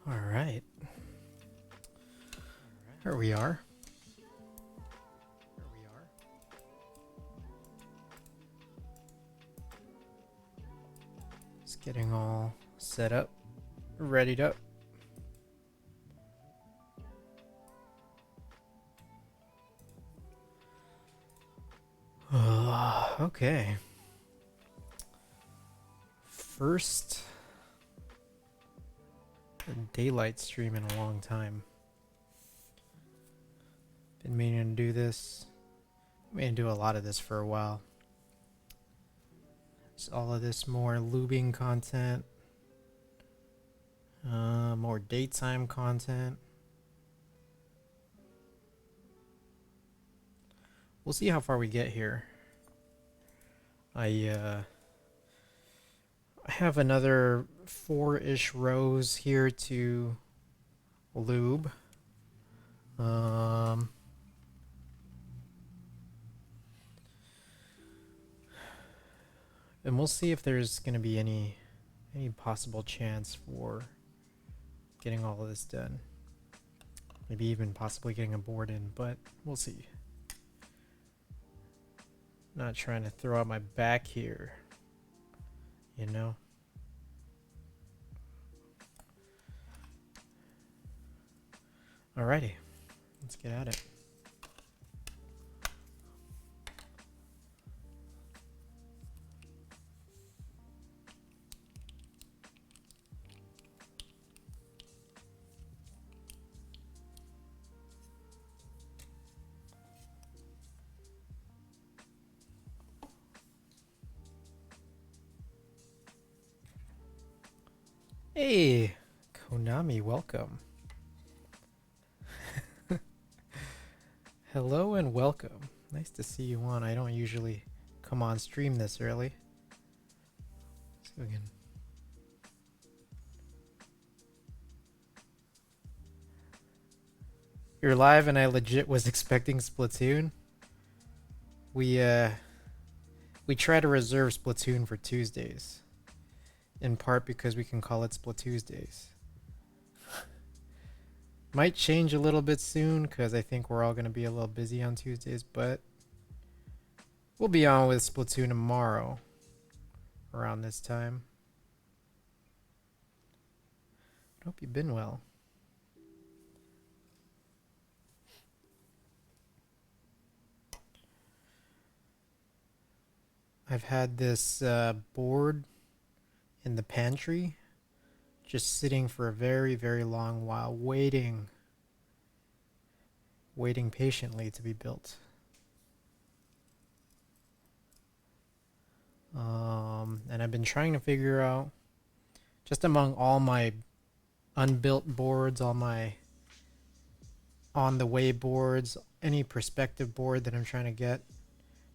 All right. Here we are. Just getting all set up, readied up. Okay. First daylight stream in a long time. Been meaning to do this. Meaning to do a lot of this for a while. Just all of this more lubing content. More daytime content. We'll see how far we get here. I have another 4-ish rows here to lube. And we'll see if there's going to be any possible chance for getting all of this done. Maybe even possibly getting a board in, but we'll see. Not trying to throw out my back here, you know? Alrighty, let's get at it. Hey, Konami, welcome. Hello and welcome. Nice to see you on. I don't usually come on stream this early. So again. You're live and I legit was expecting Splatoon. We try to reserve Splatoon for Tuesdays. In part because we can call it Splatoosdays. Might change a little bit soon because I think we're all going to be a little busy on Tuesdays, but we'll be on with Splatoon tomorrow around this time. I hope you've been well. I've had this board in the pantry just sitting for a very, very long while, waiting patiently to be built. And I've been trying to figure out, just among all my unbuilt boards, all my on the way boards, any perspective board that I'm trying to get,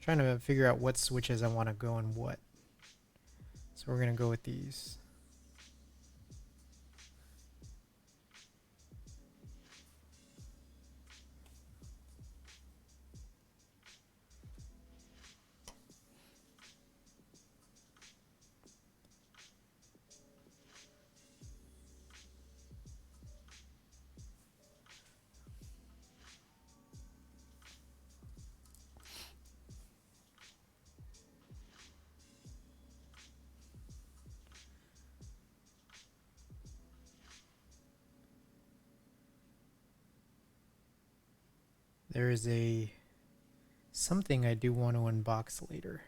trying to figure out what switches I want to go and what. So we're going to go with these. There is something I do want to unbox later.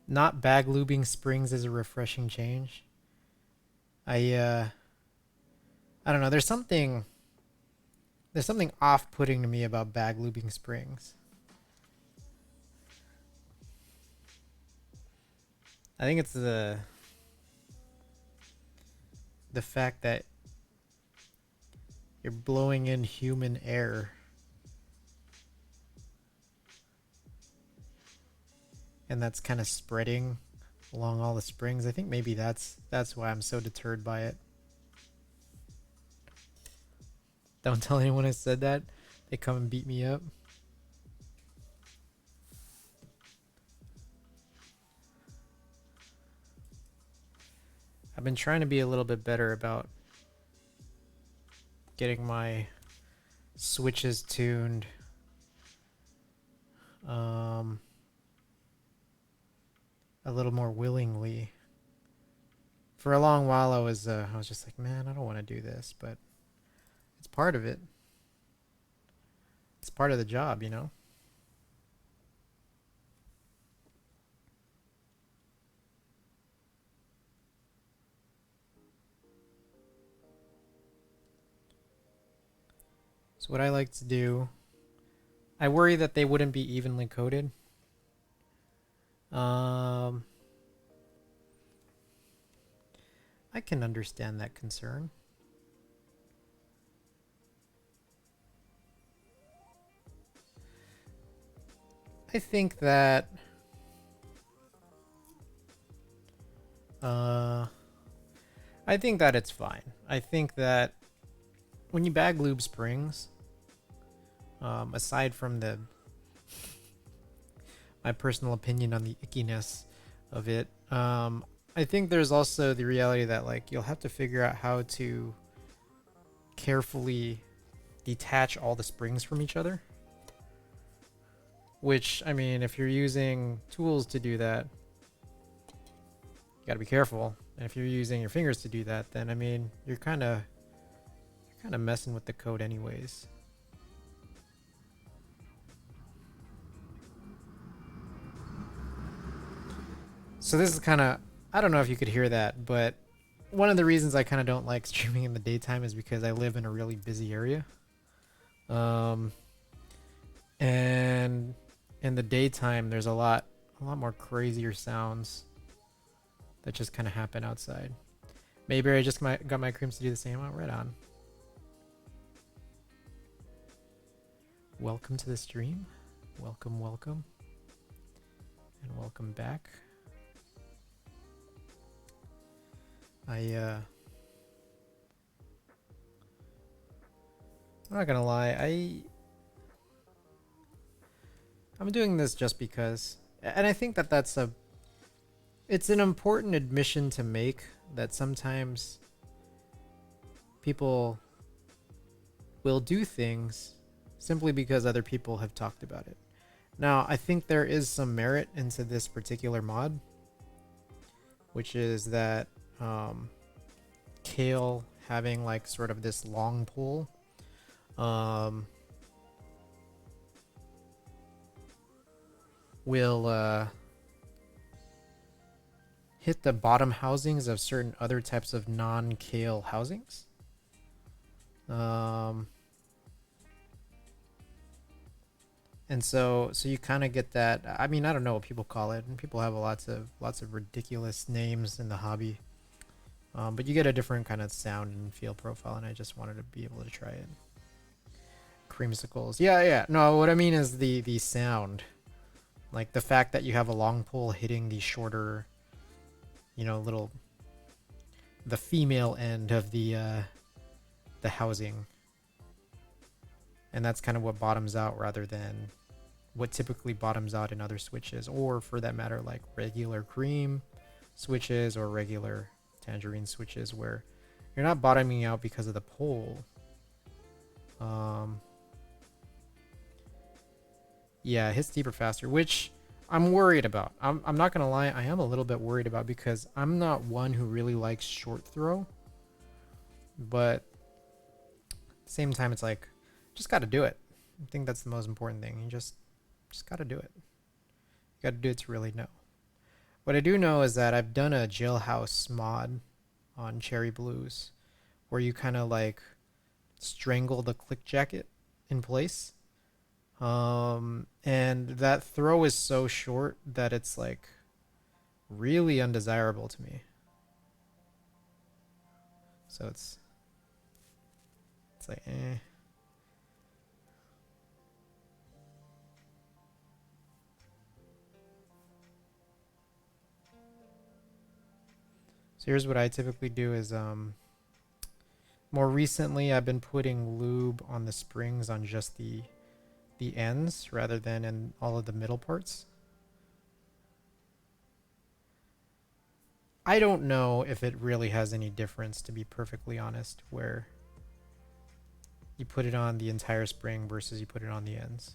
Not bag lubing springs is a refreshing change. I don't know, there's something off-putting to me about bag lubing springs. I think it's the fact that you're blowing in human air. And that's kind of spreading along all the springs. I think maybe that's why I'm so deterred by it. Don't tell anyone I said that. They come and beat me up. I've been trying to be a little bit better about getting my switches tuned. A little more willingly. For a long while, I was just like, man, I don't want to do this, but it's part of it. It's part of the job, you know. So what I like to do, I worry that they wouldn't be evenly coated. I can understand that concern. I think that it's fine. I think that when you bag lube springs, aside from my personal opinion on the ickiness of it, I think there's also the reality that like you'll have to figure out how to carefully detach all the springs from each other. Which, I mean, if you're using tools to do that, you gotta be careful. And if you're using your fingers to do that, then I mean, you're kind of messing with the code anyways. So this is kind of, I don't know if you could hear that, but one of the reasons I kind of don't like streaming in the daytime is because I live in a really busy area. And in the daytime, there's a lot more crazier sounds that just kind of happen outside. Maybe I just got my creams to do the same. Oh, right on. Welcome to the stream. Welcome, welcome. And welcome back. I'm not gonna lie, I'm doing this just because, and I think that it's an important admission to make, that sometimes people will do things simply because other people have talked about it. Now, I think there is some merit into this particular mod, which is that Kailh having like sort of this long pole will hit the bottom housings of certain other types of non-Kailh housings. And so you kind of get that. I mean, I don't know what people call it, and people have lots of ridiculous names in the hobby. But you get a different kind of sound and feel profile, and I just wanted to be able to try it. Creamsicles. Yeah. No, what I mean is the sound. Like the fact that you have a long pole hitting the shorter, you know, the female end of the housing. And that's kind of what bottoms out rather than what typically bottoms out in other switches, or for that matter, like regular cream switches or regular tangerine switches, where you're not bottoming out because of the pole. Yeah, it hits deeper faster, which I'm worried about. I'm not gonna lie, I am a little bit worried about, because I'm not one who really likes short throw, but at the same time, it's like, just gotta do it. I think that's the most important thing. You just gotta do it. You gotta do it to really know. What I do know is that I've done a jailhouse mod on Cherry Blues where you kind of like strangle the click jacket in place. And that throw is so short that it's like really undesirable to me. So it's like, eh. So here's what I typically do is, more recently I've been putting lube on the springs on just the ends rather than in all of the middle parts. I don't know if it really has any difference, to be perfectly honest, where you put it on the entire spring versus you put it on the ends.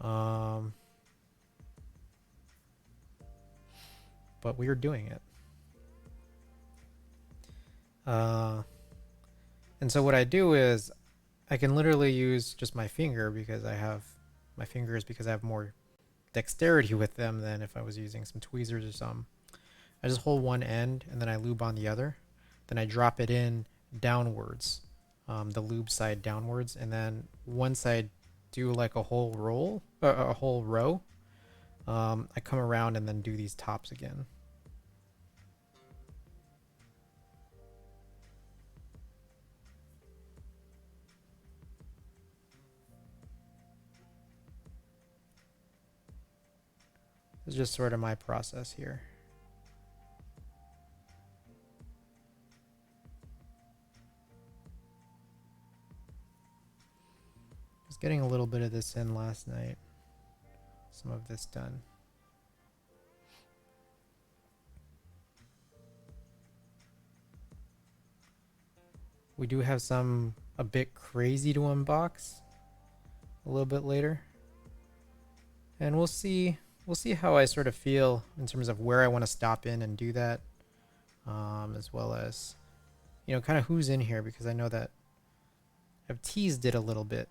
But we are doing it. And so what I do is I can literally use just my finger because I have my fingers because I have more dexterity with them than if I was using some tweezers or something. I just hold one end and then I lube on the other. Then I drop it in downwards, the lube side downwards, and then once I do like a whole roll, a whole row, I come around and then do these tops again. It's just sort of my process here. I was getting a little bit of this in last night. Some of this done. We do have some a bit crazy to unbox a little bit later. And we'll see how I sort of feel in terms of where I want to stop in and do that. As well as, you know, kind of who's in here, because I know that I've teased it a little bit.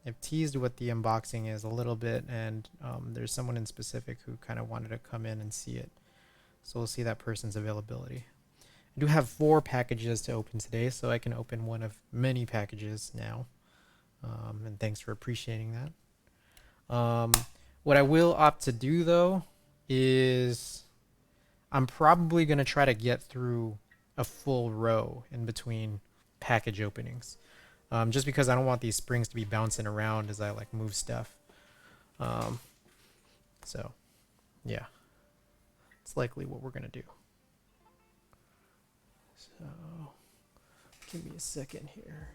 I've teased what the unboxing is a little bit, and there's someone in specific who kind of wanted to come in and see it. So we'll see that person's availability. I do have 4 packages to open today, so I can open one of many packages now. And thanks for appreciating that. What I will opt to do, though, is I'm probably going to try to get through a full row in between package openings. Just because I don't want these springs to be bouncing around as I like move stuff. So, yeah. It's likely what we're going to do. So, give me a second here.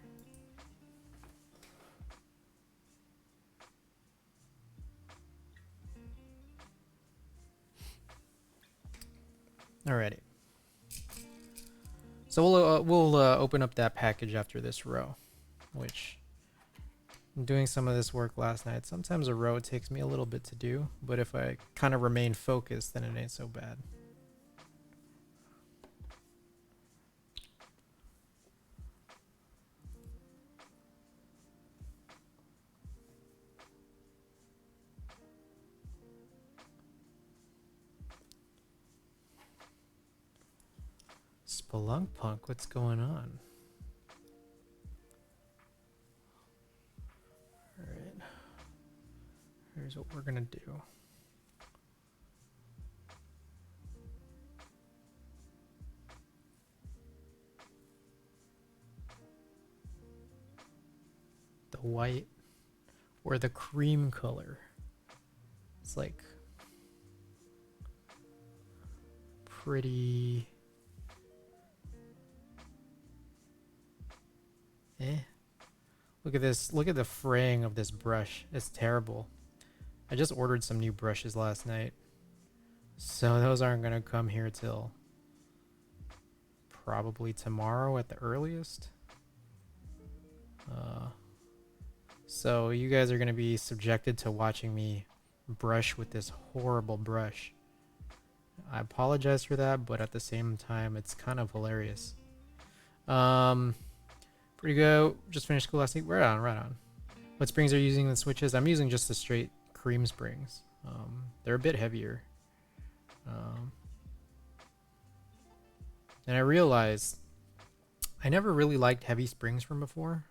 Alrighty. So we'll open up that package after this row, which I'm doing some of this work last night. Sometimes a row takes me a little bit to do, but if I kind of remain focused, then it ain't so bad. Spelunk what's going on? Alright. Here's what we're gonna do. The white or the cream color. It's like pretty Look at this. Look at the fraying of this brush. It's terrible. I just ordered some new brushes last night, so those aren't gonna come here till probably tomorrow at the earliest. So you guys are gonna be subjected to watching me brush with this horrible brush. I apologize for that, but at the same time, it's kind of hilarious. Pretty good. Just finished school last week. Right on, right on. What springs are you using the switches? I'm using just the straight cream springs. They're a bit heavier. And I realized I never really liked heavy springs from before.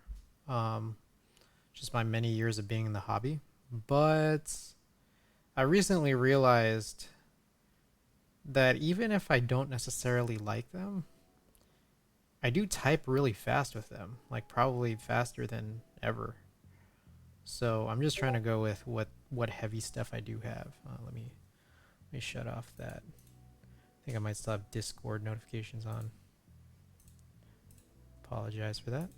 Just my many years of being in the hobby. But I recently realized that even if I don't necessarily like them, I do type really fast with them, like probably faster than ever. So I'm just trying to go with what heavy stuff I do have. Let me shut off that. I think I might still have Discord notifications on. Apologize for that.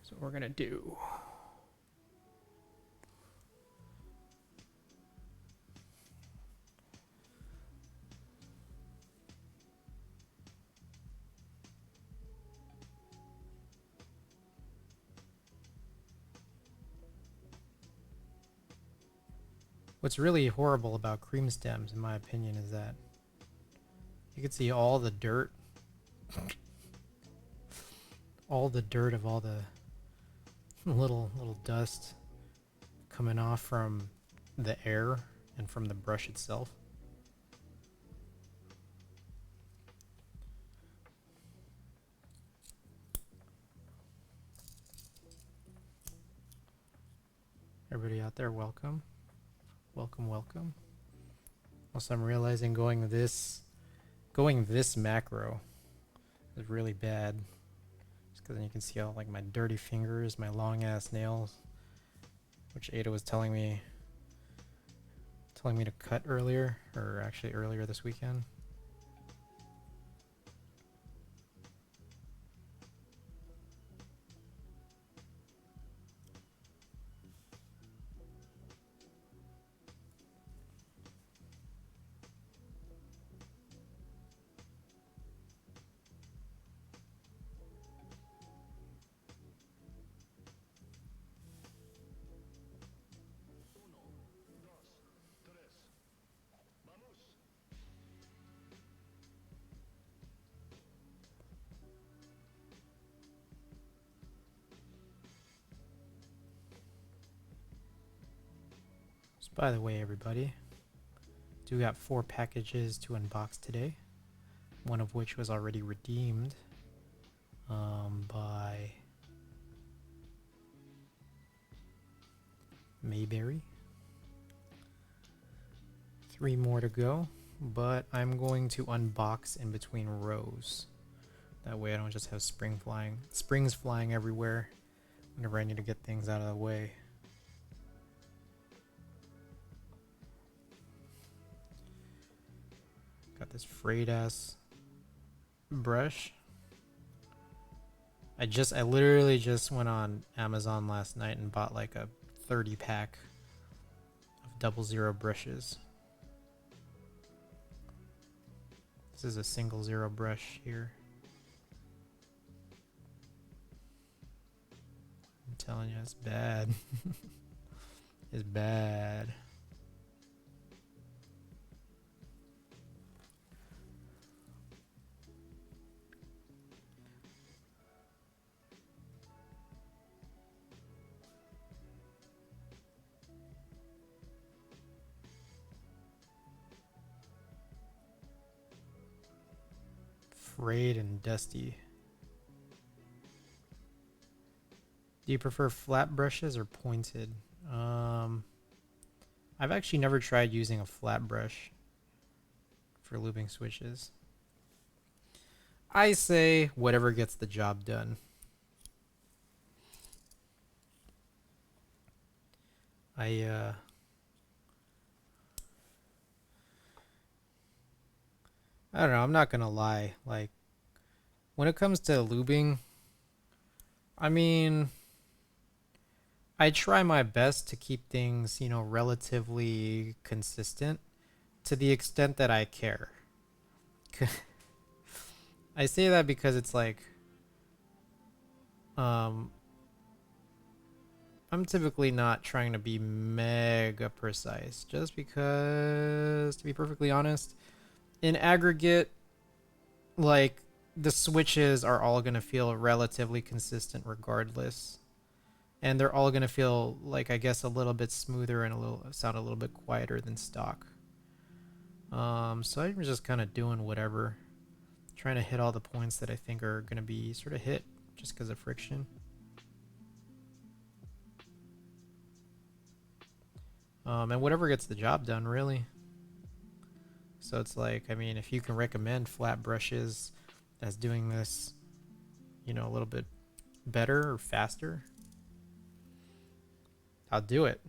So what we're gonna do. What's really horrible about cream stems, in my opinion, is that you can see all the dirt, all the dirt of all the little dust coming off from the air and from the brush itself. Everybody out there, welcome. Welcome, welcome. Also, I'm realizing going this macro is really bad. Just because then you can see all like my dirty fingers, my long ass nails, which Ada was telling me to cut earlier, or actually earlier this weekend. By the way, everybody, do got 4 packages to unbox today, one of which was already redeemed by Mayberry. 3 more to go, but I'm going to unbox in between rows. That way I don't just have springs flying everywhere whenever I need to get things out of the way. Got this frayed ass brush. I literally just went on Amazon last night and bought like a 30 pack of 00 brushes. This is a single 0 brush here. I'm telling you, it's bad. It's bad. Frayed and dusty. Do you prefer flat brushes or pointed? I've actually never tried using a flat brush for looping switches. I say whatever gets the job done. I don't know, I'm not gonna lie. Like, when it comes to lubing, I mean, I try my best to keep things, you know, relatively consistent to the extent that I care. I say that because it's like, I'm typically not trying to be mega precise, just because, to be perfectly honest, in aggregate, like, the switches are all going to feel relatively consistent regardless. And they're all going to feel, like, I guess, a little bit smoother and sound a little bit quieter than stock. So I'm just kind of doing whatever. Trying to hit all the points that I think are going to be sort of hit just because of friction. And whatever gets the job done, really. So it's like, I mean, if you can recommend flat brushes as doing this, you know, a little bit better or faster, I'll do it.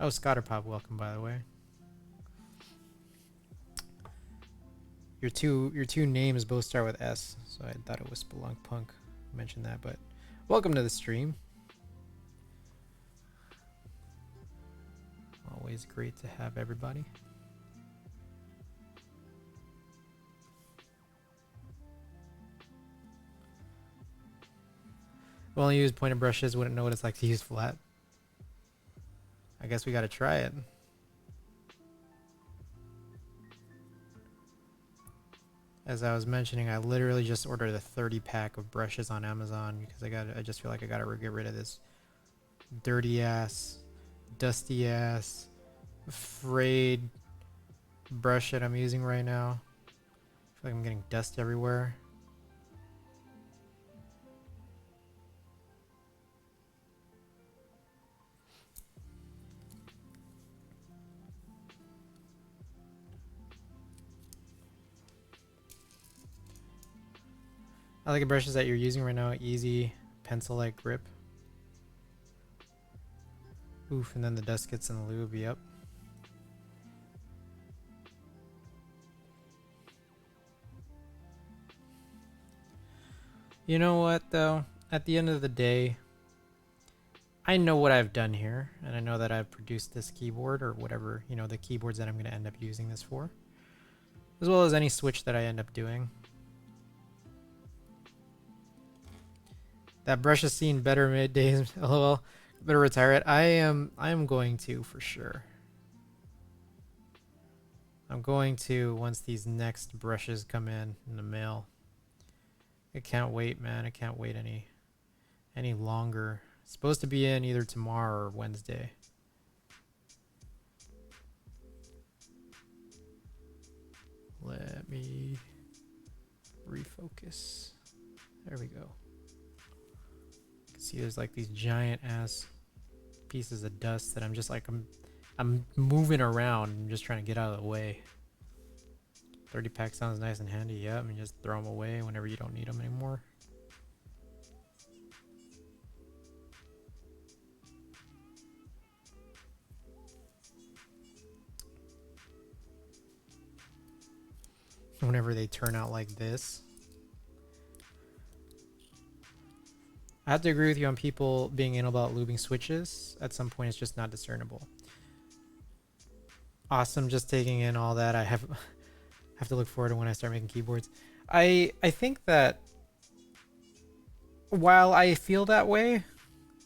Oh, Scotterpop, welcome, by the way. Your two names both start with S, so I thought it was Spelunk Punk. I mentioned that, but welcome to the stream. Always great to have everybody. If only use pointed brushes, wouldn't know what it's like to use flat. I guess we gotta try it. As I was mentioning, I literally just ordered a 30 pack of brushes on Amazon because I just feel like I gotta get rid of this dirty ass, dusty ass, frayed brush that I'm using right now. I feel like I'm getting dust everywhere. I like the brushes that you're using right now. Easy pencil-like grip. Oof, and then the dust gets in the lube. Yep. You know what, though? At the end of the day, I know what I've done here, and I know that I've produced this keyboard or whatever, you know, the keyboards that I'm going to end up using this for, as well as any switch that I end up doing. That brush has seen better mid days. LOL. Better retire it. I am going to for sure. I'm going to once these next brushes come in the mail. I can't wait, man. I can't wait any longer. It's supposed to be in either tomorrow or Wednesday. Let me refocus. There we go. You can see there's like these giant ass pieces of dust that I'm just like I'm moving around. I'm just trying to get out of the way. 30 pack sounds nice and handy. Yeah, I mean just throw them away whenever you don't need them anymore. Whenever they turn out like this. I have to agree with you on people being anal about lubing switches. At some point, it's just not discernible. Awesome, just taking in all that. I have to look forward to when I start making keyboards. I think that while I feel that way,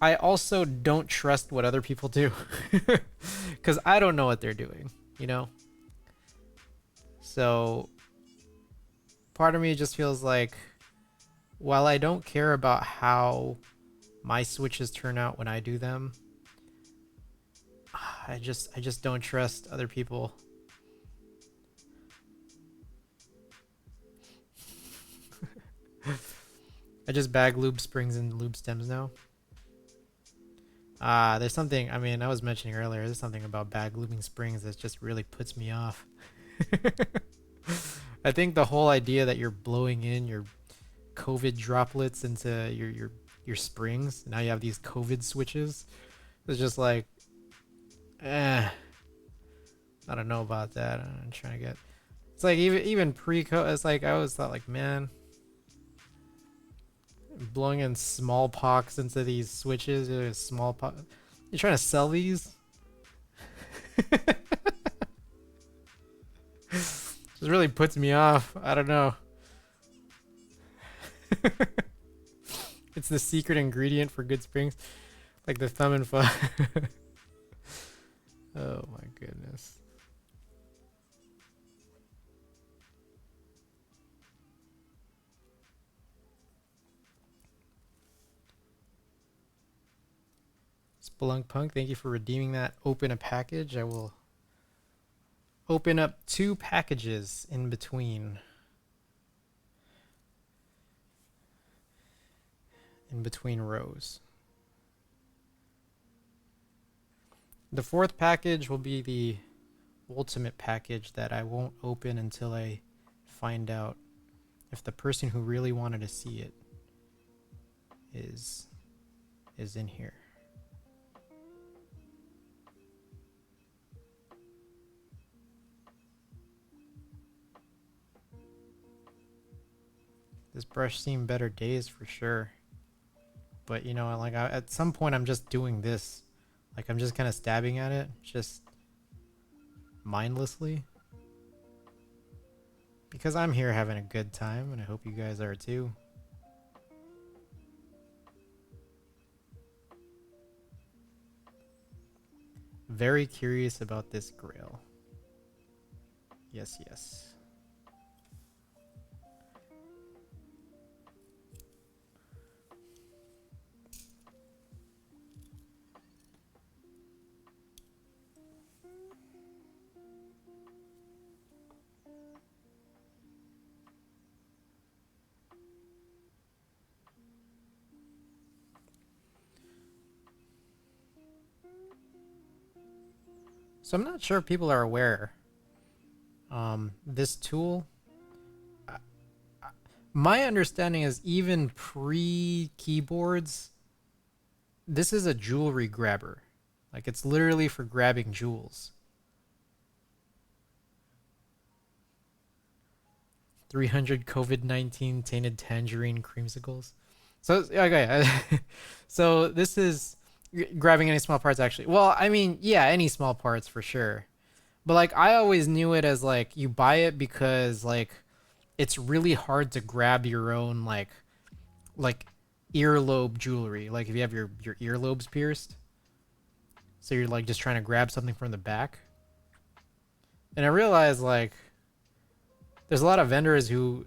I also don't trust what other people do. Because I don't know what they're doing, you know? So part of me just feels like while I don't care about how my switches turn out when I do them, I just don't trust other people. I just bag lube springs and lube stems now. There's something, I mean, I was mentioning earlier, there's something about bag lubing springs that just really puts me off. I think the whole idea that you're blowing in your COVID droplets into your springs, now you have these COVID switches. It's just like, I don't know about that. I'm trying to get. It's like even pre-COVID. It's like I always thought like, man, blowing in smallpox into these switches. Smallpox. You trying to sell these? Just really puts me off. I don't know. It's the secret ingredient for good springs, like the thumb and fuck. Oh my goodness. Spelunk Punk, thank you for redeeming that. Open a package. I will open up 2 packages in between. In between rows. The 4th package will be the ultimate package that I won't open until I find out if the person who really wanted to see it is in here. This brush seen better days for sure. But you know, like at some point I'm just doing this. Like I'm just kind of stabbing at it, just mindlessly. Because I'm here having a good time and I hope you guys are too. Very curious about this grail. Yes, yes. So I'm not sure if people are aware. This tool, my understanding is even pre-keyboards, this is a jewelry grabber. Like, it's literally for grabbing jewels. 300 COVID-19 tainted tangerine creamsicles. So, okay. So this is grabbing any small parts, actually. Well, I mean, yeah, any small parts for sure. But like, I always knew it as like, you buy it because like it's really hard to grab your own like earlobe jewelry. Like if you have your earlobes pierced, so you're like just trying to grab something from the back. And I realized like there's a lot of vendors who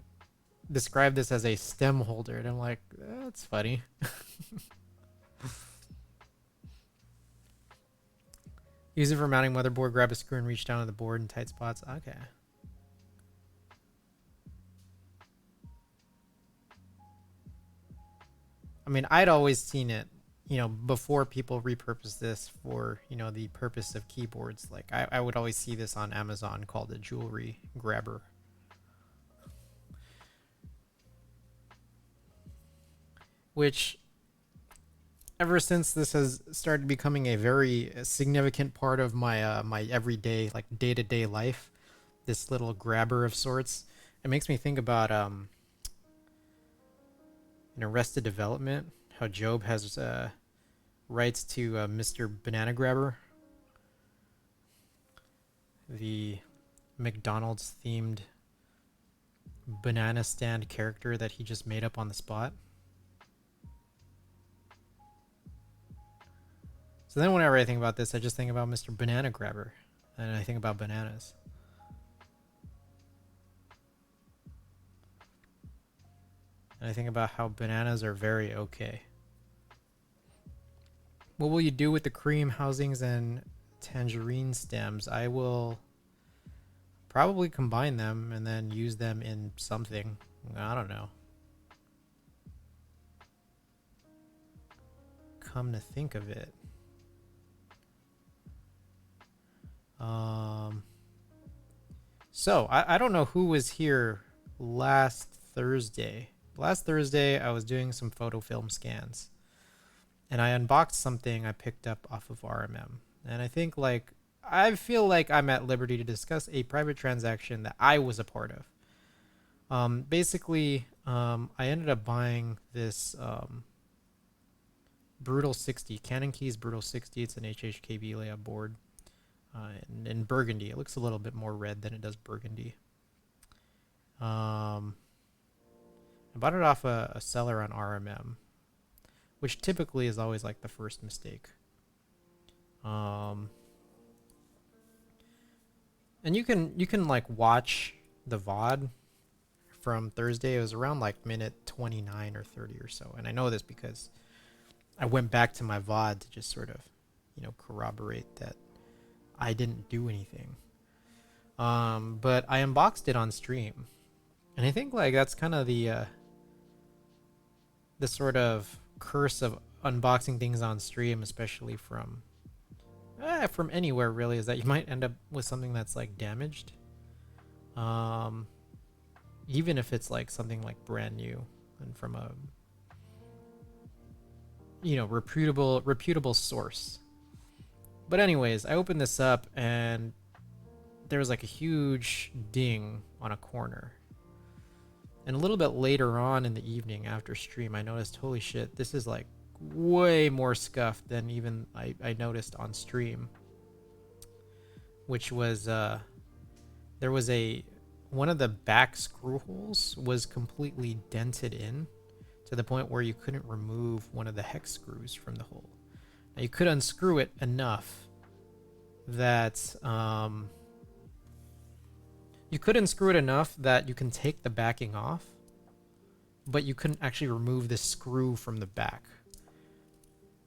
describe this as a stem holder, and I'm like, that's funny. Use it for mounting motherboard, grab a screw and reach down to the board in tight spots. Okay. I mean, I'd always seen it, you know, before people repurposed this for, you know, the purpose of keyboards. Like, I would always see this on Amazon called a jewelry grabber. Which, ever since this has started becoming a very significant part of my my everyday, like day-to-day life, this little grabber of sorts, it makes me think about in Arrested Development, how Job has rights to Mr. Banana Grabber, the McDonald's themed banana stand character that he just made up on the spot. So then whenever I think about this, I just think about Mr. Banana Grabber, and I think about bananas. And I think about how bananas are very okay. What will you do with the cream housings and tangerine stems? I will probably combine them and then use them in something. I don't know. Come to think of it. So I don't know who was here last Thursday. Last Thursday I was doing some photo film scans, and I unboxed something I picked up off of RMM. And I think like I feel like I'm at liberty to discuss a private transaction that I was a part of. Basically, I ended up buying this Brutal 60, Canon Keys Brutal 60. It's an HHKB layout board. In burgundy. It looks a little bit more red than it does burgundy. I bought it off a seller on RMM, which typically is always like the first mistake. And you can like watch the VOD from Thursday. It was around like minute 29 or 30 or so. And I know this because I went back to my VOD to just sort of, you know, corroborate that I didn't do anything. But I unboxed it on stream. And I think like that's kind of the sort of curse of unboxing things on stream, especially from anywhere really, is that you might end up with something that's like damaged. Even if it's like something like brand new and from a, you know, reputable source. But anyways, I opened this up and there was like a huge ding on a corner. And a little bit later on in the evening after stream, I noticed, holy shit, this is like way more scuffed than even I noticed on stream. Which was, there was one of the back screw holes was completely dented in to the point where you couldn't remove one of the hex screws from the hole. Now you could unscrew it enough that you can take the backing off, but you couldn't actually remove the screw from the back.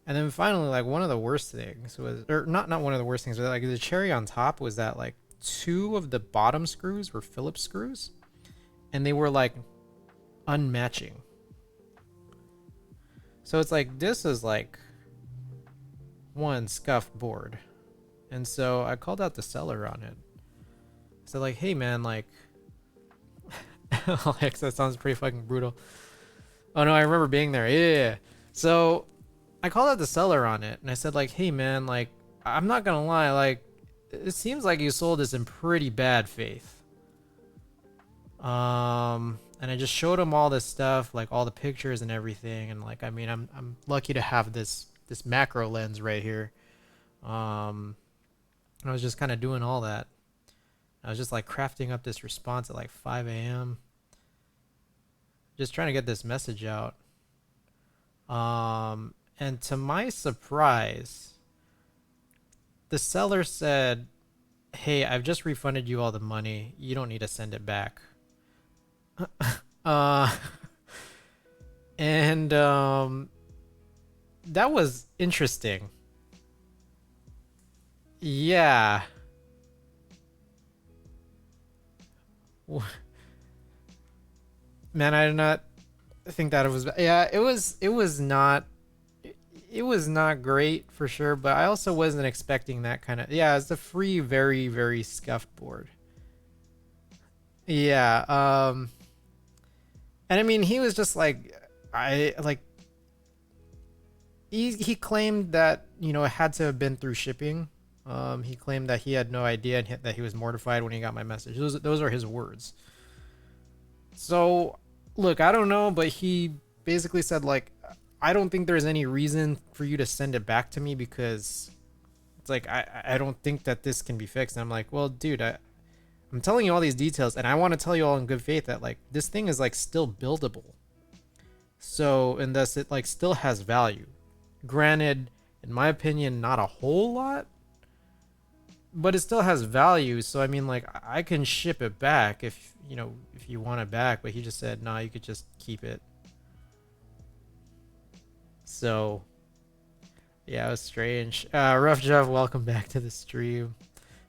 And then finally, like one of the worst things was, or not one of the worst things, but like the cherry on top was that like 2 of the bottom screws were Phillips screws, and they were like unmatching. So it's like, this is like one scuffed board. And so I called out the seller on it. I said like, hey man, like, Alex, that sounds pretty fucking brutal. Oh no, I remember being there. Yeah. So I called out the seller on it and I said like, hey man, like, I'm not gonna lie, like, it seems like you sold this in pretty bad faith. And I just showed him all this stuff, like all the pictures and everything, and like, I mean, I'm lucky to have this macro lens right here. And I was just kind of doing all that. I was just like crafting up this response at like 5 a.m. Just trying to get this message out. And to my surprise, the seller said, hey, I've just refunded you all the money. You don't need to send it back. And that was interesting. Yeah. Man, I did not think that it was, yeah, it was not, it was not great for sure, but I also wasn't expecting that kind of, yeah, it's a free, very, very scuffed board. Yeah, and I mean, he was just like, he claimed that, you know, it had to have been through shipping. He claimed that he had no idea and that he was mortified when he got my message. Those are his words. So, look, I don't know, but he basically said like, I don't think there's any reason for you to send it back to me because it's like, I don't think that this can be fixed. And I'm like, well, dude, I'm telling you all these details and I want to tell you all in good faith that like this thing is like still buildable. So, and thus it like still has value. Granted, in my opinion, not a whole lot, but it still has value. So, I mean, like, I can ship it back if, you know, if you want it back, but he just said, nah, you could just keep it. So, yeah, it was strange. Rough Jeff, welcome back to the stream.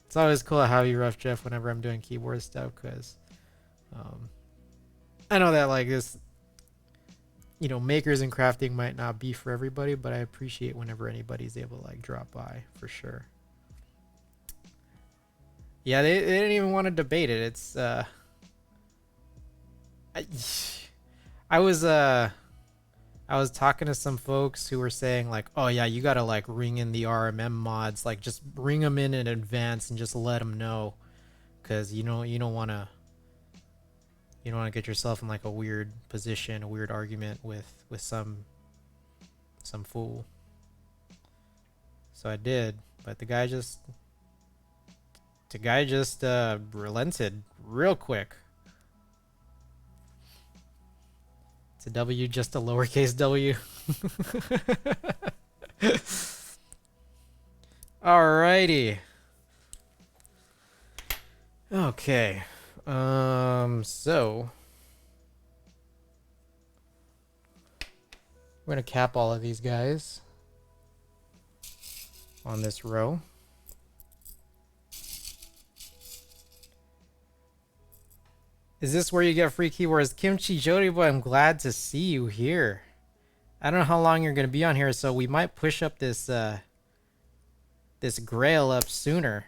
It's always cool to have you, Rough Jeff, whenever I'm doing keyboard stuff, because I know that, like, this, you know, makers and crafting might not be for everybody, but I appreciate whenever anybody's able to, like, drop by, for sure. Yeah, they didn't even want to debate it. It's, I was talking to some folks who were saying like, oh yeah, you gotta like ring in the RMM mods, like just bring them in advance and just let them know, because you know you don't want to get yourself in like a weird position, a weird argument with some fool. So I did, but the guy just relented real quick. It's a W, just a lowercase w. Alrighty. Okay. So we're gonna cap all of these guys on this row. Is this where you get free keywords? Kimchi Jody boy, I'm glad to see you here. I don't know how long you're gonna be on here, so we might push up this this grail up sooner.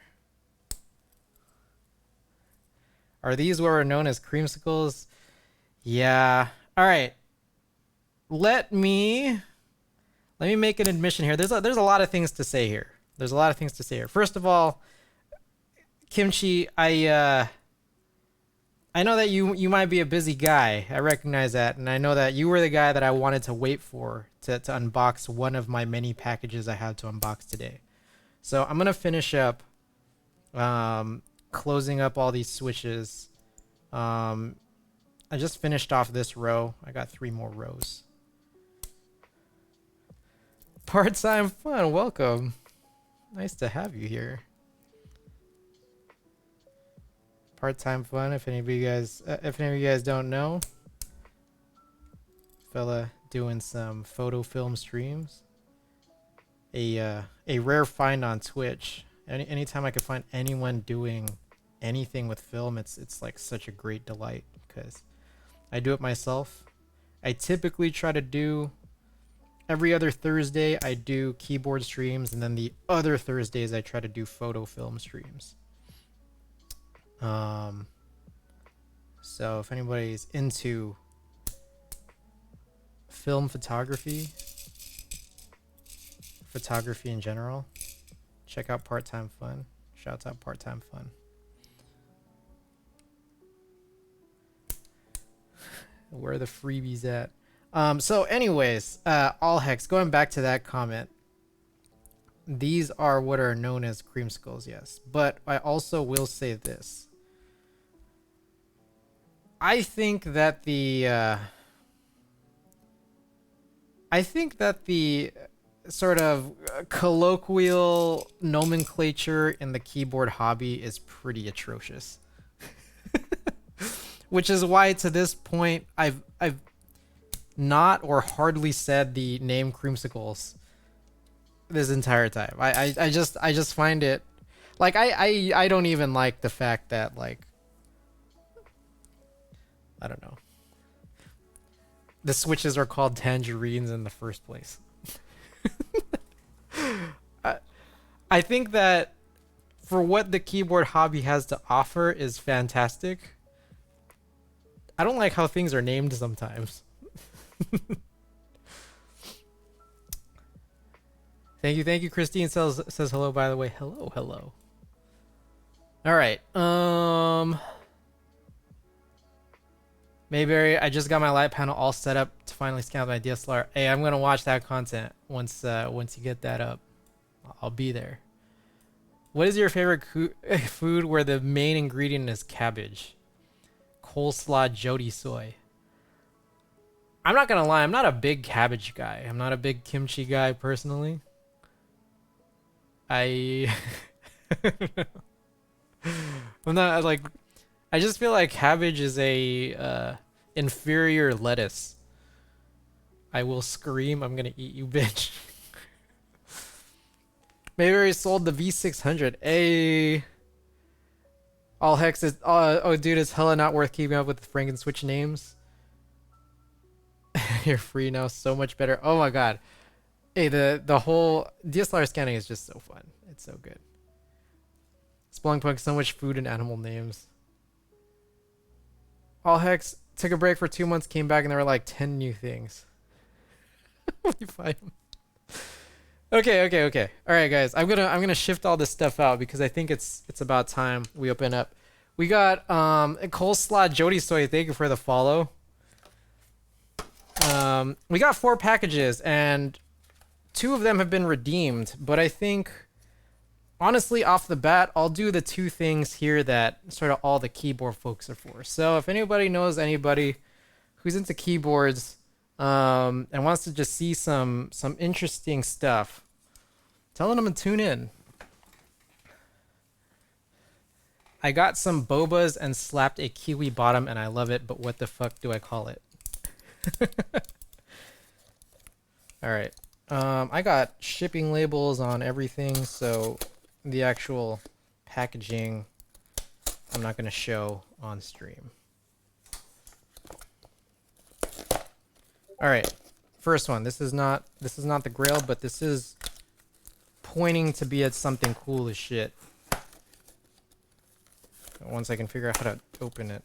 Are these what are known as creamsicles? Yeah. Alright. Let me make an admission here. There's a lot of things to say here. First of all, Kimchi, I know that you might be a busy guy. I recognize that, and I know that you were the guy that I wanted to wait for to unbox one of my many packages I have to unbox today. So I'm gonna finish up closing up all these switches. I just finished off this row. I got 3 more rows. Part-time fun, welcome. Nice to have you here. Part-time fun, if any of you guys don't know, fella doing some photo film streams. A rare find on Twitch. Anytime I could find anyone doing anything with film, it's like such a great delight, because I do it myself. I typically try to do every other Thursday I do keyboard streams, and then the other Thursdays I try to do photo film streams. So if anybody's into film photography in general, check out Part-Time Fun. Shouts out Part-Time Fun. Where are the freebies at? So anyways, all hex, going back to that comment, these are what are known as creamskulls, yes. But I also will say this. I think that the sort of colloquial nomenclature in the keyboard hobby is pretty atrocious. Which is why to this point I've not or hardly said the name creamsicles this entire time. I just find it like I don't even like the fact that, like, I don't know, the switches are called tangerines in the first place. I think that for what the keyboard hobby has to offer is fantastic. I don't like how things are named sometimes. Thank you, Christine says hello, by the way. Hello. All right. Mayberry, I just got my light panel all set up to finally scan my DSLR. Hey, I'm gonna watch that content once you get that up. I'll be there. What is your favorite food where the main ingredient is cabbage? Coleslaw Jody soy. I'm not gonna lie, I'm not a big cabbage guy. I'm not a big kimchi guy personally. I'm not like, I just feel like cabbage is a inferior lettuce. I will scream, I'm gonna eat you, bitch. Mayberry sold the V600. Hey. All hex is, oh dude, it's hella not worth keeping up with the Franken Switch names. You're free now, so much better. Oh my god. Hey, the whole DSLR scanning is just so fun. It's so good. Spelunpunk, so much food and animal names. All hex took a break for 2 months, came back, and there were like 10 new things. Let me find them. Okay. All right, guys. I'm gonna shift all this stuff out because I think it's about time we open up. We got Coleslaw Jody Soy. Thank you for the follow. We got 4 packages and 2 of them have been redeemed. But I think, honestly, off the bat, I'll do the 2 things here that sort of all the keyboard folks are for. So if anybody knows anybody who's into keyboards, and wants to just see some interesting stuff, telling them to tune in. I got some bobas and slapped a kiwi bottom and I love it, but what the fuck do I call it? Alright. I got shipping labels on everything, so the actual packaging I'm not going to show on stream. All right, first one. This is not the Grail, but this is pointing to be at something cool as shit. Once I can figure out how to open it.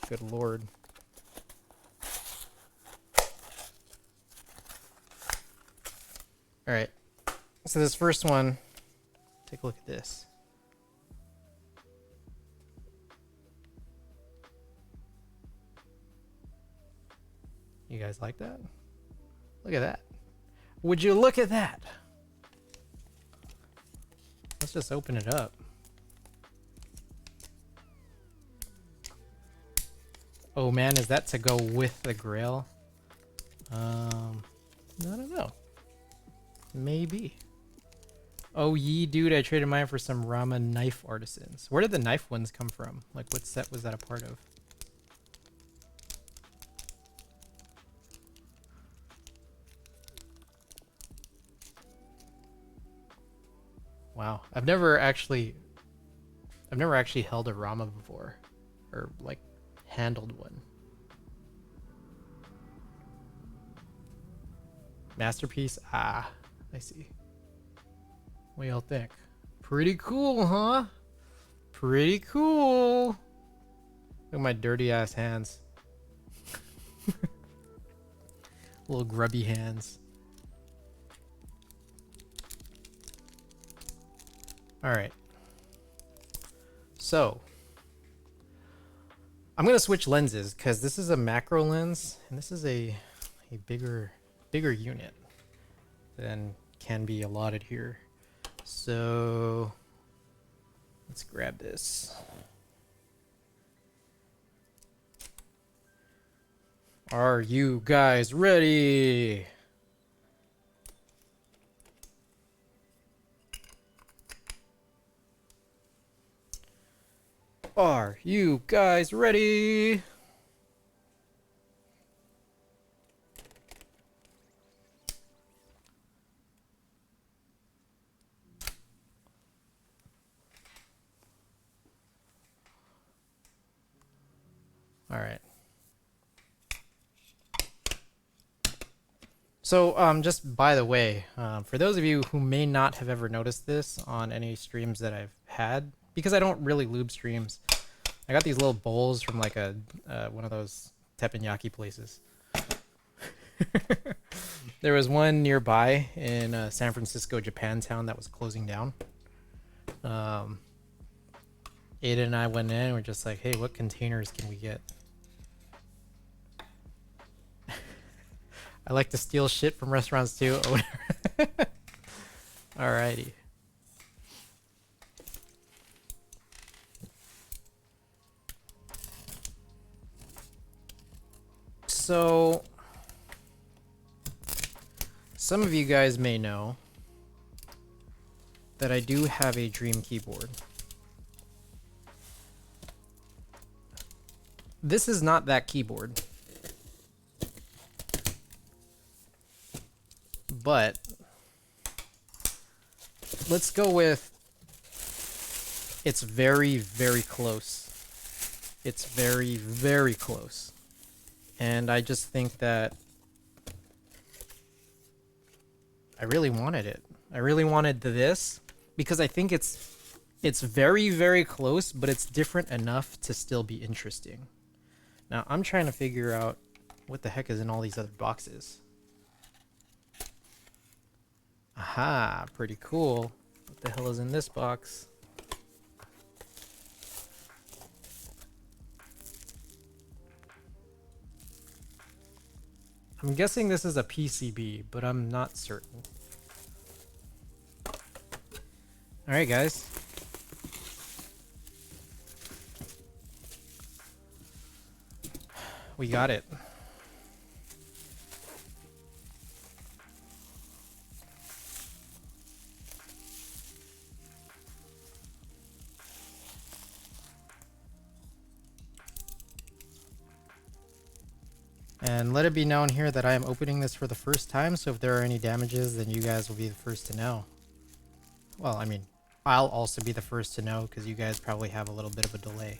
Good lord. All right. So this first one, take a look at this. You guys like that? Look at that. Would you look at that? Let's just open it up. Oh man, is that to go with the Grail? I don't know. Maybe. Oh yee, dude, I traded mine for some ramen knife artisans. Where did the knife ones come from? Like, what set was that a part of? Wow, I've never actually held a Rama before, or like handled one. Masterpiece? Ah, I see. What do y'all think? Pretty cool, huh? Pretty cool. Look at my dirty ass hands. Little grubby hands. Alright. So, I'm going to switch lenses because this is a macro lens and this is a bigger unit than can be allotted here. So, let's grab this. Are you guys ready? Are you guys ready? All right. So, just by the way, for those of you who may not have ever noticed this on any streams that I've had, because I don't really lube streams, I got these little bowls from like a one of those teppanyaki places. There was one nearby in San Francisco, Japantown that was closing down. Ada and I went in and we're just like, hey, what containers can we get? I like to steal shit from restaurants too. Alrighty. So, some of you guys may know that I do have a Dream keyboard. This is not that keyboard. But let's go with it's very, very close. It's very, very close. And I just think that I really wanted it. I really wanted this because I think it's very, very close, but it's different enough to still be interesting. Now, I'm trying to figure out what the heck is in all these other boxes. Aha, pretty cool. What the hell is in this box? I'm guessing this is a PCB, but I'm not certain. Alright, guys. We got it. And let it be known here that I am opening this for the first time, so if there are any damages, then you guys will be the first to know. Well, I mean, I'll also be the first to know, because you guys probably have a little bit of a delay.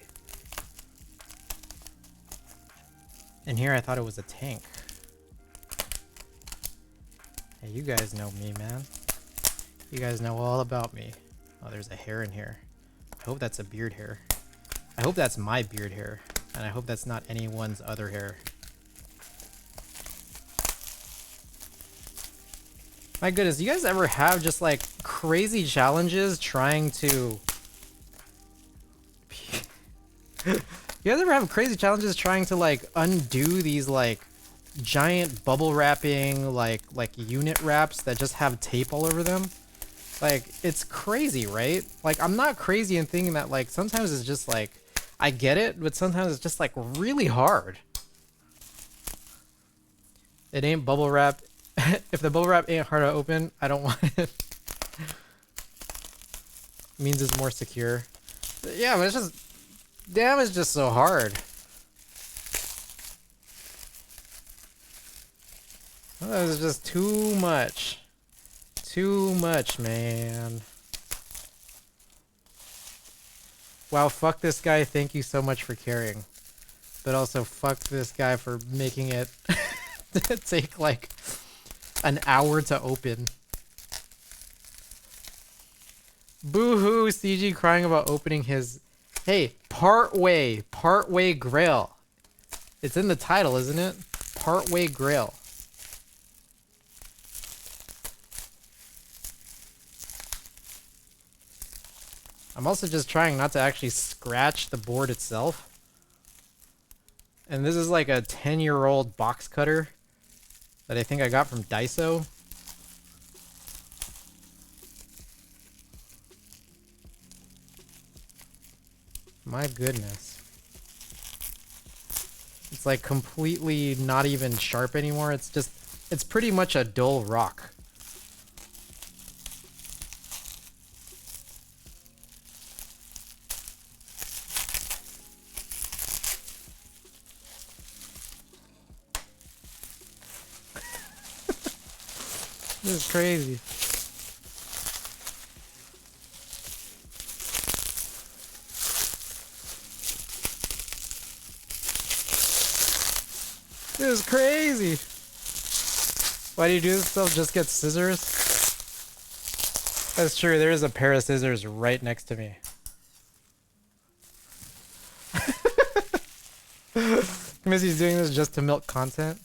And here I thought it was a tank. Hey, you guys know me, man. You guys know all about me. Oh, there's a hair in here. I hope that's a beard hair. I hope that's my beard hair. And I hope that's not anyone's other hair. My goodness, you guys ever have just like crazy challenges trying to... You guys ever have crazy challenges trying to like undo these like giant bubble wrapping like unit wraps that just have tape all over them? Like, it's crazy, right? Like, I'm not crazy in thinking that like sometimes it's just like I get it, but sometimes it's just like really hard. It ain't bubble wrap. If the bubble wrap ain't hard to open, I don't want it. Means it's more secure. Yeah, but it's just... Damn, it's just so hard. That was just too much. Too much, man. Wow, fuck this guy. Thank you so much for caring. But also, fuck this guy for making it take like An hour to open. Boo-hoo, CG crying about opening his... Hey, Partway Grail. It's in the title, isn't it? Partway Grail. I'm also just trying not to actually scratch the board itself. And this is like a 10-year-old box cutter that I think I got from Daiso. My goodness. It's like completely not even sharp anymore. It's just, it's pretty much a dull rock. This is crazy. This is crazy. Why do you do this stuff? Just get scissors? That's true. There is a pair of scissors right next to me. Missy's doing this just to milk content.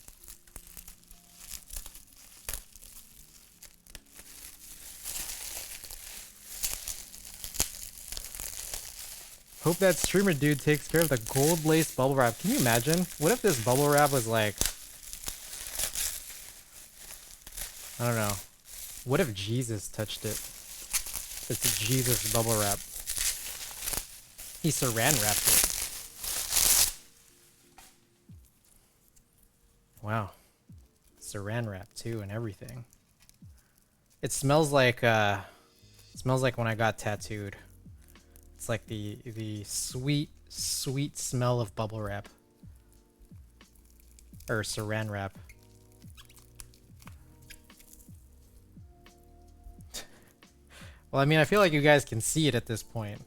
Hope that streamer dude takes care of the gold lace bubble wrap. Can you imagine? What if this bubble wrap was like... I don't know. What if Jesus touched it? It's a Jesus bubble wrap. He saran wrapped it. Wow. Saran wrap too and everything. It smells like when I got tattooed. It's like the sweet smell of bubble wrap. Or saran wrap. Well, I mean, I feel like you guys can see it at this point.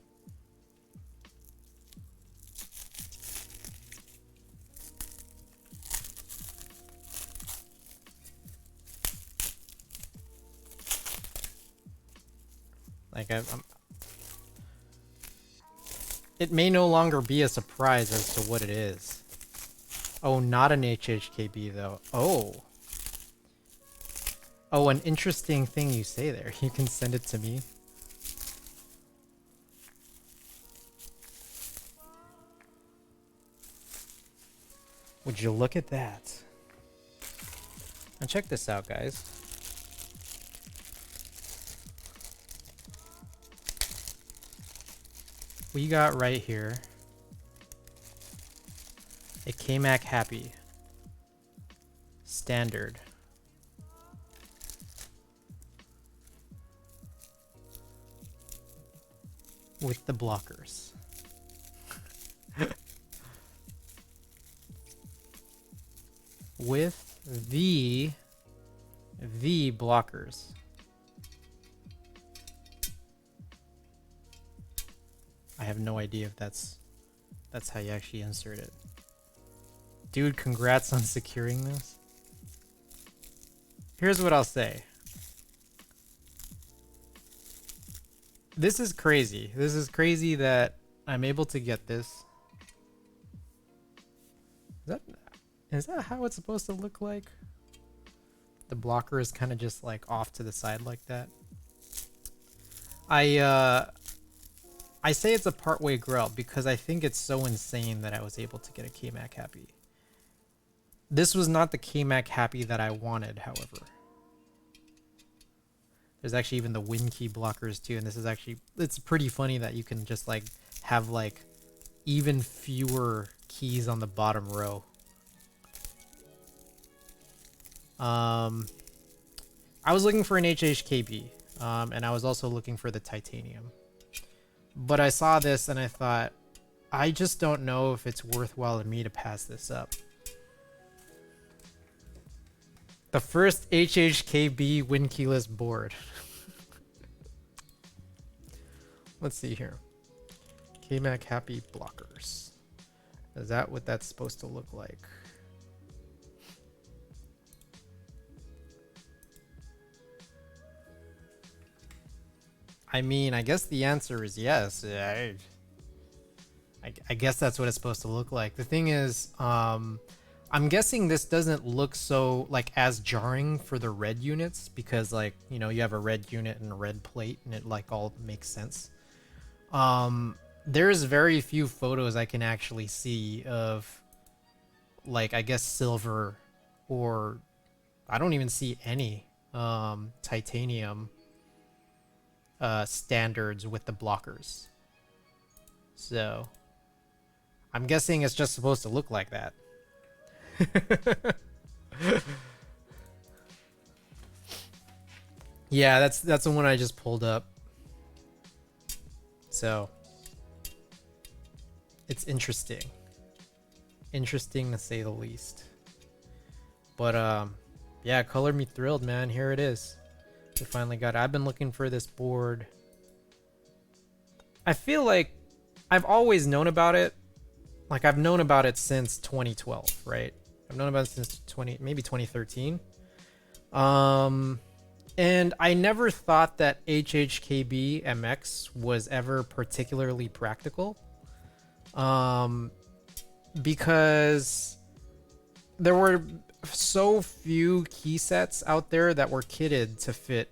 Like, it may no longer be a surprise as to what it is. Oh, not an HHKB though. Oh. Oh, an interesting thing you say there. You can send it to me. Would you look at that? And check this out, guys. We got right here a Kailh Happy standard. With the blockers. With the blockers. I have no idea if that's how you actually insert it. Dude, congrats on securing this. Here's what I'll say. This is crazy. This is crazy that I'm able to get this. Is that how it's supposed to look like? The blocker is kind of just like off to the side like that. I say it's a Partway Grail because I think it's so insane that I was able to get a Kailh Happy. This was not the Kailh Happy that I wanted, however. There's actually even the win key blockers too, and this is actually, it's pretty funny that you can just like have like even fewer keys on the bottom row. I was looking for an HHKB, and I was also looking for the titanium. But I saw this and I thought, I just don't know if it's worthwhile to me to pass this up. The first HHKB win keyless board. Let's see here. Kailh Happy blockers. Is that what that's supposed to look like? I mean, I guess the answer is yes. I guess that's what it's supposed to look like. The thing is, I'm guessing this doesn't look so like as jarring for the red units because like, you know, you have a red unit and a red plate and it like all makes sense. There's very few photos I can actually see of like, I guess silver, or I don't even see any titanium standards with the blockers. So I'm guessing it's just supposed to look like that. Yeah, that's the one I just pulled up. So it's interesting. Interesting to say the least. But yeah, color me thrilled, man. Here it is. We finally got it. I've been looking for this board. I feel like I've always known about it. Like I've known about it since 2012, right? I've known about it since maybe 2013. And I never thought that HHKB MX was ever particularly practical. Because there were so few key sets out there that were kitted to fit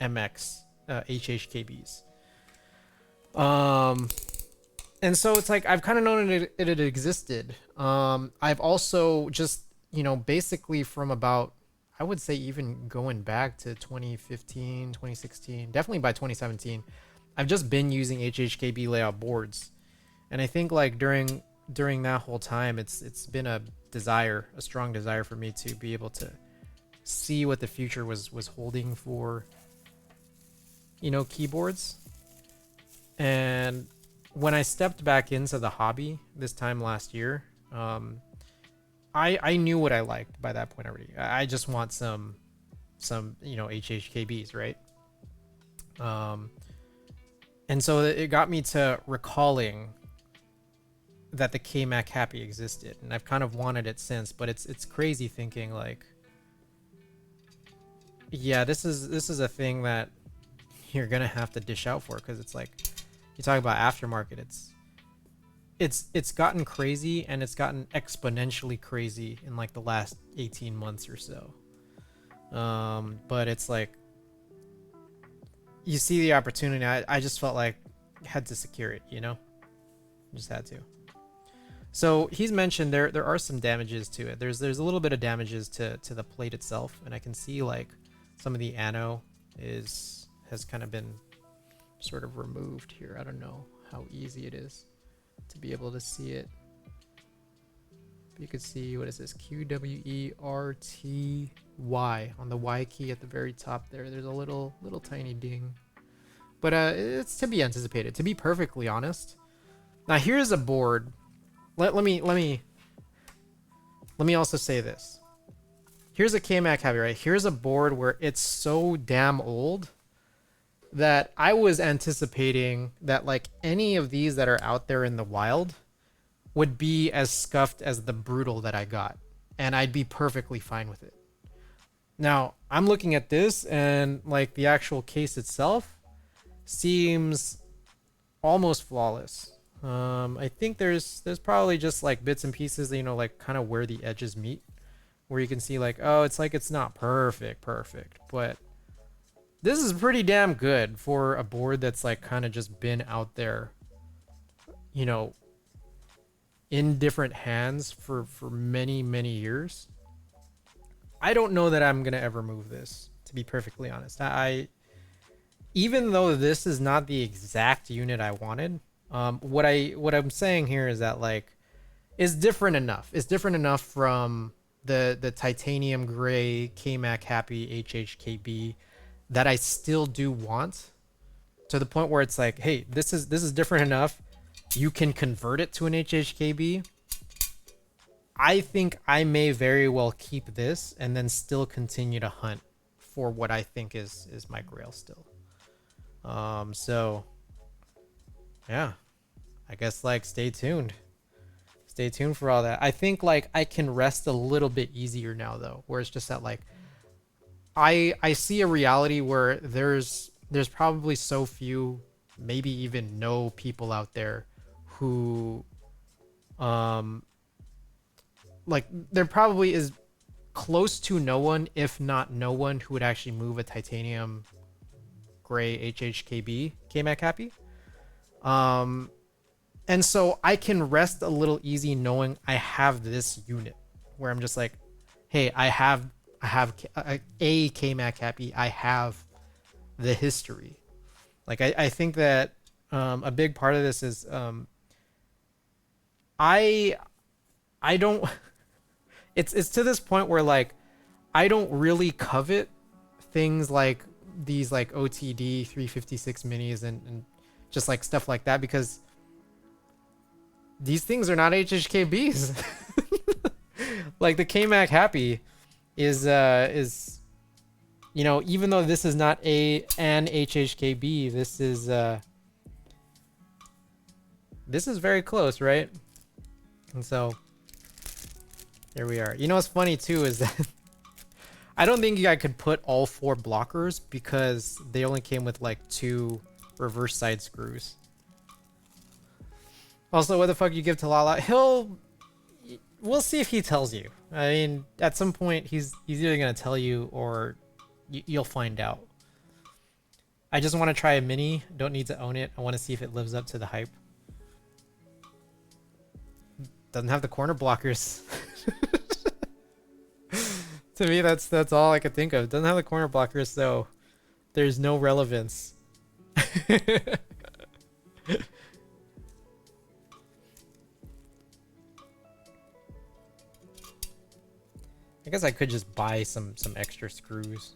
MX HHKBs. And so it's like I've kind of known it existed. I've also just, you know, basically from about, I would say even going back to 2015, 2016, definitely by 2017, I've just been using HHKB layout boards. And I think like during that whole time, it's been a strong desire for me to be able to see what the future was holding for, you know, keyboards. And when I stepped back into the hobby this time last year, I knew what I liked by that point already. I just want some you know, HHKBs, right? And so it got me to recalling that the KMac Happy existed, and I've kind of wanted it since. But it's crazy thinking like, yeah, this is a thing that you're gonna have to dish out for, because it's like, you talk about aftermarket, it's gotten crazy, and it's gotten exponentially crazy in like the last 18 months or so. But it's like, you see the opportunity. I just felt like I had to secure it, you know, just had to. So he's mentioned there are some damages to it. There's a little bit of damages to the plate itself, and I can see like some of the ano has kind of been sort of removed here. I don't know how easy it is to be able to see it. But you can see, what is this? QWERTY on the Y key at the very top there. There's a little tiny ding. But it's to be anticipated, to be perfectly honest. Now here's a board. Let me also say this. Here's a KMac Happy, right? Here's a board where it's so damn old that I was anticipating that like any of these that are out there in the wild would be as scuffed as the Brutal that I got, and I'd be perfectly fine with it. Now I'm looking at this, and like the actual case itself seems almost flawless. I think there's probably just like bits and pieces that, you know, like kind of where the edges meet, where you can see like, oh, it's like it's not perfect, but this is pretty damn good for a board that's like kind of just been out there, you know, in different hands for many years. I don't know that I'm gonna ever move this, to be perfectly honest. I even though this is not the exact unit I wanted, what I'm saying here is that like it's different enough. It's different enough from the titanium gray KMac Happy HHKB that I still do want, to the point where it's like, hey, this is different enough. You can convert it to an HHKB. I think I may very well keep this and then still continue to hunt for what I think is my grail still. So yeah, I guess like stay tuned for all that. I think like I can rest a little bit easier now though, where it's just that like I see a reality where there's there's probably so few, maybe even no people out there who like there probably is close to no one, if not no one, who would actually move a titanium gray HHKB KMAC Happy. And so I can rest a little easy knowing I have this unit where I'm just like, hey, I have a KMAC Happy. I have the history. Like I think that a big part of this is I don't it's to this point where like I don't really covet things like these like OTD 356 minis and just like stuff like that, because these things are not HHKBs. Like the KMAC Happy is you know, even though this is not an HHKB, this is very close, right? And so here we are. You know what's funny too is that I don't think I could put all 4 blockers because they only came with like 2 reverse side screws. Also, what the fuck you give to Lala? We'll see if he tells you. I mean, at some point he's either gonna tell you or you'll find out. I just want to try a mini. Don't need to own it. I want to see if it lives up to the hype. Doesn't have the corner blockers. To me, that's all I could think of. Doesn't have the corner blockers, so there's no relevance. I guess I could just buy some extra screws.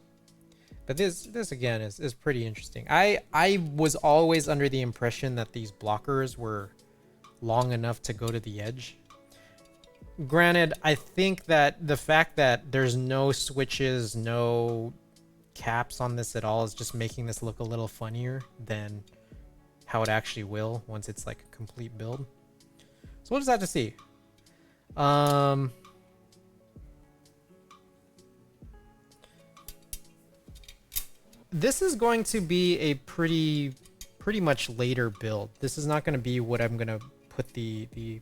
But this again is pretty interesting. I was always under the impression that these blockers were long enough to go to the edge. Granted, I think that the fact that there's no switches, no caps on this at all is just making this look a little funnier than how it actually will once it's like a complete build. So we'll just have to see. This is going to be a pretty much later build. This is not going to be what I'm going to put the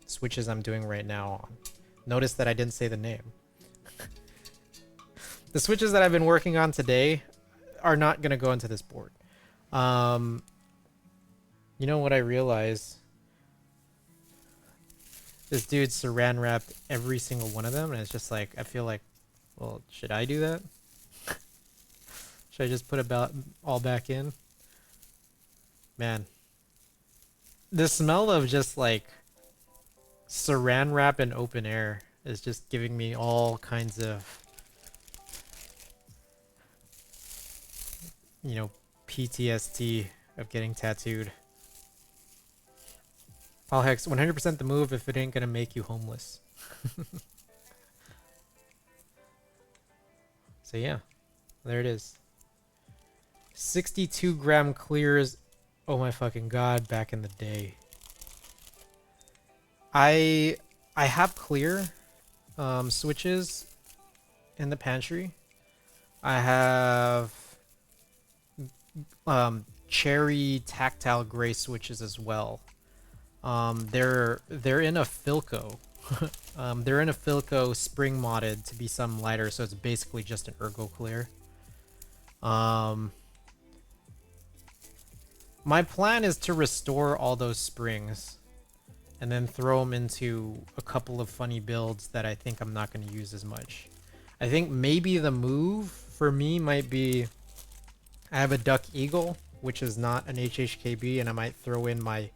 switches I'm doing right now on. Notice that I didn't say the name. The switches that I've been working on today are not going to go into this board. You know what I realized? This dude saran wrapped every single one of them, and it's just like, I feel like, well, should I do that? Should I just put about all back in? Man. The smell of just like saran wrap in open air is just giving me all kinds of, you know, PTSD of getting tattooed. All hex, 100% the move if it ain't gonna make you homeless. So yeah, there it is. 62 gram clears. Oh my fucking god, back in the day. I have clear switches in the pantry. I have cherry tactile gray switches as well. They're in a Philco. They're in a Philco spring modded to be some lighter, so it's basically just an ergo clear. My plan is to restore all those springs and then throw them into a couple of funny builds that I think I'm not going to use as much. I think maybe the move for me might be, I have a Duck Eagle, which is not an HHKB, and I might throw in my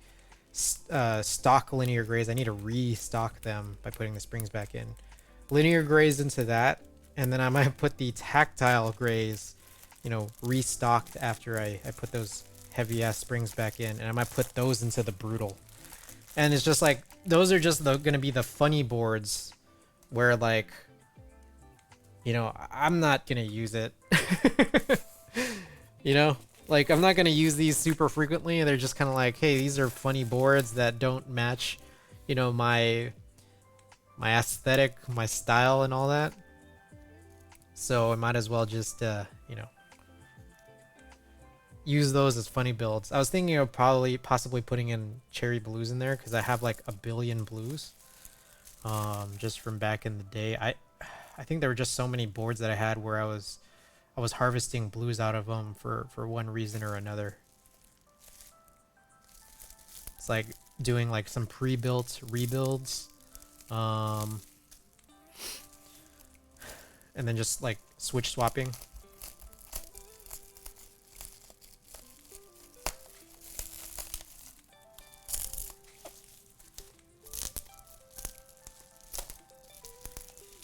stock linear grays. I need to restock them by putting the springs back in. Linear grays into that, and then I might put the tactile grays, you know, restocked after I put those heavy ass springs back in, and I might put those into the brutal. And it's just like, those are just gonna be the funny boards where, like, you know, I'm not gonna use it. You know, like, I'm not gonna use these super frequently, and they're just kind of like, hey, these are funny boards that don't match, you know, my aesthetic, my style, and all that. So I might as well just, you know, use those as funny builds. I was thinking of possibly putting in cherry blues in there because I have like a billion blues. Just from back in the day. I think there were just so many boards that I had where I was harvesting blues out of them for one reason or another. It's like doing like some pre-built rebuilds. And then just like switch swapping.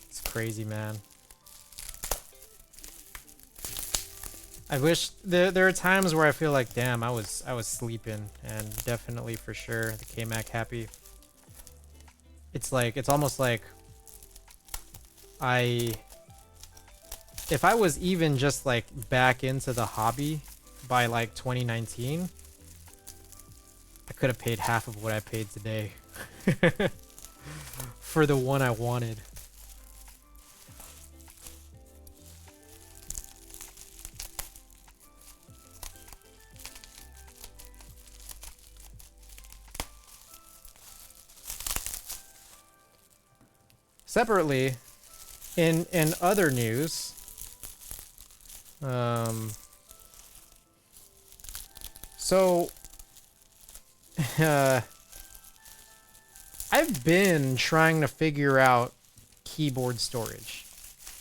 It's crazy, man. I wish there are times where I feel like, damn, I was sleeping, and definitely for sure the K-Mac happy. It's like, it's almost like if I was even just like back into the hobby by like 2019, I could have paid half of what I paid today for the one I wanted. Separately, in other news, so I've been trying to figure out keyboard storage.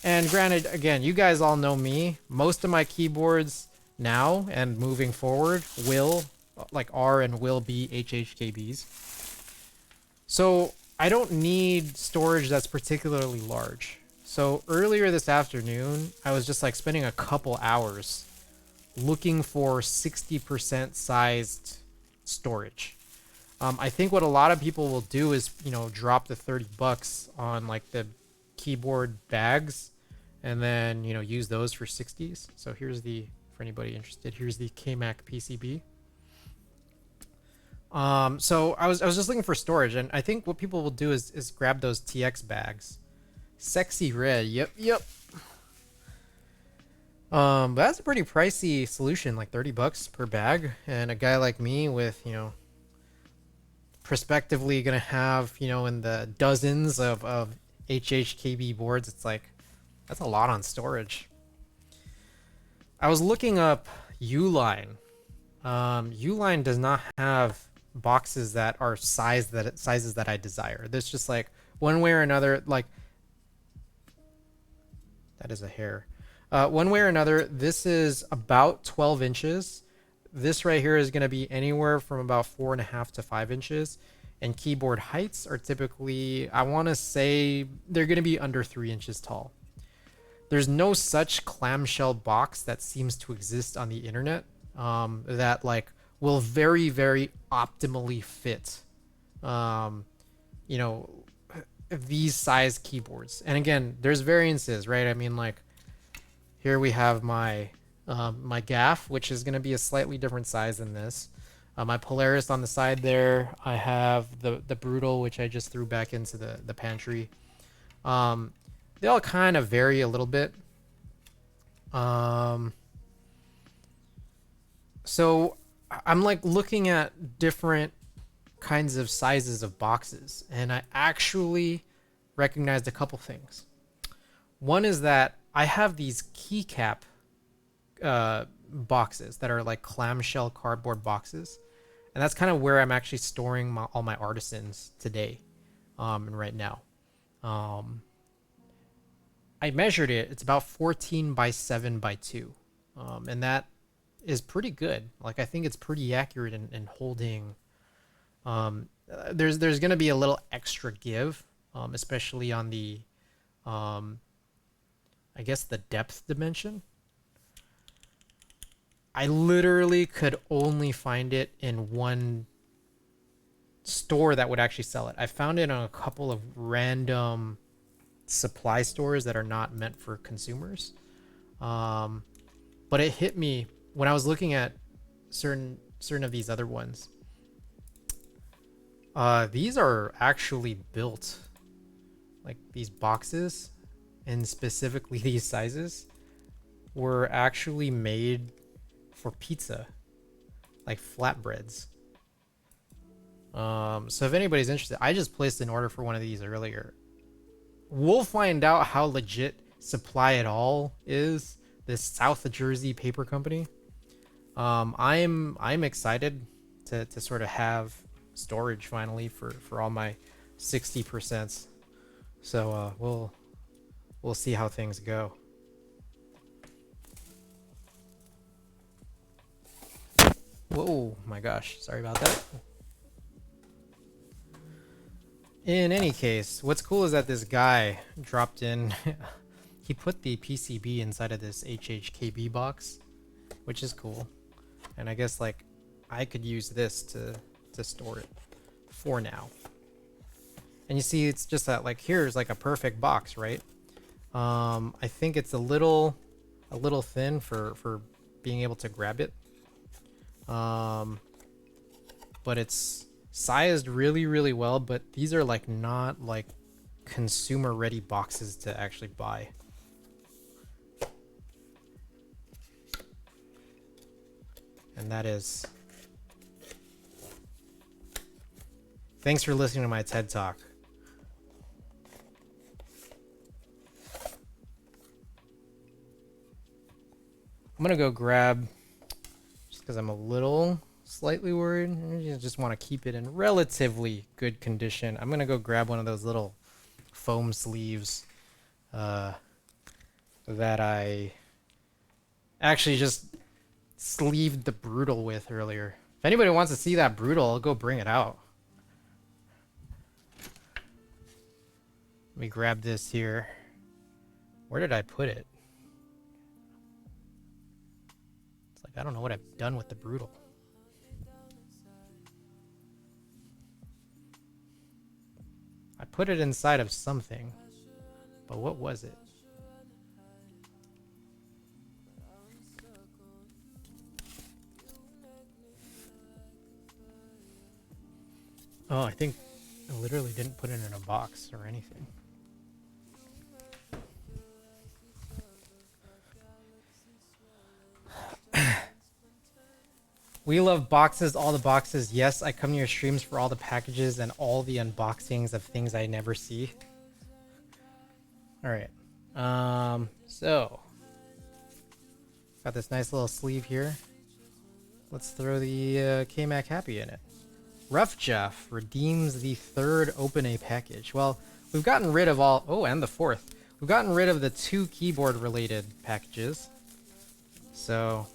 And granted, again, you guys all know me. Most of my keyboards now and moving forward are and will be HHKBs. So I don't need storage that's particularly large. So earlier this afternoon, I was just like spending a couple hours looking for 60% sized storage. I think what a lot of people will do is, you know, drop the $30 on like the keyboard bags and then, you know, use those for 60s. So here's for anybody interested, here's the K-Mac PCB. So I was just looking for storage, and I think what people will do is grab those TX bags. Sexy red, yep. But that's a pretty pricey solution, like $30 per bag, and a guy like me with, you know, prospectively gonna have, you know, in the dozens of HHKB boards, it's like, that's a lot on storage. I was looking up Uline. Uline does not have boxes that are sizes that I desire. There's just like one way or another, like that is a hair. One way or another, this is about 12 inches. This right here is going to be anywhere from about 4.5 to 5 inches. And keyboard heights are typically, I want to say, they're going to be under 3 inches tall. There's no such clamshell box that seems to exist on the internet that like will very, very optimally fit, you know, these size keyboards. And again, there's variances, right? I mean, like here we have my my gaff, which is going to be a slightly different size than this. My Polaris on the side there. I have the Brutal, which I just threw back into the pantry. They all kind of vary a little bit. So I'm like looking at different kinds of sizes of boxes, and I actually recognized a couple things. One is that I have these keycap boxes that are like clamshell cardboard boxes, and that's kind of where I'm actually storing all my artisans today, and right now. I measured it. It's about 14 by 7 by 2, and that is pretty good. Like, I think it's pretty accurate in holding. There's going to be a little extra give, especially on the, I guess the depth dimension. I literally could only find it in one store that would actually sell it. I found it on a couple of random supply stores that are not meant for consumers. But it hit me when I was looking at certain of these other ones. These are actually built, like these boxes, and specifically these sizes were actually made for pizza, like flatbreads. So if anybody's interested, I just placed an order for one of these earlier. We'll find out how legit Supply It All is, this South Jersey paper company. I'm excited to sort of have storage finally for all my 60%. So we'll see how things go. Whoa, my gosh, sorry about that. In any case, what's cool is that this guy dropped in. He put the PCB inside of this HHKB box, which is cool. And I guess like I could use this to store it for now. And you see, it's just that like here's like a perfect box, right? I think it's a little thin for being able to grab it. But it's sized really well, but these are like not like consumer ready boxes to actually buy. And that is, thanks for listening to my TED Talk. I'm gonna go grab, just because I'm a little slightly worried, I just want to keep it in relatively good condition. I'm gonna go grab one of those little foam sleeves that I actually just sleeved the Brutal with earlier. If anybody wants to see that Brutal, I'll go bring it out. Let me grab this here. Where did I put it? It's like I don't know what I've done with the Brutal. I put it inside of something, but what was it? Oh, I think I literally didn't put it in a box or anything. We love boxes, all the boxes. Yes, I come to your streams for all the packages and all the unboxings of things I never see. All right. So got this nice little sleeve here. Let's throw the K-Mac Happy in it. Rough Jeff redeems the third Open A package. Well, we've gotten rid of all... Oh, and the fourth. We've gotten rid of the 2 keyboard-related packages. So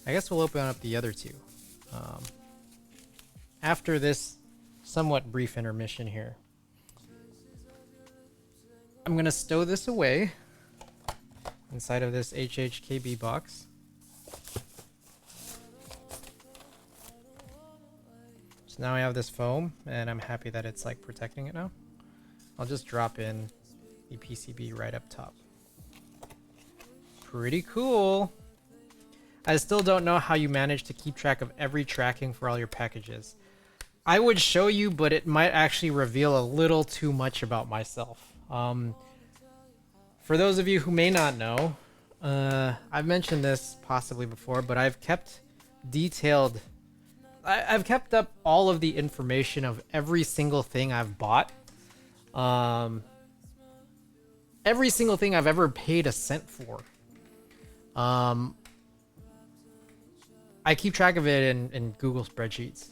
I guess we'll open up the other 2. After this somewhat brief intermission here. I'm going to stow this away inside of this HHKB box. So now I have this foam, and I'm happy that it's like protecting it now. I'll just drop in the PCB right up top. Pretty cool. I still don't know how you manage to keep track of every tracking for all your packages. I would show you, but it might actually reveal a little too much about myself. For those of you who may not know, I've mentioned this possibly before, but I've kept detailed... I've kept up all of the information of every single thing I've bought. Every single thing I've ever paid a cent for. I keep track of it in Google spreadsheets.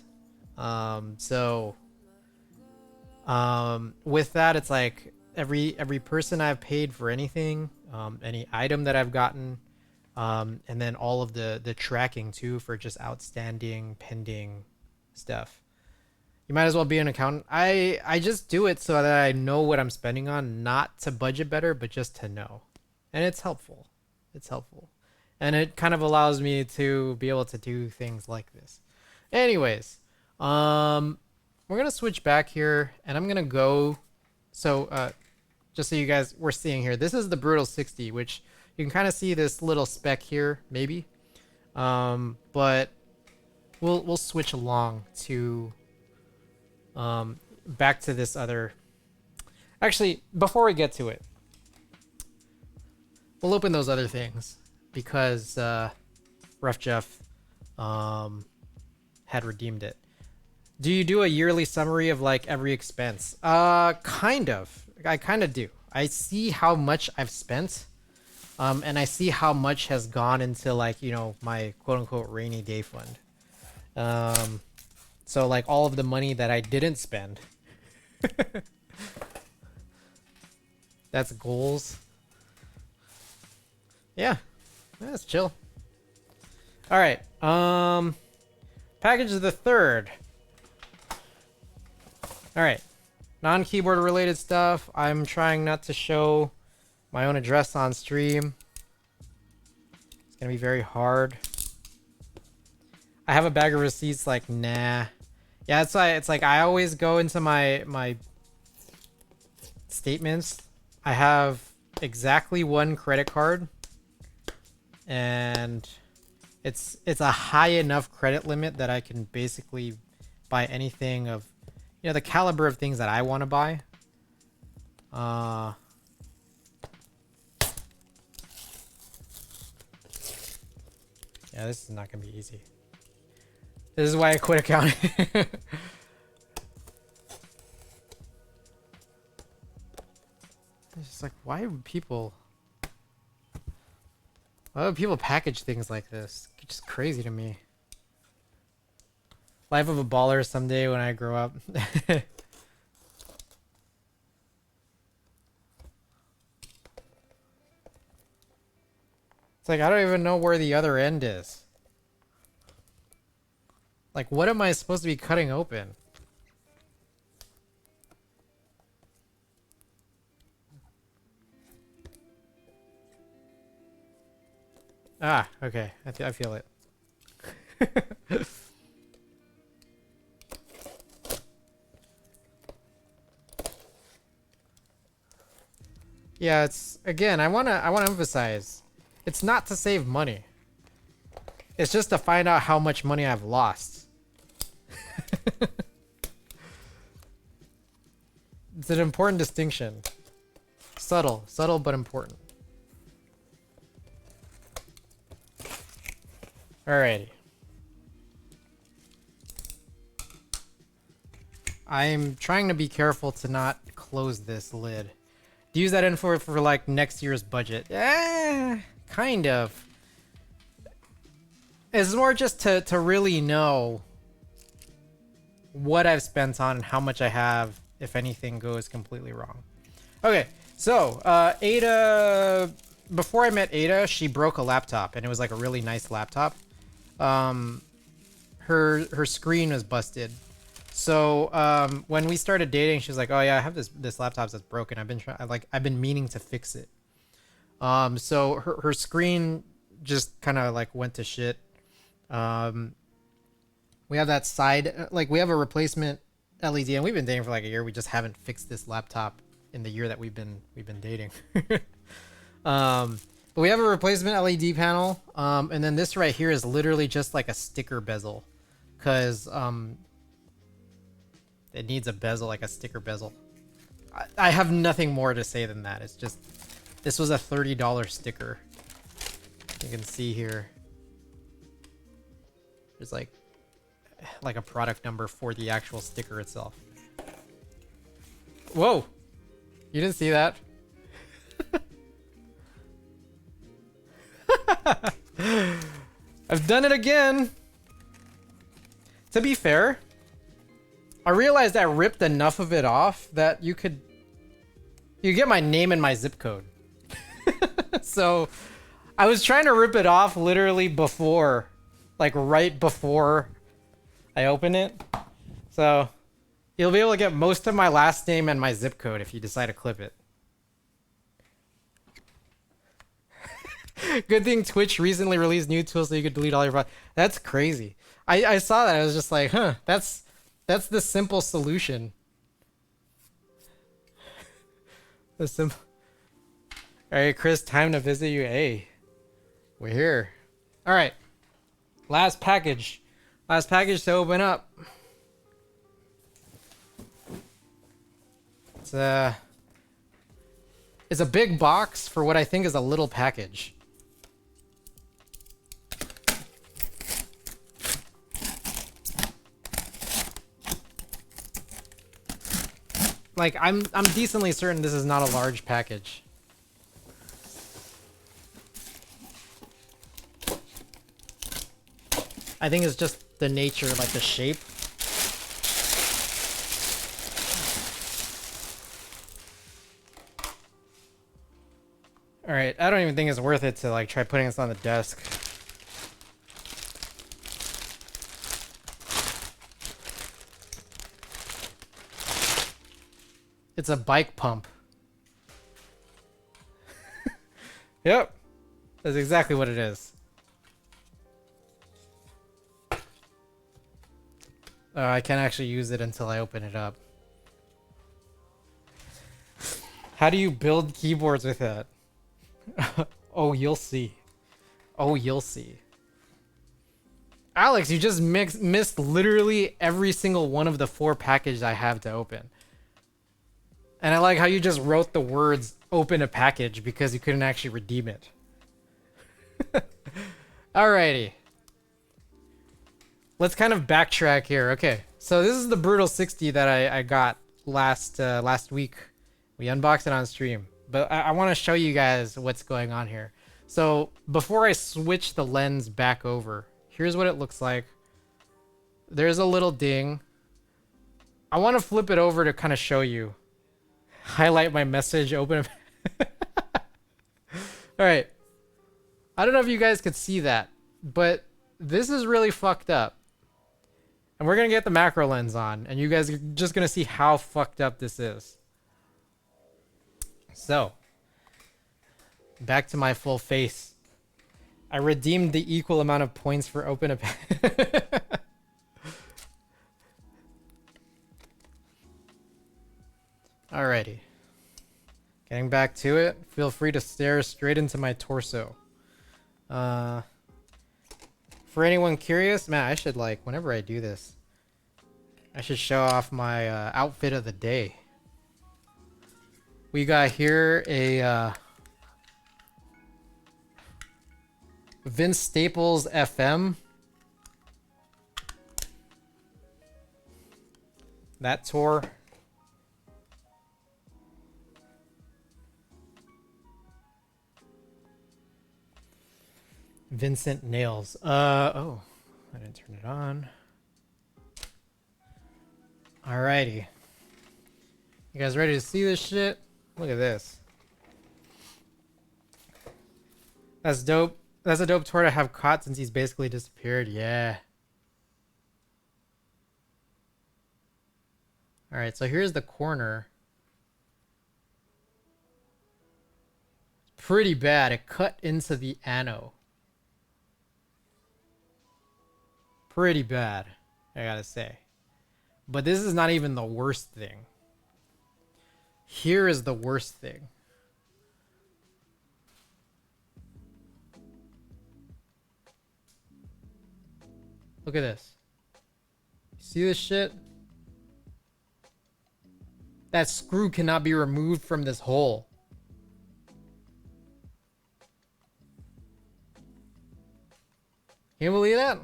With that, it's like every person I've paid for anything, any item that I've gotten, and then all of the tracking too for just outstanding pending stuff. You might as well be an accountant. I just do it so that I know what I'm spending on, not to budget better, but just to know. And it's helpful. It's helpful. And it kind of allows me to be able to do things like this. Anyways, we're going to switch back here, and I'm going to go... So, just so you guys were seeing here, this is the Brutal 60, which you can kind of see this little speck here, maybe. But we'll switch along to... back to this other... Actually, before we get to it, we'll open those other things. Because Rough Jeff had redeemed it. Do you do a yearly summary of like every expense? Kind of. I kind of do. I see how much I've spent, and I see how much has gone into like, you know, my quote unquote rainy day fund. So like all of the money that I didn't spend. That's goals. Yeah, that's chill. All right. Package of the third. All right. Non-keyboard related stuff. I'm trying not to show my own address on stream. It's gonna be very hard. I have a bag of receipts. Like, nah. Yeah, that's why it's like I always go into my statements. I have exactly one credit card, and it's a high enough credit limit that I can basically buy anything of, you know, the caliber of things that I want to buy. Yeah, this is not gonna be easy. This is why I quit accounting. It's just like, why would people package things like this? It's just crazy to me. Life of a baller someday when I grow up. It's like, I don't even know where the other end is. Like, what am I supposed to be cutting open? Ah, okay. I feel it. Yeah, it's, again, I wanna emphasize, it's not to save money. It's just to find out how much money I've lost. It's an important distinction. Subtle but important. Alrighty. I'm trying to be careful to not close this lid. Use that info for like next year's budget. Kind of. It's more just to really know what I've spent on and how much I have if anything goes completely wrong. Okay, so Ada, before I met Ada, she broke a laptop, and it was like a really nice laptop. Her screen was busted. So when we started dating, she was like, "Oh yeah, I have this laptop that's broken. I've been meaning to fix it." So her screen just kind of like went to shit. We have that side, like we have a replacement LED, and we've been dating for like a year. We just haven't fixed this laptop in the year that we've been dating. But we have a replacement LED panel, and then this right here is literally just like a sticker bezel, because it needs a bezel, like a sticker bezel. I have nothing more to say than that. It's just, this was a $30 sticker. You can see here. There's like a product number for the actual sticker itself. Whoa! You didn't see that? I've done it again! To be fair, I realized I ripped enough of it off that you get my name and my zip code. So I was trying to rip it off literally before, like right before I open it. So you'll be able to get most of my last name and my zip code if you decide to clip it. Good thing Twitch recently released new tools so you could delete all your files. That's crazy. I saw that. I was just like, huh, that's the simple solution. The simple. All right, Chris, time to visit you. Hey, we're here. All right, last package to open up. It's a big box for what I think is a little package. Like, I'm decently certain this is not a large package. I think it's just the nature, like the shape. Alright, I don't even think it's worth it to like try putting this on the desk. It's a bike pump. Yep. That's exactly what it is. I can't actually use it until I open it up. How do you build keyboards with that? Oh, you'll see. Oh, you'll see. Alex, you just missed literally every single one of the 4 packages I have to open. And I like how you just wrote the words open a package because you couldn't actually redeem it. Alrighty. Let's kind of backtrack here. Okay, so this is the Brutal 60 that I got last week. We unboxed it on stream. But I want to show you guys what's going on here. So before I switch the lens back over, here's what it looks like. There's a little ding. I want to flip it over to kind of show you. Highlight my message, open a... Alright. I don't know if you guys could see that, but this is really fucked up. And we're going to get the macro lens on, and you guys are just going to see how fucked up this is. So, back to my full face. I redeemed the equal amount of points for open a... Alrighty. Getting back to it, feel free to stare straight into my torso. For anyone curious, man, I should like, whenever I do this, I should show off my outfit of the day. We got here a Vince Staples FM. That tour. Vincent Nails. Oh, I didn't turn it on. Alrighty. You guys ready to see this shit? Look at this. That's dope. That's a dope tour to have caught since he's basically disappeared. Yeah. Alright, so here's the corner. Pretty bad. It cut into the ano. Pretty bad, I gotta say. But this is not even the worst thing. Here is the worst thing. Look at this. See this shit? That screw cannot be removed from this hole. Can you believe that?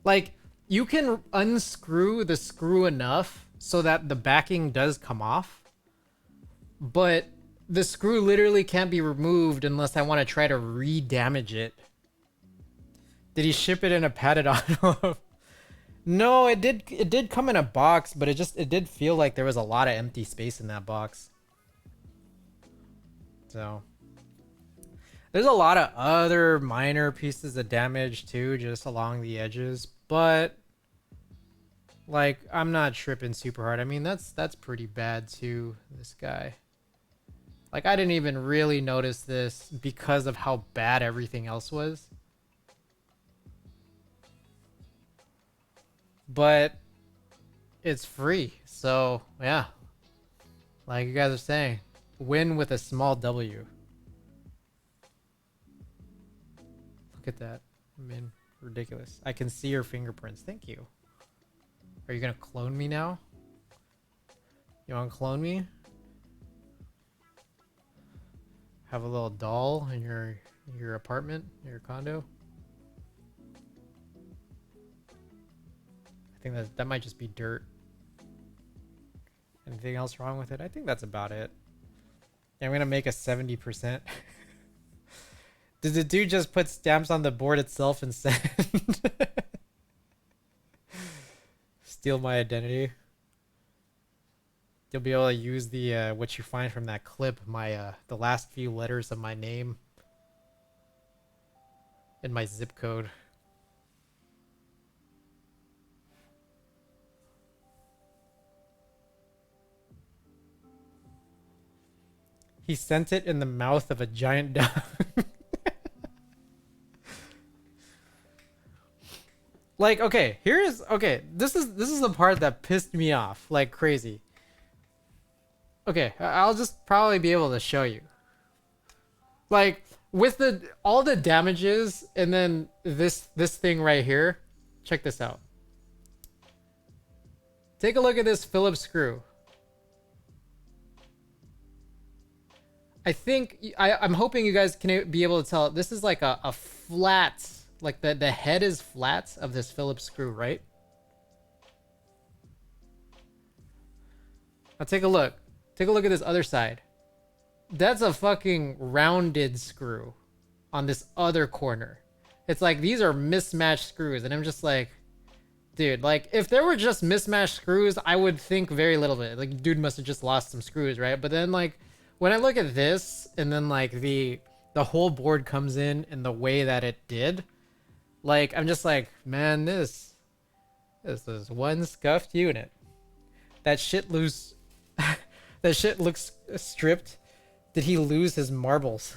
Like, you can unscrew the screw enough so that the backing does come off, but the screw literally can't be removed unless I want to try to re-damage it. Did he ship it in a padded envelope? No, it did come in a box, but it did feel like there was a lot of empty space in that box. So there's a lot of other minor pieces of damage too, just along the edges, but like I'm not tripping super hard. I mean, that's pretty bad too, this guy. Like I didn't even really notice this because of how bad everything else was. But it's free, so yeah. Like you guys are saying, win with a small W. Look at that. I mean, ridiculous. I can see your fingerprints. Thank you. Are you gonna clone me now? You wanna clone me? Have a little doll in your apartment, your condo? I think that might just be dirt. Anything else wrong with it? I think that's about it. Yeah, I'm gonna make a 70%. Did the dude just put stamps on the board itself and send? Steal my identity. You'll be able to use the what you find from that clip, my the last few letters of my name and my zip code. He sent it in the mouth of a giant dog. Like, okay, this is the part that pissed me off like crazy. Okay, I'll just probably be able to show you. Like, with all the damages and then this thing right here. Check this out. Take a look at this Phillips screw. I think I'm hoping you guys can be able to tell. This is like a flat, like the head is flat of this Phillips screw, right? Now take a look. Take a look at this other side. That's a fucking rounded screw on this other corner. It's like these are mismatched screws, and I'm just like, dude, like if there were just mismatched screws, I would think very little of it. Like, dude must have just lost some screws, right? But then like when I look at this, and then like the whole board comes in the way that it did, like I'm just like, man, this is one scuffed unit. That shit loose. That shit looks stripped. Did he lose his marbles?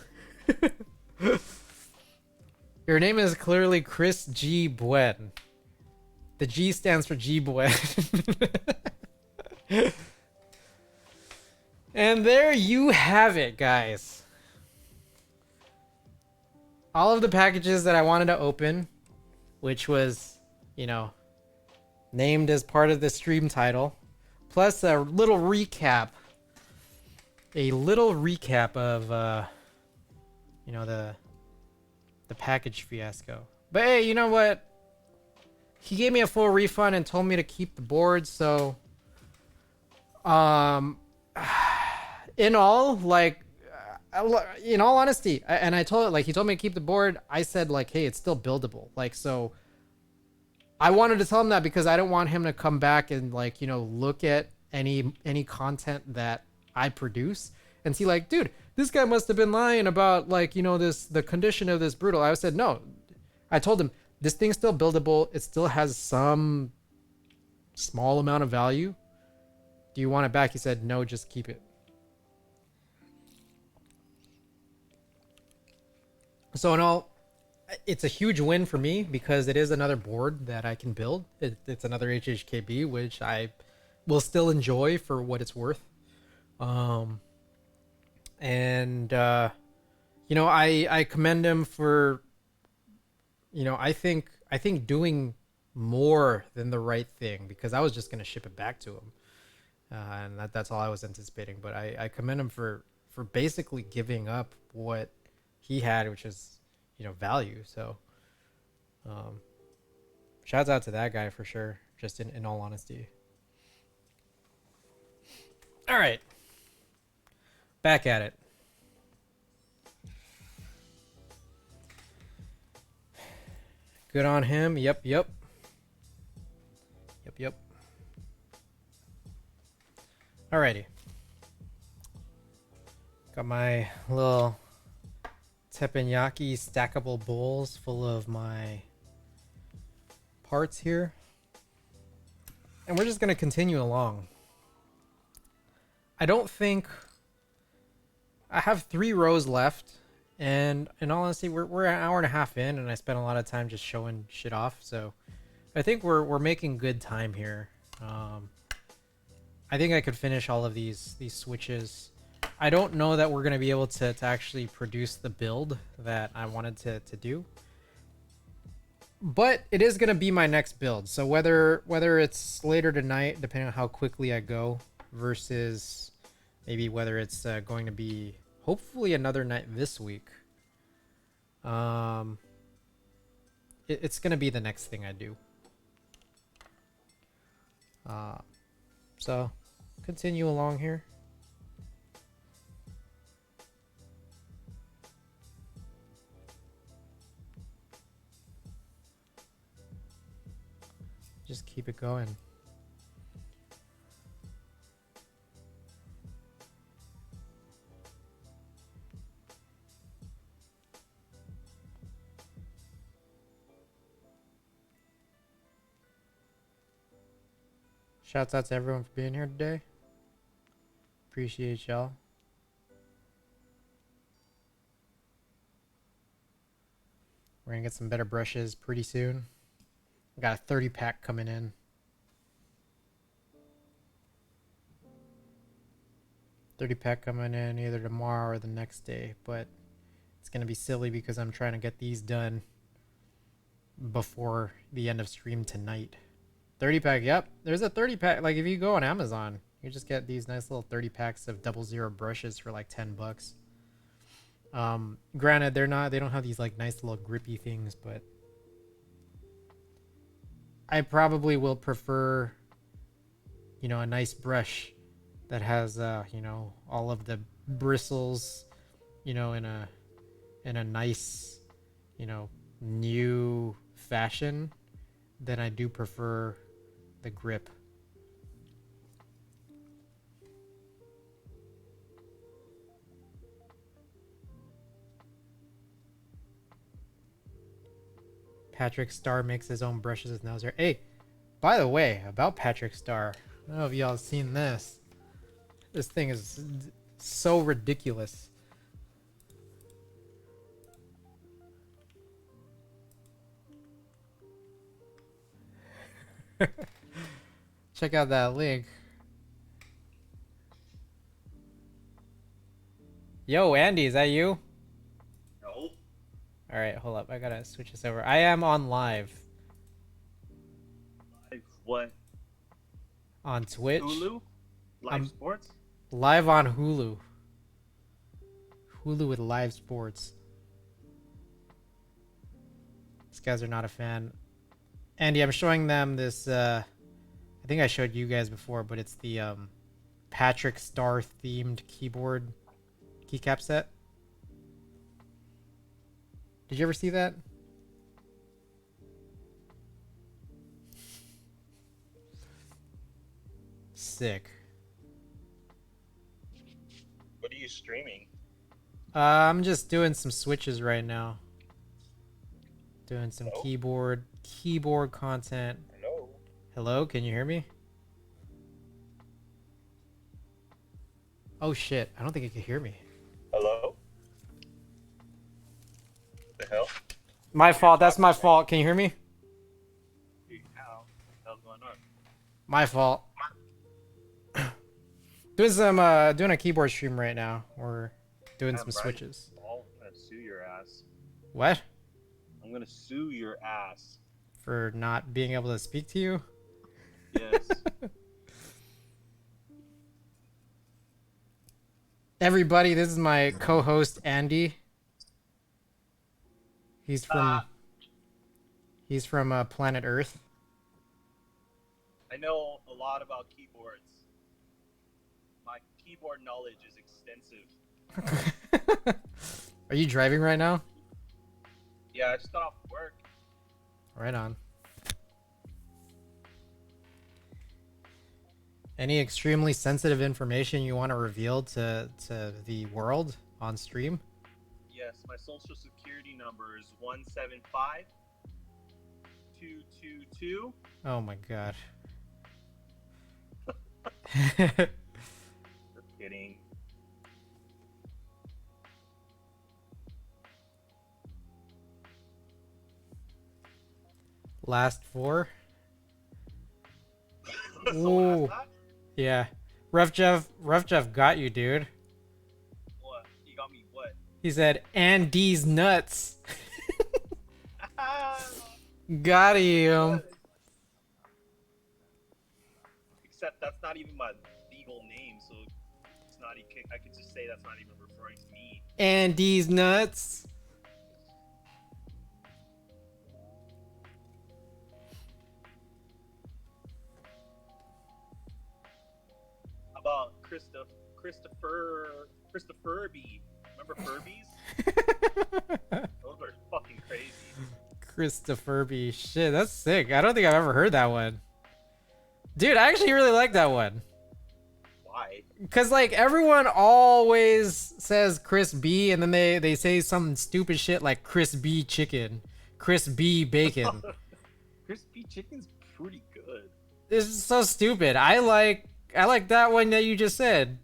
Your name is clearly Chris G. Buen. The G stands for G. Buen. And there you have it, guys. All of the packages that I wanted to open, which was, you know, named as part of the stream title, plus a little recap. A little recap of, you know, the package fiasco. But hey, you know what? He gave me a full refund and told me to keep the board, so... in all, like... in all honesty, and I told it, like, he told me to keep the board, I said, like, hey, it's still buildable. Like, so... I wanted to tell him that because I don't want him to come back and, like, you know, look at any content that I produce and see like, dude, this guy must have been lying about, like, you know, the condition of this brutal. I said, no. I told him this thing's still buildable. It still has some small amount of value. Do you want it back? He said, no, just keep it. So in all, it's a huge win for me because it is another board that I can build. It's another HHKB, which I will still enjoy for what it's worth. And you know, I commend him for, you know, I think doing more than the right thing, because I was just going to ship it back to him. And that's all I was anticipating. But I commend him for basically giving up what he had, which is, you know, value. So shouts out to that guy for sure, just in all honesty. All right, back at it. Good on him. Yep. Alrighty. Got my little teppanyaki stackable bowls full of my parts here. And we're just going to continue along. I don't think... I have 3 rows left. And in all honesty, we're an hour and a half in, and I spent a lot of time just showing shit off. So I think we're making good time here. I think I could finish all of these switches. I don't know that we're going to be able to actually produce the build that I wanted to do. But it is going to be my next build. So whether it's later tonight, depending on how quickly I go, versus maybe whether it's going to be hopefully another night this week, it's going to be the next thing I do. So continue along here. Just keep it going. Shouts out to everyone for being here today. Appreciate y'all. We're gonna get some better brushes pretty soon. We got a 30 pack coming in. 30 pack coming in either tomorrow or the next day, but it's gonna be silly because I'm trying to get these done before the end of stream tonight. 30 pack, yep. There's a 30 pack. Like if you go on Amazon, you just get these nice little 30 packs of 00 brushes for like 10 bucks. Granted, they don't have these like nice little grippy things, but I probably will prefer, you know, a nice brush that has, you know, all of the bristles, you know, in a nice, you know, new fashion. Then I do prefer the grip. Patrick Star makes his own brushes with nose hair. Hey, by the way, about Patrick Star, I don't know if y'all have seen this. This thing is so ridiculous. Check out that link. Yo, Andy, is that you? No. Alright, hold up. I gotta switch this over. I am on live. Live what? On Twitch. Hulu? Live sports? Live on Hulu. Hulu with live sports. These guys are not a fan. Andy, I'm showing them this, I think I showed you guys before, but it's the Patrick Star themed keyboard keycap set. Did you ever see that? Sick. What are you streaming? I'm just doing some switches right now. Doing some Hello? keyboard content. Hello? Hello, can you hear me? Oh shit, I don't think you can hear me. Hello? The hell? My fault, that's my fault. Can you hear me? How? What the hell's going on? My fault. Doing some doing a keyboard stream right now. We're doing some switches. I'm gonna sue your ass. What? I'm gonna sue your ass. For not being able to speak to you? Yes. Everybody, this is my co-host Andy. He's from planet Earth. I know a lot about keyboards. My keyboard knowledge is extensive. Are you driving right now? Yeah, I just got off work. Right on. Any extremely sensitive information you want to reveal to the world on stream? Yes, my social security number is 175-222. Oh my god. Just kidding. Last four? Ooh. Yeah. Rough Jeff got you, dude. What? You got me what? He said, Andy's nuts. Got him. Except that's not even my legal name, so it's not. I could just say that's not even referring to me. Andy's nuts. Christopher B. Remember Furbies? Those are fucking crazy. Christopher B. Shit, that's sick. I don't think I've ever heard that one. Dude, I actually really like that one. Why? Cause like everyone always says Chris B, and then they say some stupid shit like Chris B chicken, Chris B bacon. Crispy chicken's pretty good. It's so stupid. I like that one that you just said,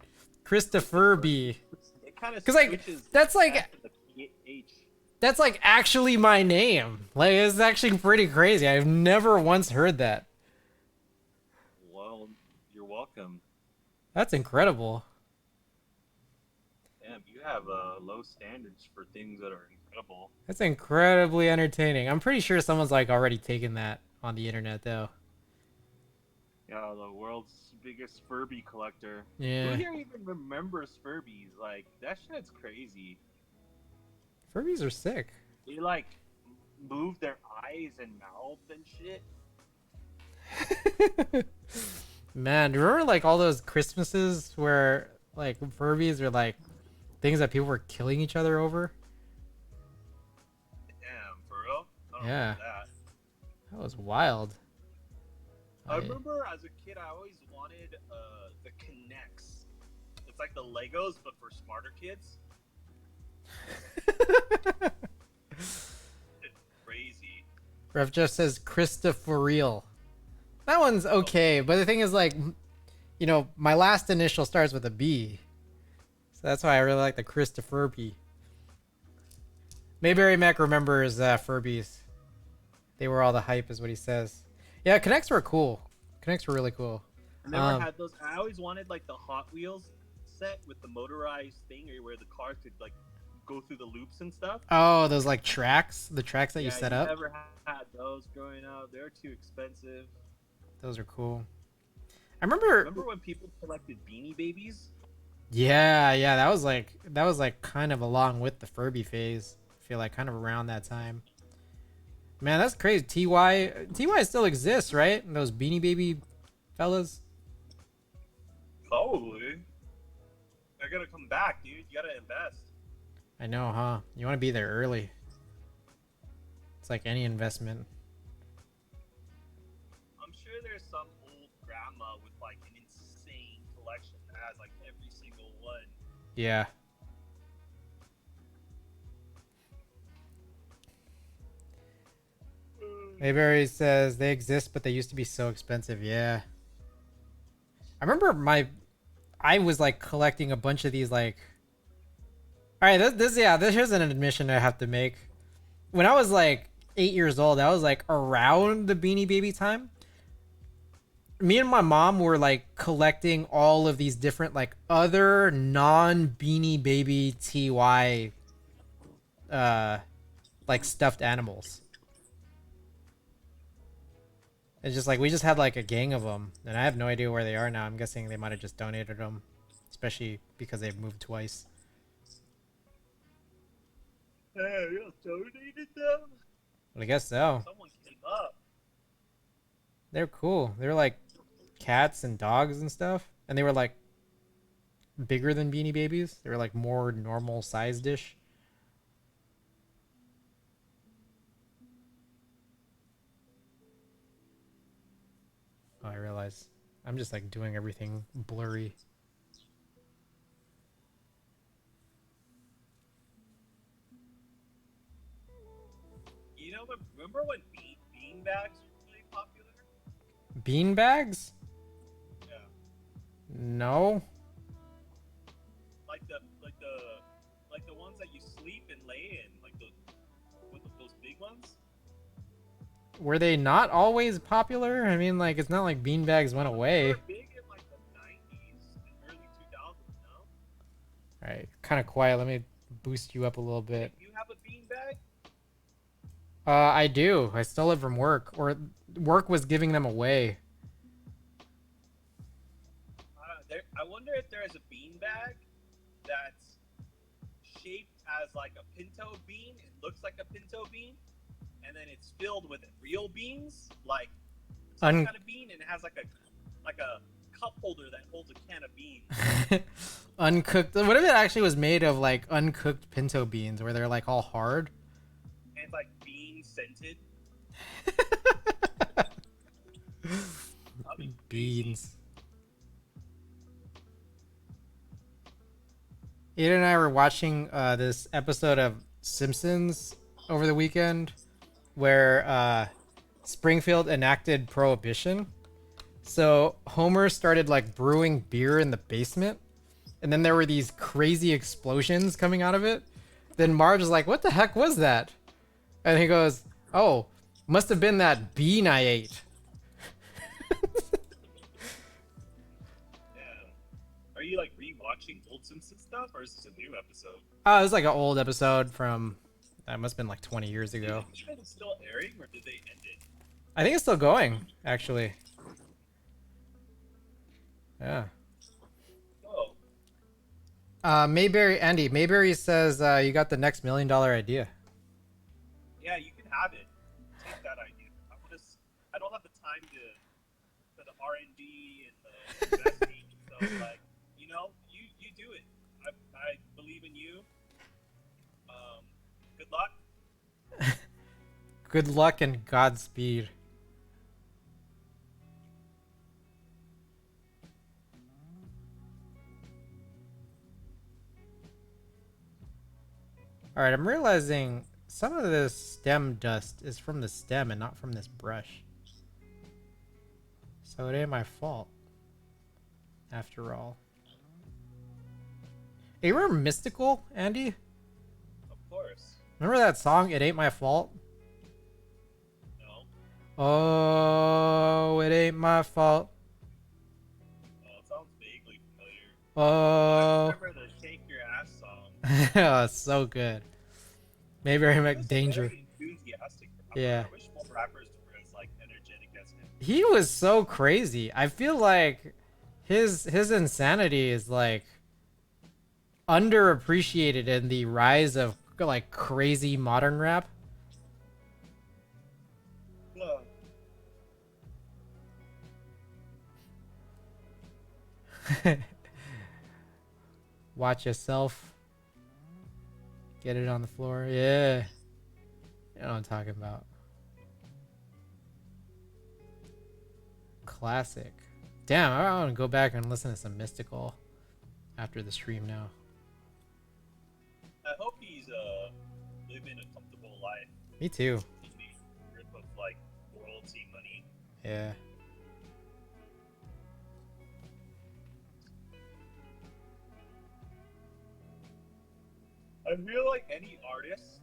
Christopher B. It kind of Cause like switches that's like back to the PH. that's like actually my name. Like it's actually pretty crazy. I've never once heard that. Well, you're welcome. That's incredible. Damn, you have low standards for things that are incredible. That's incredibly entertaining. I'm pretty sure someone's like already taken that on the internet though. Yeah, the world's biggest Furby collector. Yeah. Who here even remembers Furbies? Like, that shit's crazy. Furbies are sick. They, like, move their eyes and mouths and shit. Man, do you remember like all those Christmases where like Furbies are like things that people were killing each other over? Damn, for real? I don't Yeah. remember that. That was wild. I remember as a kid, I always wanted the Connects. It's like the Legos, but for smarter kids. It's crazy. Ref Jeff says Christopher Real. That one's okay, but the thing is like, you know, my last initial starts with a B. So that's why I really like the Christopher B. Mayberry Mac remembers Furbies. They were all the hype is what he says. Yeah, Connects were cool. Connects were really cool. I never had those. I always wanted like the Hot Wheels set with the motorized thing where the cars could like go through the loops and stuff. Oh, those like tracks? The tracks that you set up? I never had those growing up. They were too expensive. Those are cool. I remember when people collected Beanie Babies? Yeah, that was like kind of along with the Furby phase. I feel like kind of around that time. Man, that's crazy. TY still exists, right? Those Beanie Baby fellas. Probably. They're gonna come back, dude. You gotta invest. I know, huh? You want to be there early. It's like any investment. I'm sure there's some old grandma with like an insane collection that has like every single one. Yeah. Mayberry says they exist, but they used to be so expensive. Yeah. I remember I was like collecting a bunch of these like. All right, this here's an admission I have to make. When I was like 8 years old, I was like around the Beanie Baby time. Me and my mom were like collecting all of these different like other non-Beanie Baby TY like stuffed animals. It's just like we just had like a gang of them, and I have no idea where they are now. I'm guessing they might have just donated them, especially because they've moved twice. Hey, you donated them? But I guess so. Someone came up. They're cool. They're like cats and dogs and stuff, and they were like bigger than Beanie Babies. They were like more normal sized dish. Oh, I realize I'm just like doing everything blurry. You know, remember when bean bags were really popular? Bean bags? Yeah. No. Like the ones that you sleep and lay in, like those big ones. Were they not always popular? I mean, like, it's not like bean bags went away. They were big in like the 90s and early 2000s, no? Alright, kind of quiet. Let me boost you up a little bit. You have a bean bag? I do. I stole it from work, or work was giving them away. I wonder if there is a bean bag that's shaped as like a pinto bean. It looks like a pinto bean, and then it's filled with real beans, like some kind of bean, and it has like a cup holder that holds a can of beans. Uncooked. What if it actually was made of like uncooked pinto beans, where they're like all hard? And it's like bean scented. That'd be crazy. Beans. Ada and I were watching this episode of Simpsons over the weekend where Springfield enacted prohibition. So Homer started like brewing beer in the basement, and then there were these crazy explosions coming out of it. Then Marge was like, "What the heck was that?" And he goes, "Oh, must have been that bean I ate." Yeah. Are you like rewatching old Simpsons stuff, or is this a new episode? Oh, it was like an old episode from that must have been like 20 years ago. Is it still airing, or did they end it? I think it's still going, actually. Yeah. Oh, Mayberry, Andy. Mayberry says you got the next $1 million idea. yeah, you can have it. Take that idea. I don't have the time for the R&D and the investing. So like, you do it. I believe in you. Good luck. Good luck and Godspeed. Alright, I'm realizing some of this stem dust is from the stem and not from this brush. So it ain't my fault. After all. Hey, you remember Mystical, Andy? Of course. Remember that song, It Ain't My Fault? No. Oh, it ain't my fault. It sounds vaguely familiar. I Oh. remember the Shake Your Ass song. Oh, it's so good. Maybe I make danger. Very enthusiastic rapper. Yeah. I wish more rappers were as like energetic as him. He was so crazy. I feel like his insanity is like underappreciated in the rise of like crazy modern rap. Watch yourself. Get it on the floor. Yeah. You know what I'm talking about. Classic. Damn, I want to go back and listen to some Mystical after the stream now. I hope he's living a comfortable life. Me too. In the grip of like royalty money. Yeah. I feel like any artist,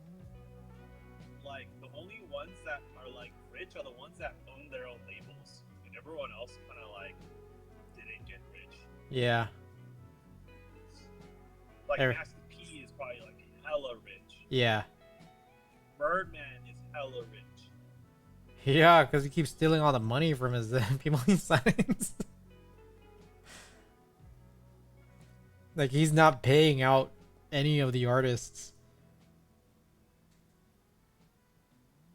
like the only ones that are like rich are the ones that own their own labels, and everyone else kind of like didn't get rich. Yeah. Like Master P is probably like hella rich. Yeah. Birdman is hella rich. Yeah, because he keeps stealing all the money from his people he's signing. Like, he's not paying out any of the artists.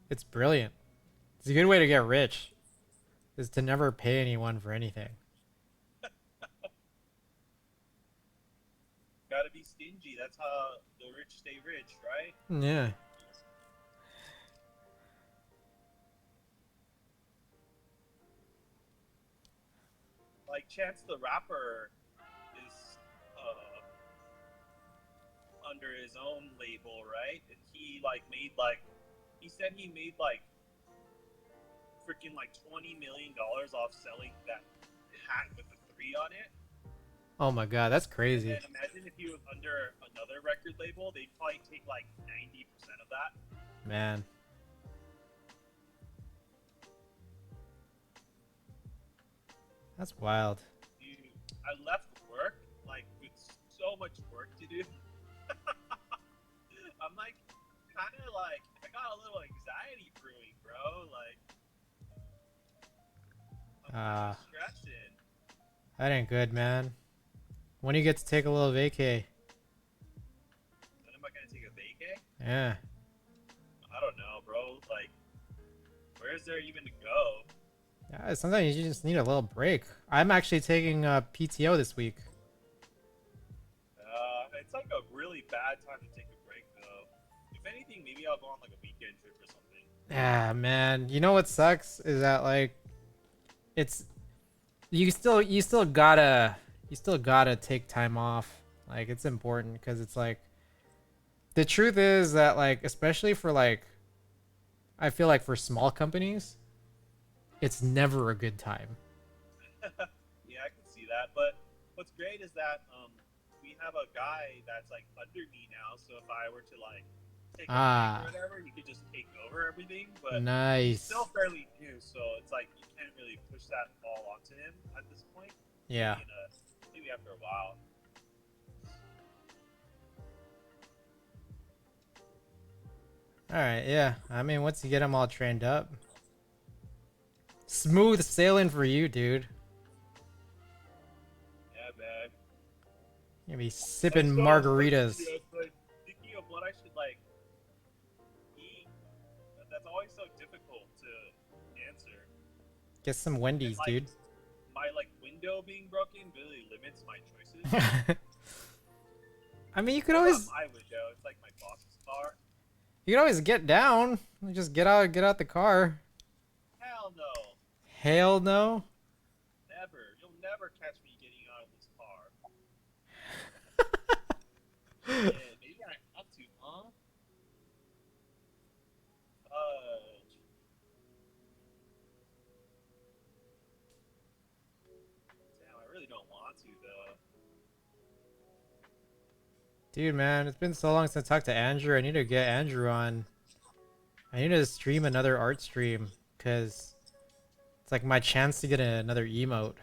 It's brilliant. It's a good way to get rich, is to never pay anyone for anything. Gotta be stingy. That's how the rich stay rich, right? Yeah. Like Chance the Rapper is under his own label, right? And he like made like he said he made like freaking like $20 million off selling that hat with the 3 on it. Oh my god, that's crazy. And imagine if he was under another record label, they'd probably take like 90% of that. Man. That's wild. Dude, I left work like with so much work to do. I'm like kind of like I got a little anxiety brewing, bro. Like I'm stressing. That ain't good, man. When do you get to take a little vacay? When am I gonna take a vacay? Yeah. I don't know, bro. Like, where is there even to go? Yeah, sometimes you just need a little break. I'm actually taking PTO this week. It's like a really bad time to take a break, though. If anything, maybe I'll go on like a weekend trip or something. Yeah, man. You know what sucks is that like it's you still gotta take time off. Like it's important because it's like the truth is that like especially for like I feel like for small companies, it's never a good time. Yeah, I can see that. But what's great is that we have a guy that's like under me now. So if I were to like take a break or Ah, whatever, he could just take over everything. But he's still nice. fairly new, so it's like you can't really push that ball onto him at this point. Yeah. Maybe maybe after a while. All right. Yeah. I mean, once you get them all trained up, smooth sailing for you, dude. Yeah, man. You'll be And sipping so I was margaritas. like thinking of what I should like eat. That's always so difficult to answer. Get some And Wendy's, like dude. my like window being broken really limits my choices. I mean, you could Well, not always my window. It's like my boss's car. you could always get down. Just get out the car. Hell no, Hell no. never. You'll never catch me getting out of this car. Shit, maybe I have to, huh? Damn, I really don't want to though. Dude, man, it's been so long since I talked to Andrew. I need to get Andrew on. I need to stream another art stream because it's like my chance to get another emote.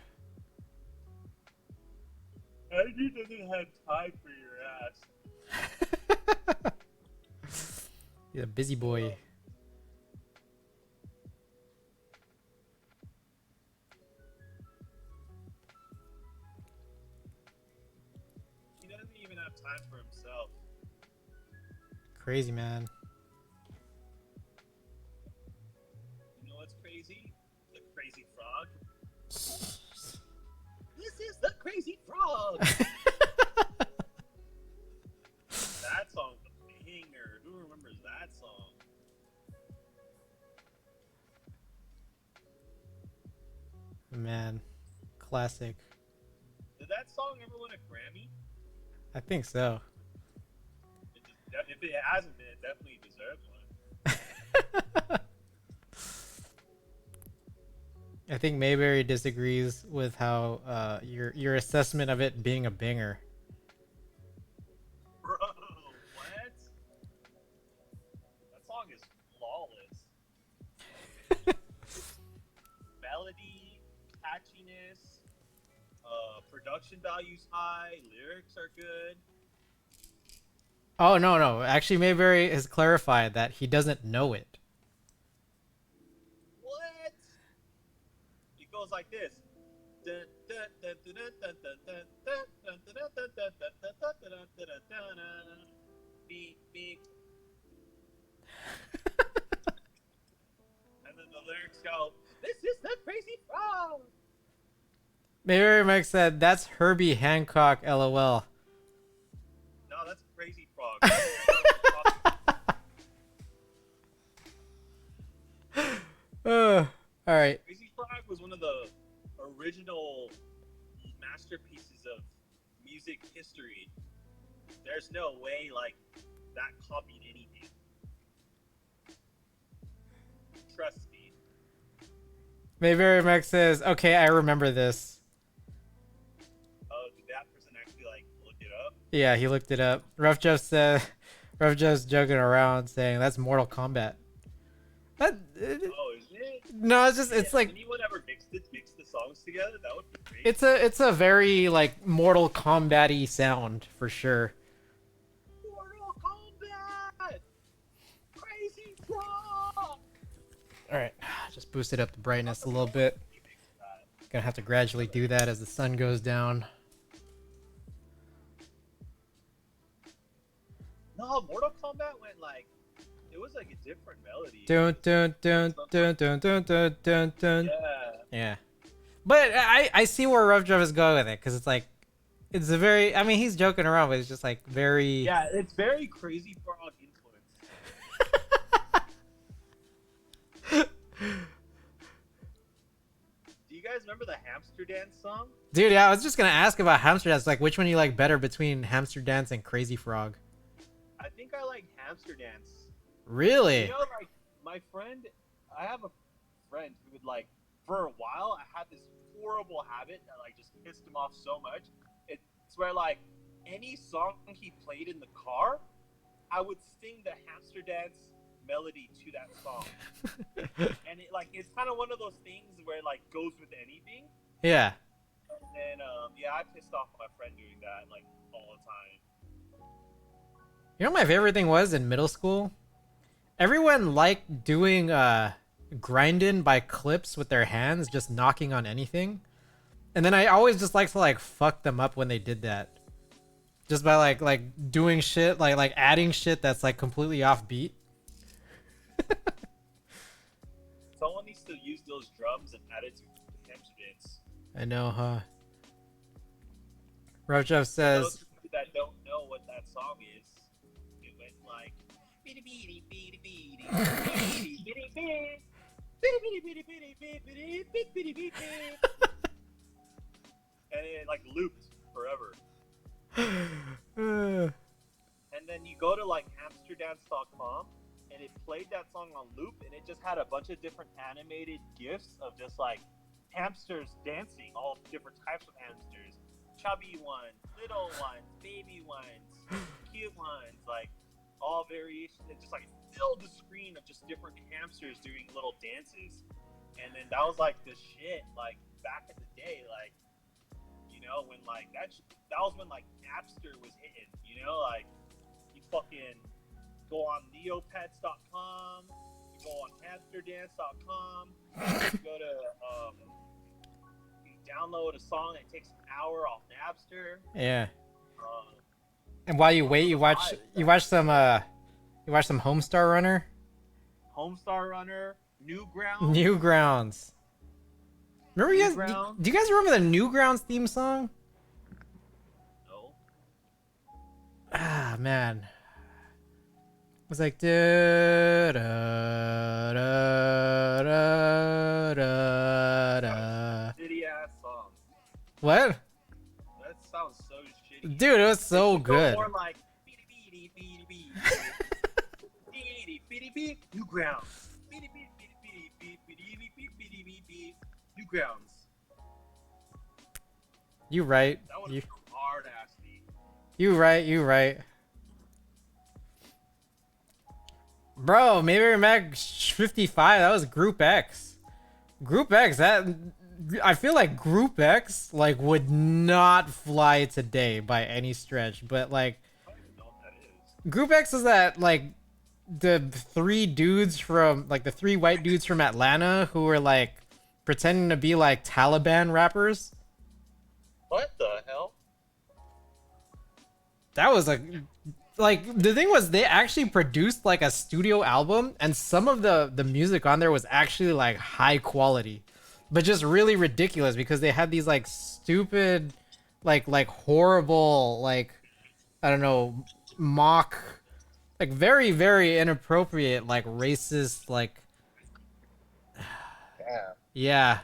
Andrew doesn't have time for your ass. He's a busy boy. He doesn't even have time for himself. Crazy, man. You know what's crazy? The crazy frog. This is the crazy frog. That song's a banger. Who remembers that song? Man, classic. Did that song ever win a Grammy? I think so. If it hasn't been, it definitely deserves one. I think Mayberry disagrees with how your assessment of it being a banger. Bro, what? That song is flawless. Melody, catchiness, production values high, lyrics are good. Oh no. Actually, Mayberry has clarified that he doesn't know it. What? It goes like this. Beep, beep. And then the lyrics go, "This is the crazy frog." Mayberry Mike said that's Herbie Hancock. LOL. No, that's crazy frog. I don't know what you're talking All right. Crazy Frog was one of the original masterpieces of music history. There's no way like that copied anything. Trust me. Mayberry Mike says, "Okay, I remember this." Oh, did that person actually like look it up? Yeah, he looked it up. Rough Jeff said, Rough Jeff's joking around saying that's Mortal Kombat. That Oh, is it? no, it's just it's Yeah, like anyone ever mix the songs together? That would be great. it's a very like Mortal Kombat-y sound for sure. Mortal Kombat! Crazy Frog! All right, just boosted up the brightness a little bit. Gonna have to gradually do that as the sun goes down. No, Mortal Kombat went like it was like a different melody. Dun dun dun dun dun dun dun dun dun. Yeah. Yeah. But I see where Rough Drive is going with it, because it's like, it's a very, I mean, he's joking around, but it's just like very. Yeah, it's very crazy frog influence. Do you guys remember the Hamster Dance song? Dude, yeah, I was just gonna ask about Hamster Dance. Like, which one you like better between Hamster Dance and Crazy Frog? I think I like Hamster Dance. Really? You know, like my friend, I have a friend who would like, for a while, I had this horrible habit that like just pissed him off so much. It's where like any song he played in the car, I would sing the Hamster Dance melody to that song. And it like it's kind of one of those things where it, like goes with anything. Yeah. And yeah, I pissed off my friend doing that like all the time. You know what my favorite thing was in middle school? Everyone liked doing grinding by clips with their hands, just knocking on anything. And then I always just like to like fuck them up when they did that. Just by like doing shit, like adding shit that's like completely off beat. Someone needs to use those drums and add it to Hamster Dance. I know, huh? Rough Jeff says, Those that don't know what that song is, it went like and it like looped forever. And then you go to like hamsterdance.com and it played that song on loop and it just had a bunch of different animated gifs of just like hamsters dancing, all different types of hamsters. Chubby ones, little ones, baby ones, cute ones, like all variations. It just like filled the screen of just different hamsters doing little dances. And then that was like the shit, like back in the day, like, you know, when like that was when like Napster was hitting, you know, like you fucking go on neopets.com, you go on hamsterdance.com, you go to you download a song that takes an hour off Napster. yeah. And while you wait, you watch some Homestar Runner. Homestar Runner, Newgrounds. Newgrounds. Remember you guys? Newgrounds? Do you guys remember the Newgrounds theme song? No. Ah man, it was like da da da da da da. Shitty ass song. What? That sounds so shitty. Dude, it was so It should go good. more like beady beady beady beady beady beady Newgrounds. Beady beady beady beady beady beady beady beady Newgrounds. You right. That would be hard ass beat. You right. You right. Bro, maybe Mac 55. That was Group X. Group X. That I feel like Group X like would not fly today by any stretch. But like I don't even know what that is. Group X is that like the three dudes from like the three white dudes from Atlanta who were like pretending to be like Taliban rappers. What the hell? That was like the thing was they actually produced like a studio album and some of the music on there was actually like high quality, but just really ridiculous because they had these like stupid like horrible like I don't know mock like very very inappropriate like racist like Damn. yeah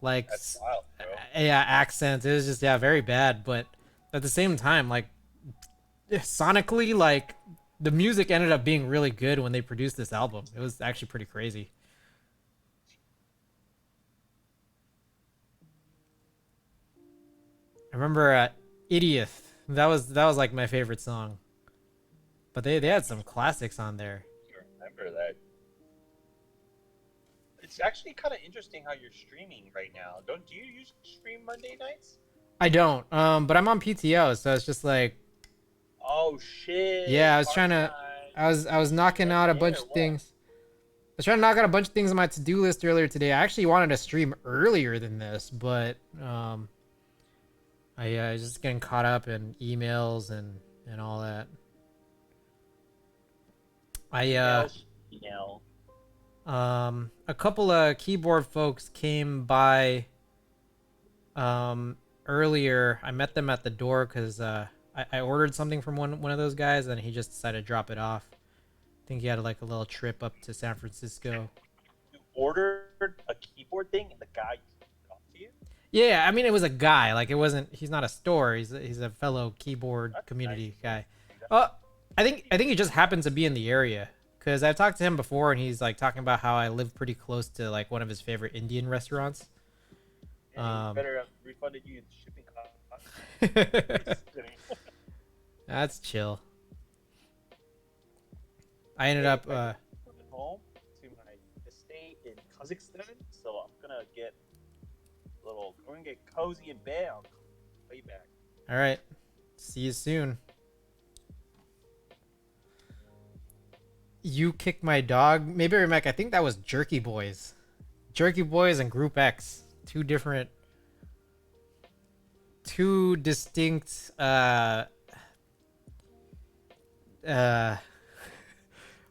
like That's wild, bro. yeah accents. It was just very bad, but at the same time like sonically like the music ended up being really good when they produced this album. It was actually pretty crazy. I remember Idiot. That was like my favorite song. But they had some classics on there. I remember that. It's actually kind of interesting how you're streaming right now. Do you usually stream Monday nights? I don't. But I'm on PTO, so it's just like Oh shit. yeah, I was trying to I was knocking out a bunch of things. I was trying to knock out a bunch of things on my to-do list earlier today. I actually wanted to stream earlier than this, but I was just getting caught up in emails and all that. I Chanel. a couple of keyboard folks came by earlier. I met them at the door because I ordered something from one of those guys, and he just decided to drop it off. I think he had like a little trip up to San Francisco. You ordered a keyboard thing, and the guy sent it off to you. Yeah, I mean it was a guy. Like it wasn't. He's not a store. He's a fellow keyboard That's nice community of him. guy. Dude. Uh, I think he just happened to be in the area because I've talked to him before, and he's like talking about how I live pretty close to like one of his favorite Indian restaurants. And he better have refunded you in shipping costs. Just kidding. That's chill. I ended Hey, up. I'm coming home to my estate in Kazakhstan, so I'm gonna get a little. We're gonna get cozy in bed. I'll play back. All right. See you soon. You kicked my dog. Maybe Mac. I think that was Jerky Boys. Jerky Boys and Group X. Two distinct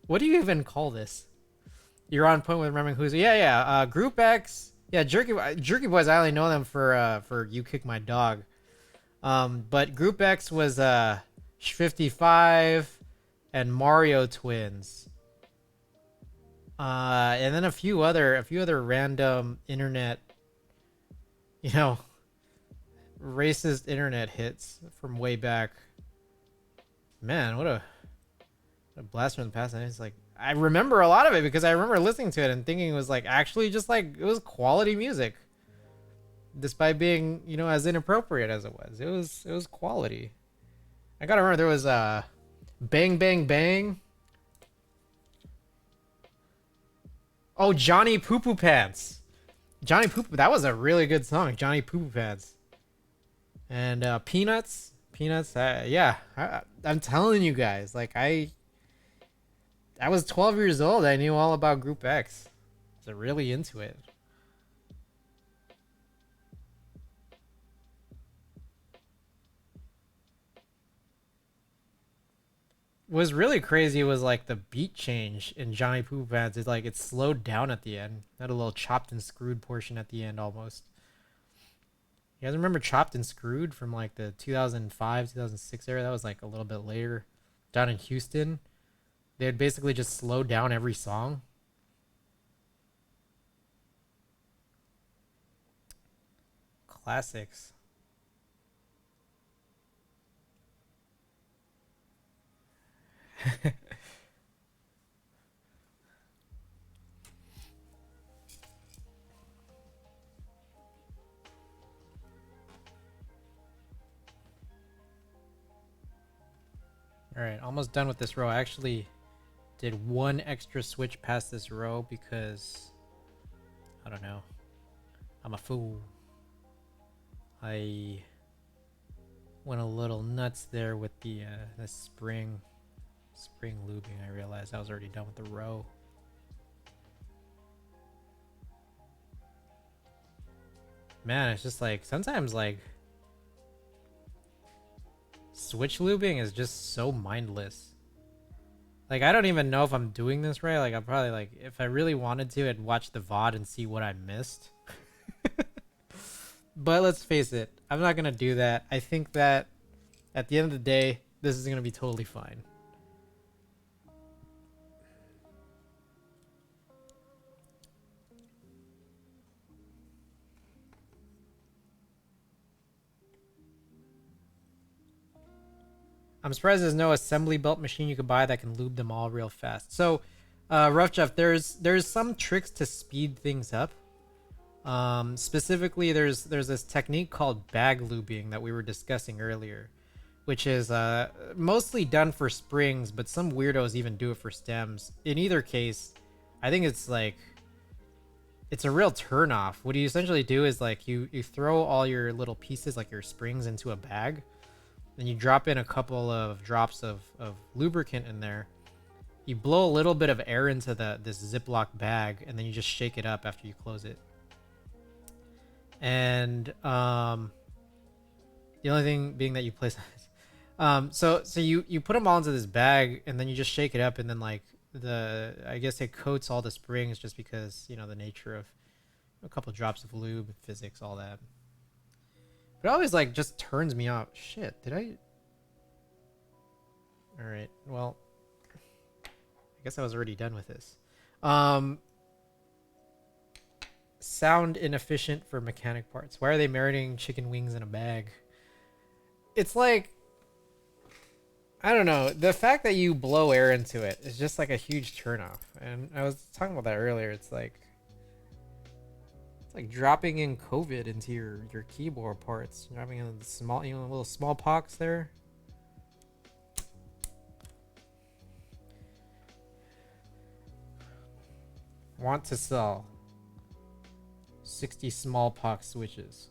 what do you even call this? You're on point with remembering who's yeah. Group X. Yeah, Jerky Boys, I only know them for You Kick My Dog. But Group X was 55 and Mario Twins. And then a few other random internet, racist internet hits from way back. Man, what a blast from the past. And it's like I remember a lot of it because I remember listening to it and thinking it was like actually just like it was quality music. Despite being, as inappropriate as it was. It was quality. I gotta remember there was Bang Bang Bang. Oh, Johnny Poo Poo Pants. Johnny Poo Poo, that was a really good song, Johnny Poo Poo Pants. And Peanuts. Yeah. I'm telling you guys, like I was 12 years old. I knew all about Group X. I was really into it. What was really crazy was like the beat change in Johnny Poo Poo Pants. It's like it slowed down at the end. Had a little chopped and screwed portion at the end almost. You guys remember Chopped and Screwed from like the 2005, 2006 era? That was like a little bit later. Down in Houston. They had basically just slowed down every song. Classics. Alright, almost done with this row. I actually did one extra switch past this row because I don't know. I'm a fool. I went a little nuts there with the spring looping. I realized I was already done with the row. Man, it's just like sometimes like switch looping is just so mindless. Like I don't even know if I'm doing this right. Like I'm probably like if I really wanted to, I'd watch the VOD and see what I missed. But let's face it, I'm not gonna do that. I think that at the end of the day, this is gonna be totally fine. I'm surprised there's no assembly belt machine you could buy that can lube them all real fast. So, Rough Jeff, there's some tricks to speed things up. Specifically, there's this technique called bag lubing that we were discussing earlier, which is mostly done for springs, but some weirdos even do it for stems. In either case, I think it's like it's a real turnoff. What you essentially do is like you throw all your little pieces, like your springs, into a bag. Then you drop in a couple of drops of lubricant in there. You blow a little bit of air into this Ziploc bag, and then you just shake it up after you close it. And the only thing being that you place, so you put them all into this bag, and then you just shake it up, and then like I guess it coats all the springs just because, you know, the nature of a couple drops of lube, physics, all that. But it always like just turns me off. Shit, did I? All right, well, I guess I was already done with this. Sound inefficient for mechanic parts. Why are they marinating chicken wings in a bag? It's like, I don't know. The fact that you blow air into it is just like a huge turnoff. And I was talking about that earlier. It's like dropping in COVID into your keyboard parts. Dropping in the small, you know, little smallpox there. Want to sell 60 smallpox switches.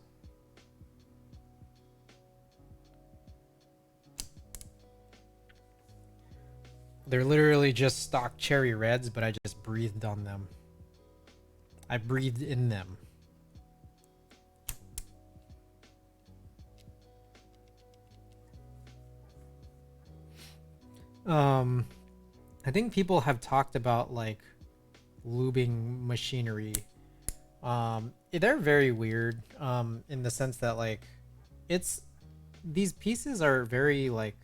They're literally just stock cherry reds, but I just breathed on them. I breathed in them. I think people have talked about like lubing machinery. They're very weird in the sense that like these pieces are very like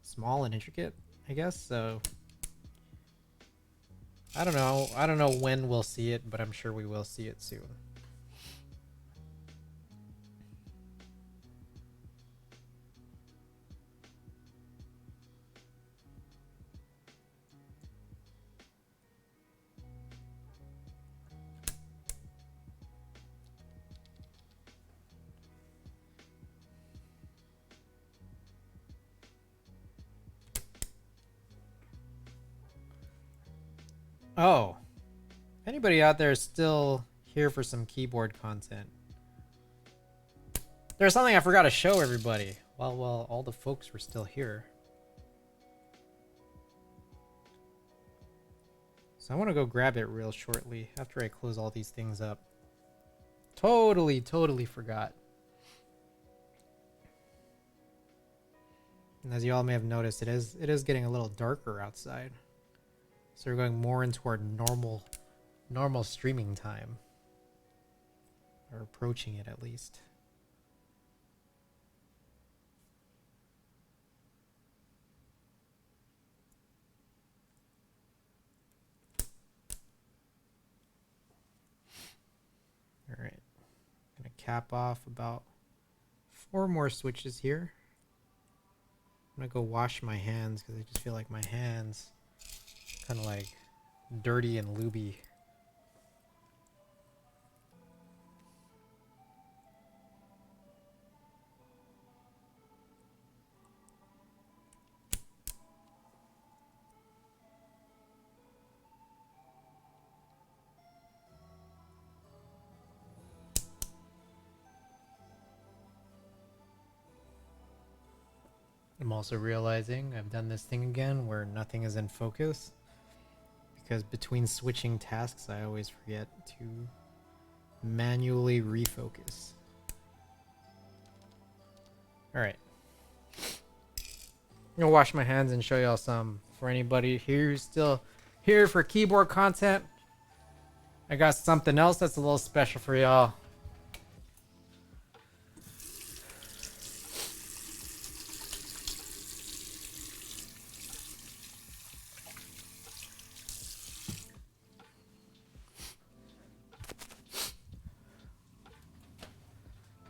small and intricate, I guess. So I don't know when we'll see it, but I'm sure we will see it soon. Oh, anybody out there is still here for some keyboard content? There's something I forgot to show everybody while all the folks were still here. So I want to go grab it real shortly after I close all these things up. Totally forgot. And as you all may have noticed, it is getting a little darker outside. So we're going more into our normal streaming time. Or approaching it at least. All right. I'm gonna cap off about 4 more switches here. I'm gonna go wash my hands because I just feel like my hands kind of like dirty and lubey. I'm also realizing I've done this thing again where nothing is in focus because between switching tasks I always forget to manually refocus. Alright. I'm gonna wash my hands and show y'all some. For anybody here who's still here for keyboard content, I got something else that's a little special for y'all.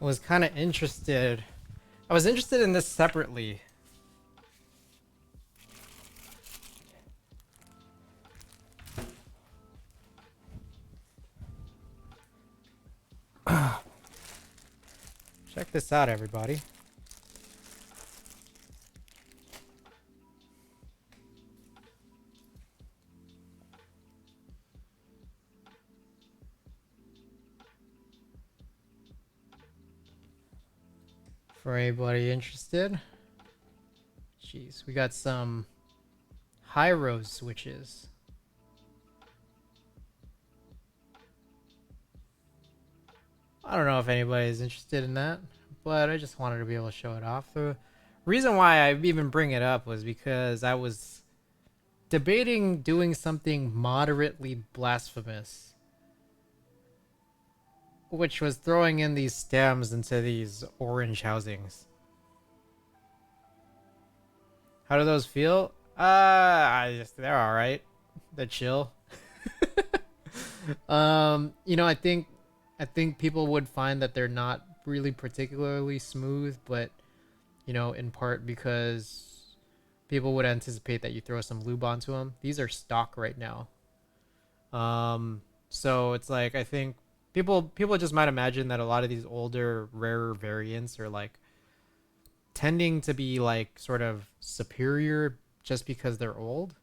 I was kind of interested. I was interested in this separately. Check this out, everybody. For anybody interested, jeez, we got some high rose switches. I don't know if anybody's interested in that, but I just wanted to be able to show it off. The reason why I even bring it up was because I was debating doing something moderately blasphemous, which was throwing in these stems into these orange housings. How do those feel? They're all right. They're chill. I think people would find that they're not really particularly smooth, but in part because people would anticipate that you throw some lube onto them. These are stock right now. So it's like I think people just might imagine that a lot of these older, rarer variants are like tending to be like sort of superior just because they're old.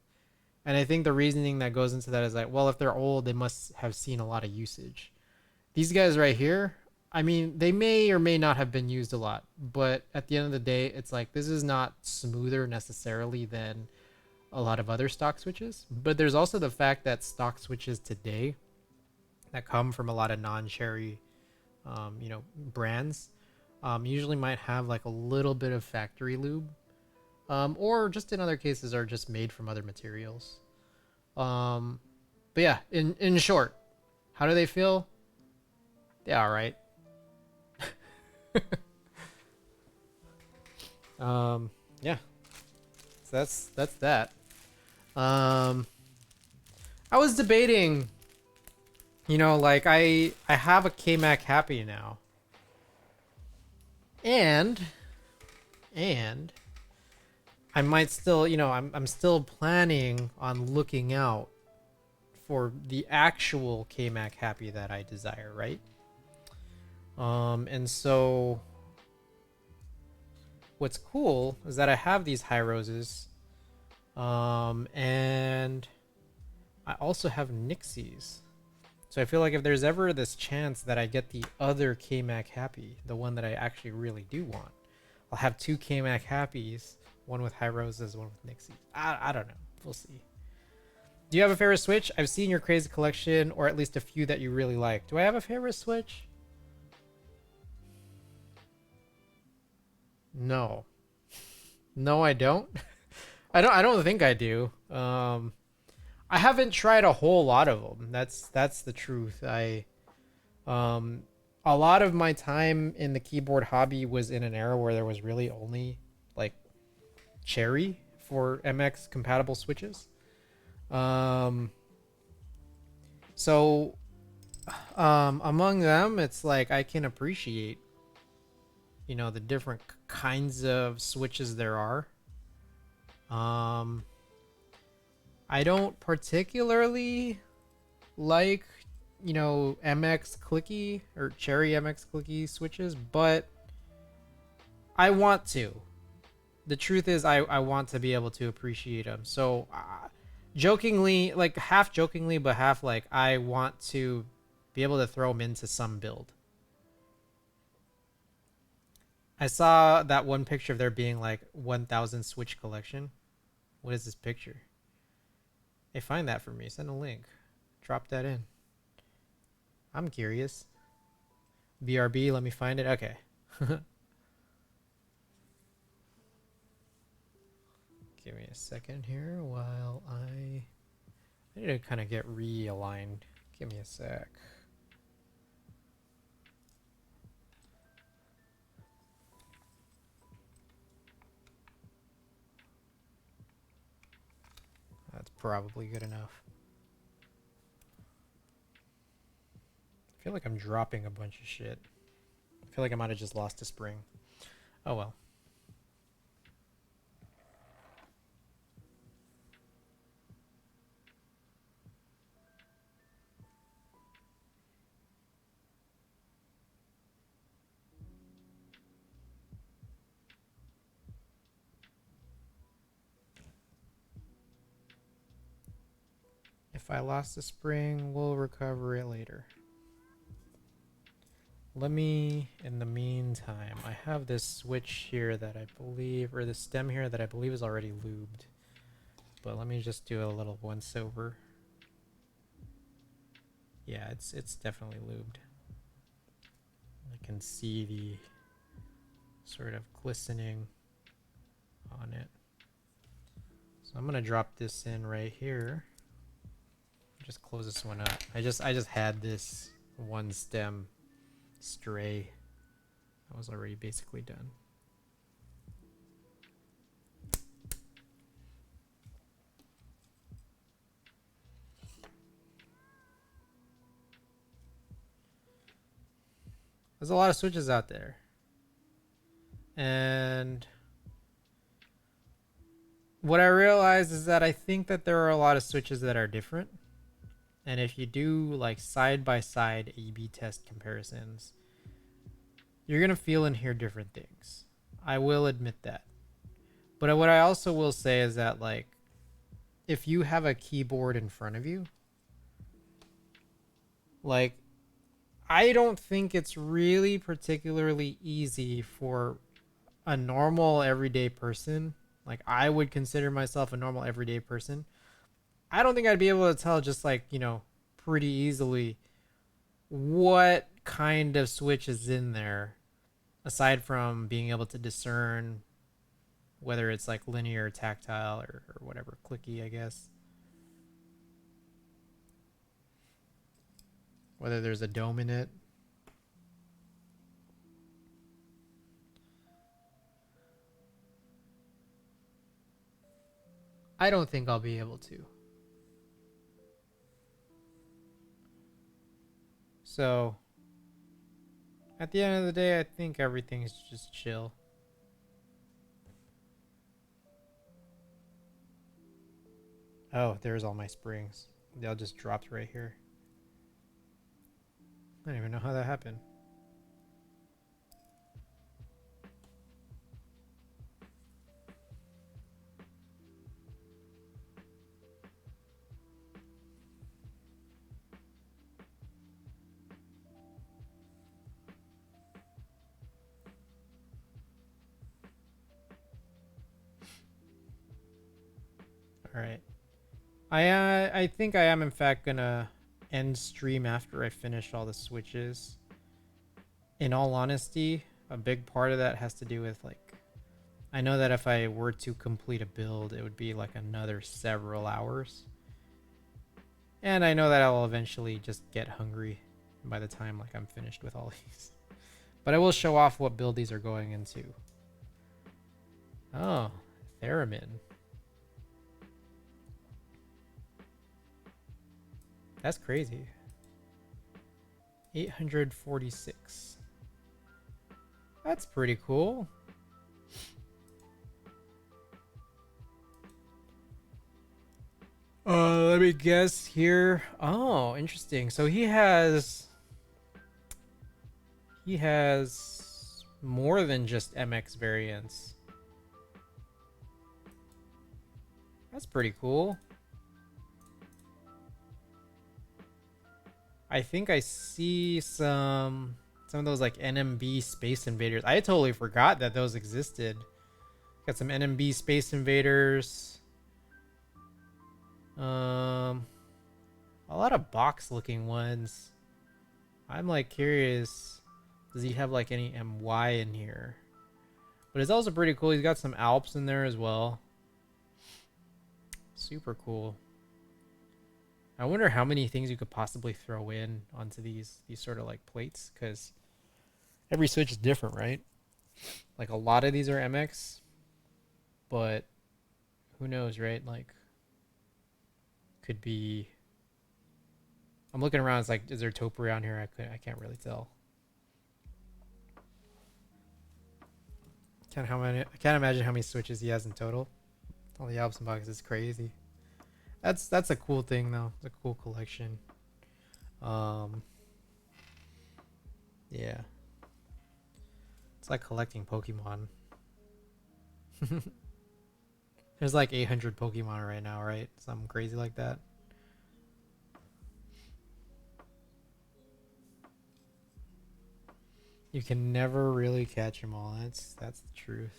And I think the reasoning that goes into that is like, well, if they're old, they must have seen a lot of usage. These guys right here, I mean, they may or may not have been used a lot, but at the end of the day, it's like this is not smoother necessarily than a lot of other stock switches. But there's also the fact that stock switches today that come from a lot of non-cherry, brands, usually might have like a little bit of factory lube, or just in other cases are just made from other materials. But yeah, in short, how do they feel? Yeah, all right. Yeah. So that's that. Um, I was debating, like I have a K-Mac Happy now, and and I might still, I'm still planning on looking out for the actual K-Mac Happy that I desire, right? And so what's cool is that I have these high roses, and I also have Nixies. So I feel like if there's ever this chance that I get the other K-Mac Happy, the one that I actually really do want, I'll have two K-Mac Happies, one with high roses, one with Nixies. I don't know. We'll see. Do you have a favorite Switch? I've seen your crazy collection, or at least a few that you really like. Do I have a favorite Switch? No. No, I don't. I don't think I do. I haven't tried a whole lot of them. That's the truth. A lot of my time in the keyboard hobby was in an era where there was really only like Cherry for MX compatible switches. Um, so among them, it's like I can appreciate, the different kinds of switches there are. Um, I don't particularly like, MX clicky or Cherry MX clicky switches, but I want to. The truth is, I want to be able to appreciate them. So, jokingly, like half jokingly, but half like I want to be able to throw them into some build. I saw that one picture of there being like 1,000 Switch collection. What is this picture? Hey, find that for me. Send a link. Drop that in. I'm curious. BRB, let me find it. Okay. Give me a second here while I need to kind of get realigned. Give me a sec. That's probably good enough. I feel like I'm dropping a bunch of shit. I feel like I might have just lost a spring. Oh well. If I lost a spring, we'll recover it later. Let me, in the meantime, I have this switch here that I believe, or the stem here that I believe is already lubed. But let me just do a little once over. Yeah, it's definitely lubed. I can see the sort of glistening on it. So I'm gonna drop this in right here. Just close this one up. I just had this one stem stray. I was already basically done. There's a lot of switches out there. And what I realized is that I think that there are a lot of switches that are different. And if you do like side by side A/B test comparisons, you're gonna feel and hear different things. I will admit that. But what I also will say is that like if you have a keyboard in front of you, like I don't think it's really particularly easy for a normal everyday person. Like I would consider myself a normal everyday person. I don't think I'd be able to tell just like, pretty easily what kind of switch is in there aside from being able to discern whether it's like linear, tactile, or whatever, clicky, I guess. Whether there's a dome in it. I don't think I'll be able to. So, at the end of the day, I think everything's just chill. Oh, there's all my springs. They all just dropped right here. I don't even know how that happened. All right. I think I am in fact gonna end stream after I finish all the switches. In all honesty, a big part of that has to do with like I know that if I were to complete a build, it would be like another several hours. And I know that I'll eventually just get hungry by the time like I'm finished with all these. But I will show off what build these are going into. Oh, Theremin. That's crazy. 846. That's pretty cool. Let me guess here. Oh, interesting. So he has more than just MX variants. That's pretty cool. I think I see some of those like NMB Space Invaders. I totally forgot that those existed. Got some NMB Space Invaders. A lot of box looking ones. I'm like curious, does he have like any MY in here? But it's also pretty cool. He's got some Alps in there as well. Super cool. I wonder how many things you could possibly throw in onto these sort of like plates, because every switch is different, right? Like a lot of these are MX, but who knows, right? Like could be. I'm looking around. It's like, is there taupe around here? I can't really tell. I can't imagine how many switches he has in total. All the Alps and boxes is crazy. That's a cool thing though. It's a cool collection. Yeah. It's like collecting Pokemon. There's like 800 Pokemon right now, right? Something crazy like that. You can never really catch them all. That's the truth.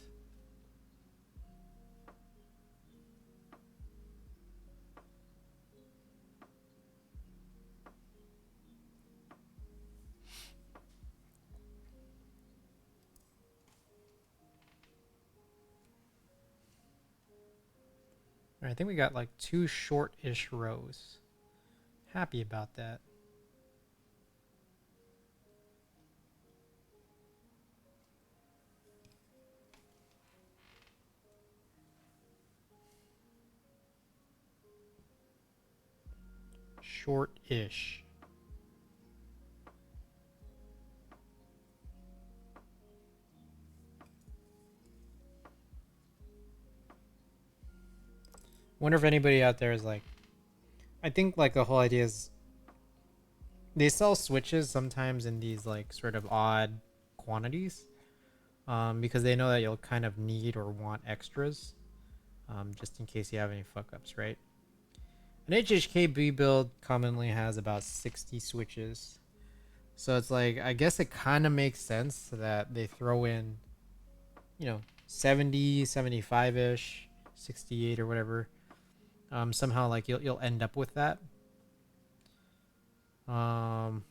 I think we got like 2 short-ish rows. Happy about that. Short-ish. Wonder if anybody out there is like, I think like the whole idea is they sell switches sometimes in these like sort of odd quantities, because they know that you'll kind of need or want extras, just in case you have any fuck ups, right? An HHKB build commonly has about 60 switches. So it's like, I guess it kind of makes sense that they throw in, 70, 75-ish, 68 or whatever. Somehow like you'll end up with that. What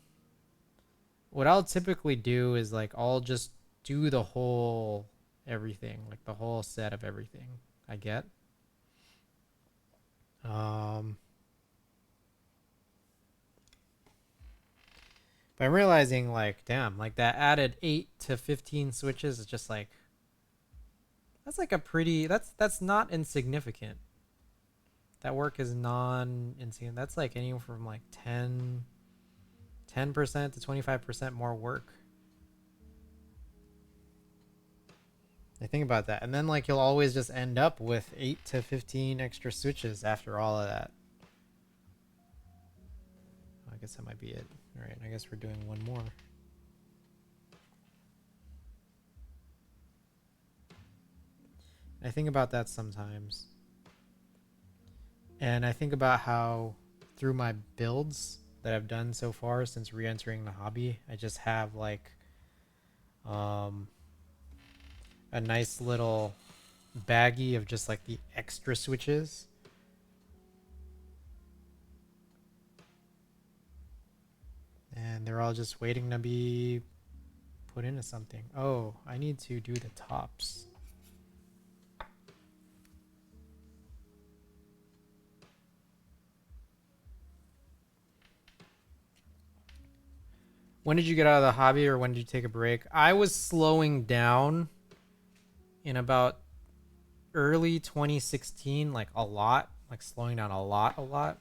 I'll typically do is like I'll just do the whole everything, like the whole set of everything I get. But I'm realizing like, damn, like that added 8 to 15 switches is just like, that's like a pretty, that's not insignificant. That work is non-insignificant. That's like anywhere from like 10% to 25% more work. I think about that. And then like you'll always just end up with 8 to 15 extra switches after all of that. I guess that might be it. All right, I guess we're doing one more. I think about that sometimes. And I think about how through my builds that I've done so far since re-entering the hobby, I just have like a nice little baggie of just like the extra switches. And they're all just waiting to be put into something. Oh, I need to do the tops. When did you get out of the hobby, or when did you take a break? I was slowing down in about early 2016, like a lot, like slowing down a lot.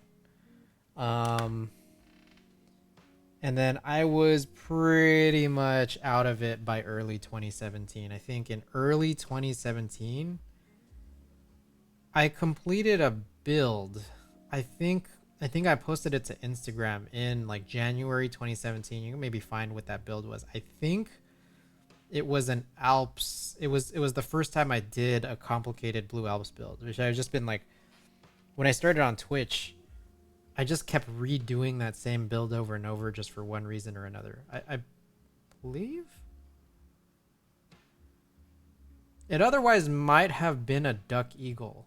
And then I was pretty much out of it by early 2017. I think in early 2017, I completed a build. I think I posted it to Instagram in like January 2017. You can maybe find what that build was. I think it was an Alps. It was the first time I did a complicated Blue Alps build, which I've just been like, when I started on Twitch, I just kept redoing that same build over and over just for one reason or another. I believe it otherwise might have been a Duck Eagle.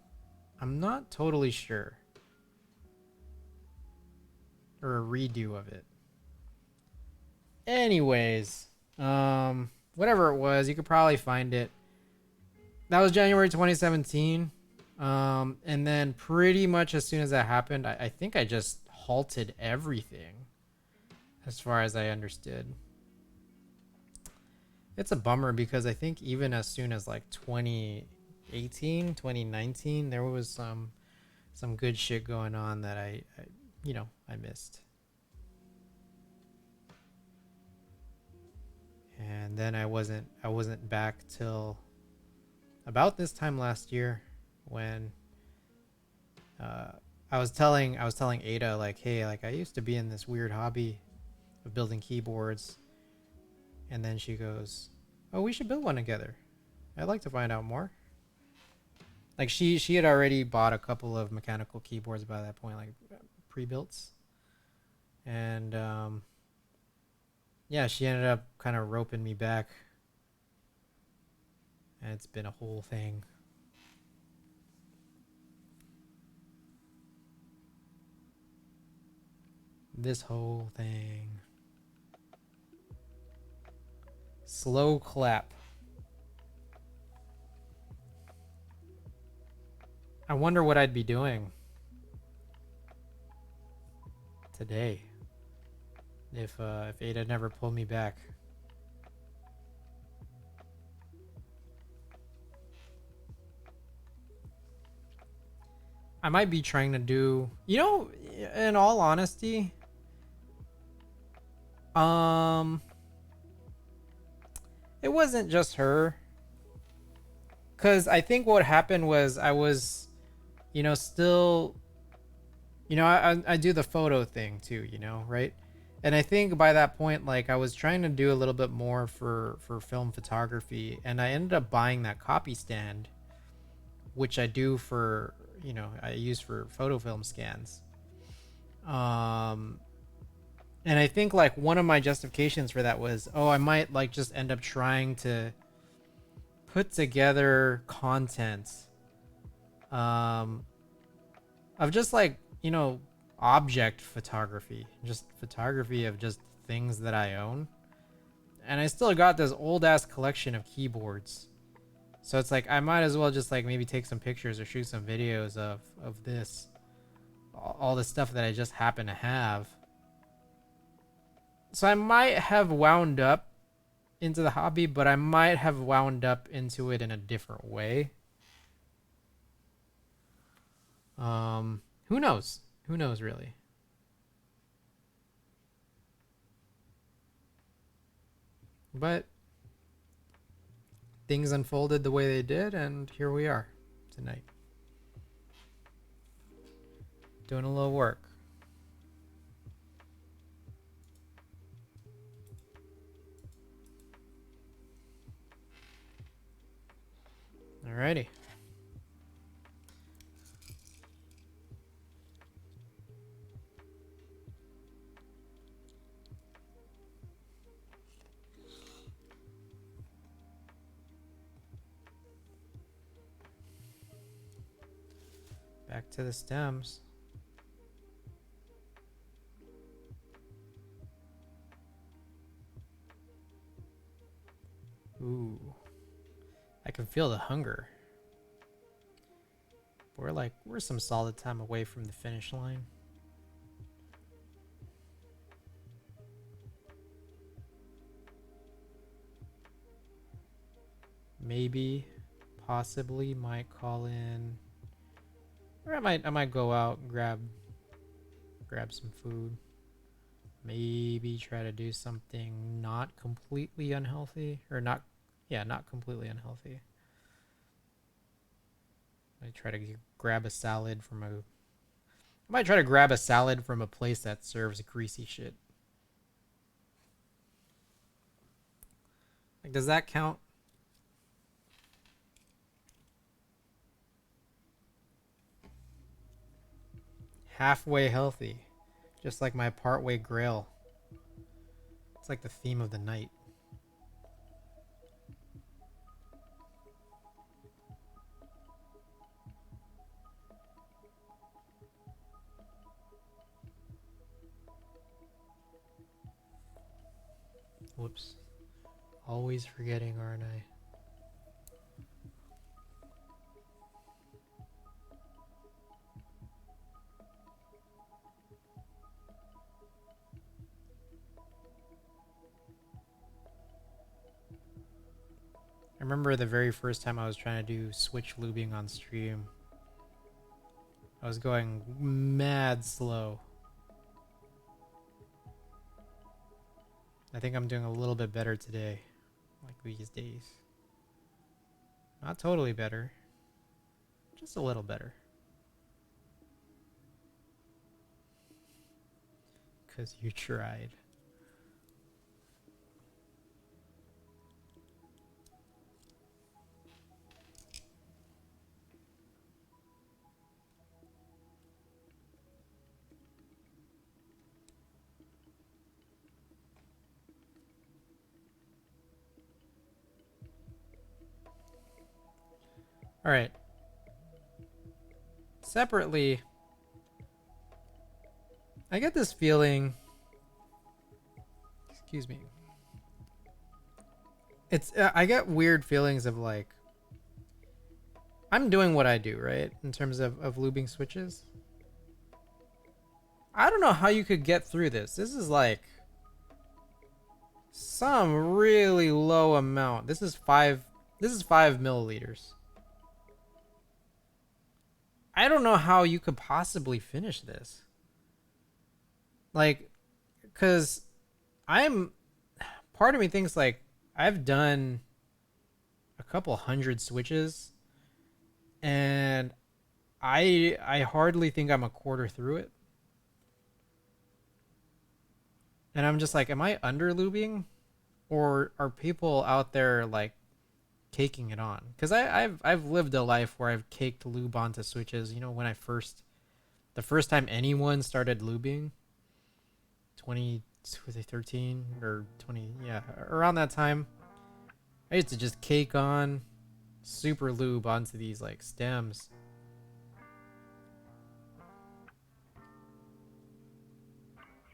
I'm not totally sure. Or a redo of it. Anyways, whatever it was, you could probably find it. That was January 2017. And then pretty much as soon as that happened, I think I just halted everything as far as I understood. It's a bummer because I think even as soon as like 2018, 2019, there was some good shit going on that I missed. And then I wasn't back till about this time last year when I was telling Ada like, hey, like I used to be in this weird hobby of building keyboards, and then she goes, oh, we should build one together. I'd like to find out more. Like she had already bought a couple of mechanical keyboards by that point, like pre-builts, and yeah, she ended up kind of roping me back, and it's been a whole thing. This whole thing. Slow clap. I wonder what I'd be doing today if Ada never pulled me back. I might be trying to do, you know, in all honesty, it wasn't just her. Cause I think what happened was I was, you know, still, you know, I do the photo thing too, you know, right? And I think by that point, like I was trying to do a little bit more for film photography, and I ended up buying that copy stand, which I do for, you know, I use for photo film scans. Um, and I think like one of my justifications for that was, oh, I might like just end up trying to put together content um of just like, you know, object photography, just photography of just things that I own. And I still got this old ass collection of keyboards, so it's like I might as well just like maybe take some pictures or shoot some videos of this, all the stuff that I just happen to have. So I might have wound up into the hobby, but I might have wound up into it in a different way. Who knows? Who knows really? But things unfolded the way they did, and here we are tonight. Doing a little work. Alrighty. Back to the stems. Ooh. I can feel the hunger. We're some solid time away from the finish line. Maybe, possibly might call in, or I might go out and grab some food. Maybe try to do something not completely unhealthy, or not, yeah, not completely unhealthy. I try to grab a salad from a. I might try to grab a salad from a place that serves greasy shit. Like, does that count? Halfway healthy, just like my partway grail. It's like the theme of the night. Whoops. Always forgetting, aren't I? I remember the very first time I was trying to do switch lubing on stream. I was going mad slow. I think I'm doing a little bit better today, like these days. Not totally better, just a little better. 'Cause you tried. All right. Separately, I get this feeling. Excuse me. It's I get weird feelings of like I'm doing what I do, right? In terms of lubing switches. I don't know how you could get through this. This is like some really low amount. This is 5 milliliters. I don't know how you could possibly finish this. Like, cause part of me thinks like I've done a couple hundred switches and I hardly think I'm a quarter through it. And I'm just like, am I under lubing? Or are people out there like caking it on? Because I've lived a life where I've caked lube onto switches. You know, when the first time anyone started lubing, 2013 or 20, yeah, around that time, I used to just cake on super lube onto these like stems.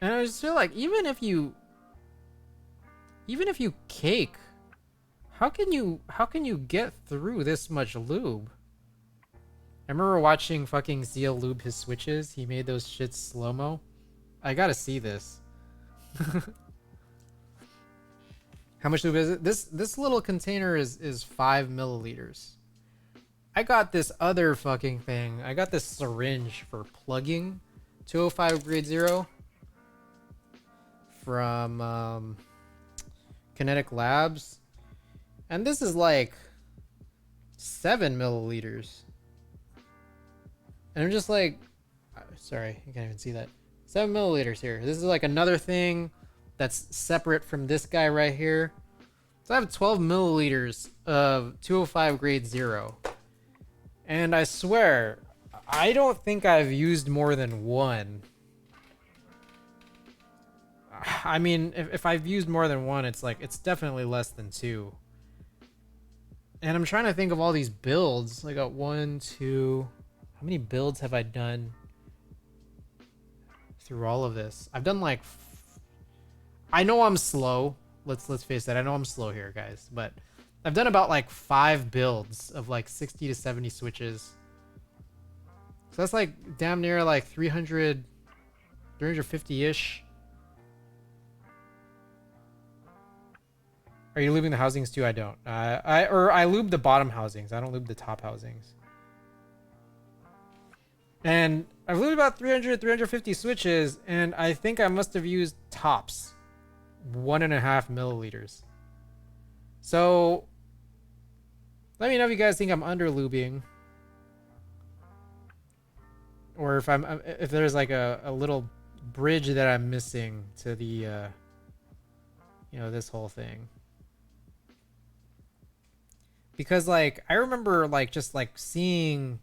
And I just feel like even if you cake, how can you get through this much lube? I remember watching fucking Zeal lube his switches. He made those shits slow-mo. I gotta see this. How much lube is it? This little container is 5 milliliters. I got this other fucking thing. I got this syringe for plugging 205 grade 0 from Kinetic Labs. And this is like 7 milliliters. And I'm just like, sorry, you can't even see that. 7 milliliters here. This is like another thing that's separate from this guy right here. So I have 12 milliliters of 205 grade 0. And I swear, I don't think I've used more than one. I mean, if I've used more than one, it's like, it's definitely less than 2. And I'm trying to think of all these builds. I got 1, 2. How many builds have I done through all of this? I've done like, I know I'm slow. Let's face that. I know I'm slow here, guys, but I've done about like 5 builds of like 60 to 70 switches. So that's like damn near like 300, 350-ish. Are you lubing the housings too? I don't. I lube the bottom housings. I don't lube the top housings. And I've lubed about 300, 350 switches, and I think I must have used tops 1.5 milliliters. So let me know if you guys think I'm under lubing, or if there's like a little bridge that I'm missing to the you know, this whole thing. Because like I remember like just like seeing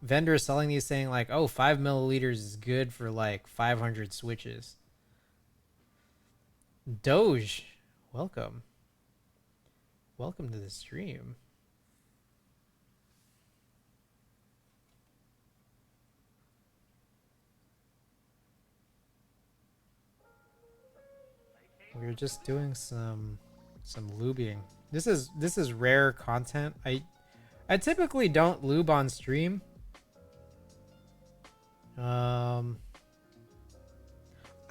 vendors selling these saying like, oh, 5 milliliters is good for like 500 switches. Doge, welcome. Welcome to the stream. We were just doing some lubing. This is rare content. I typically don't lube on stream. I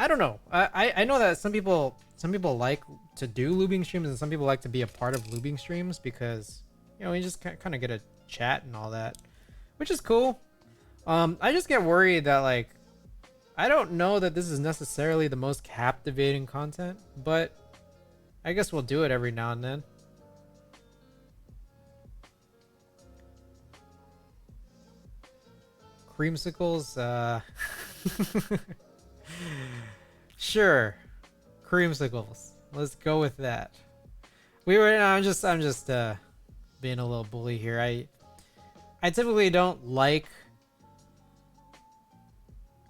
don't know. I know that some people like to do lubing streams, and some people like to be a part of lubing streams because, you know, you just kind of get a chat and all that, which is cool. I just get worried that like, I don't know that this is necessarily the most captivating content, but I guess we'll do it every now and then. Creamsicles, sure, creamsicles. Let's go with that. I'm just being a little bully here. I typically don't like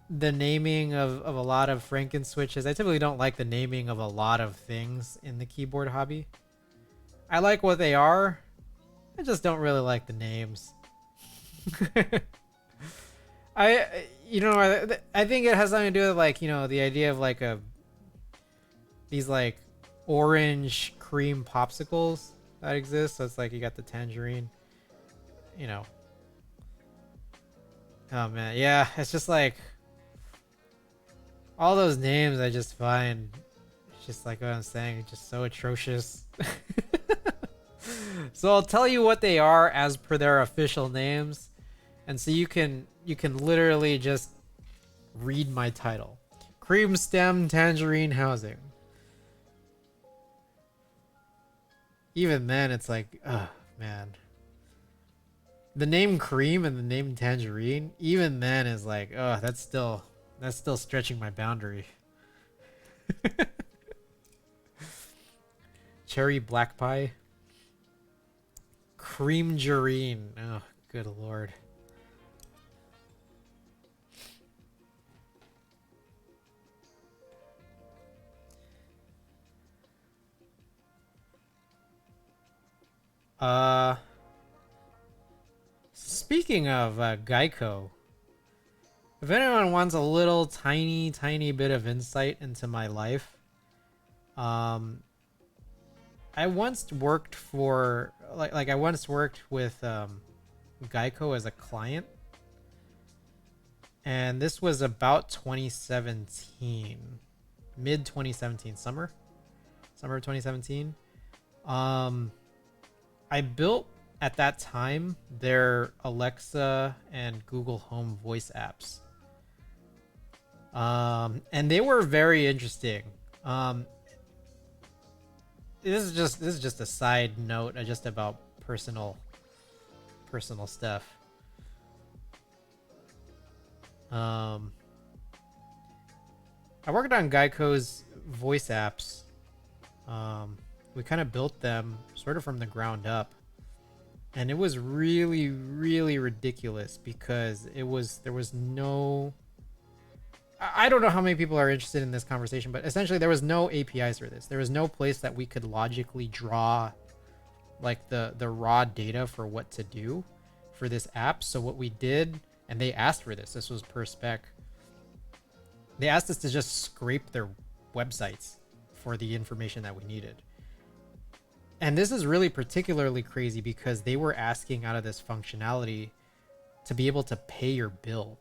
the naming of a lot of Franken switches. I typically don't like the naming of a lot of things in the keyboard hobby. I like what they are. I just don't really like the names. I think it has something to do with like, you know, the idea of like these like orange cream popsicles that exist. So it's like you got the tangerine, you know, Oh man, yeah, it's just like all those names I just find, it's just like what I'm saying, just so atrocious. So I'll tell you what they are as per their official names, and so you can literally just read my title. Cream Stem Tangerine Housing. Even then, it's like, oh man. The name Cream and the name Tangerine, even then is like, oh, that's still stretching my boundary. Cherry Black Pie. Cream Gerine. Oh, good lord. Speaking of Geico, if anyone wants a little tiny bit of insight into my life, I once worked for I once worked with Geico as a client, and this was about 2017, mid 2017, summer of 2017. I built at that time their Alexa and Google Home voice apps. And they were very interesting. This is just a side note, just about personal stuff. I worked on Geico's voice apps. We kind of built them sort of from the ground up, and it was really ridiculous because there was no, I don't know how many people are interested in this conversation, but essentially there was no APIs for this. There was no place that we could logically draw like the raw data for what to do for this app. So what we did, and they asked for this was per spec, they asked us to just scrape their websites for the information that we needed. And this is really particularly crazy because they were asking out of this functionality to be able to pay your bill.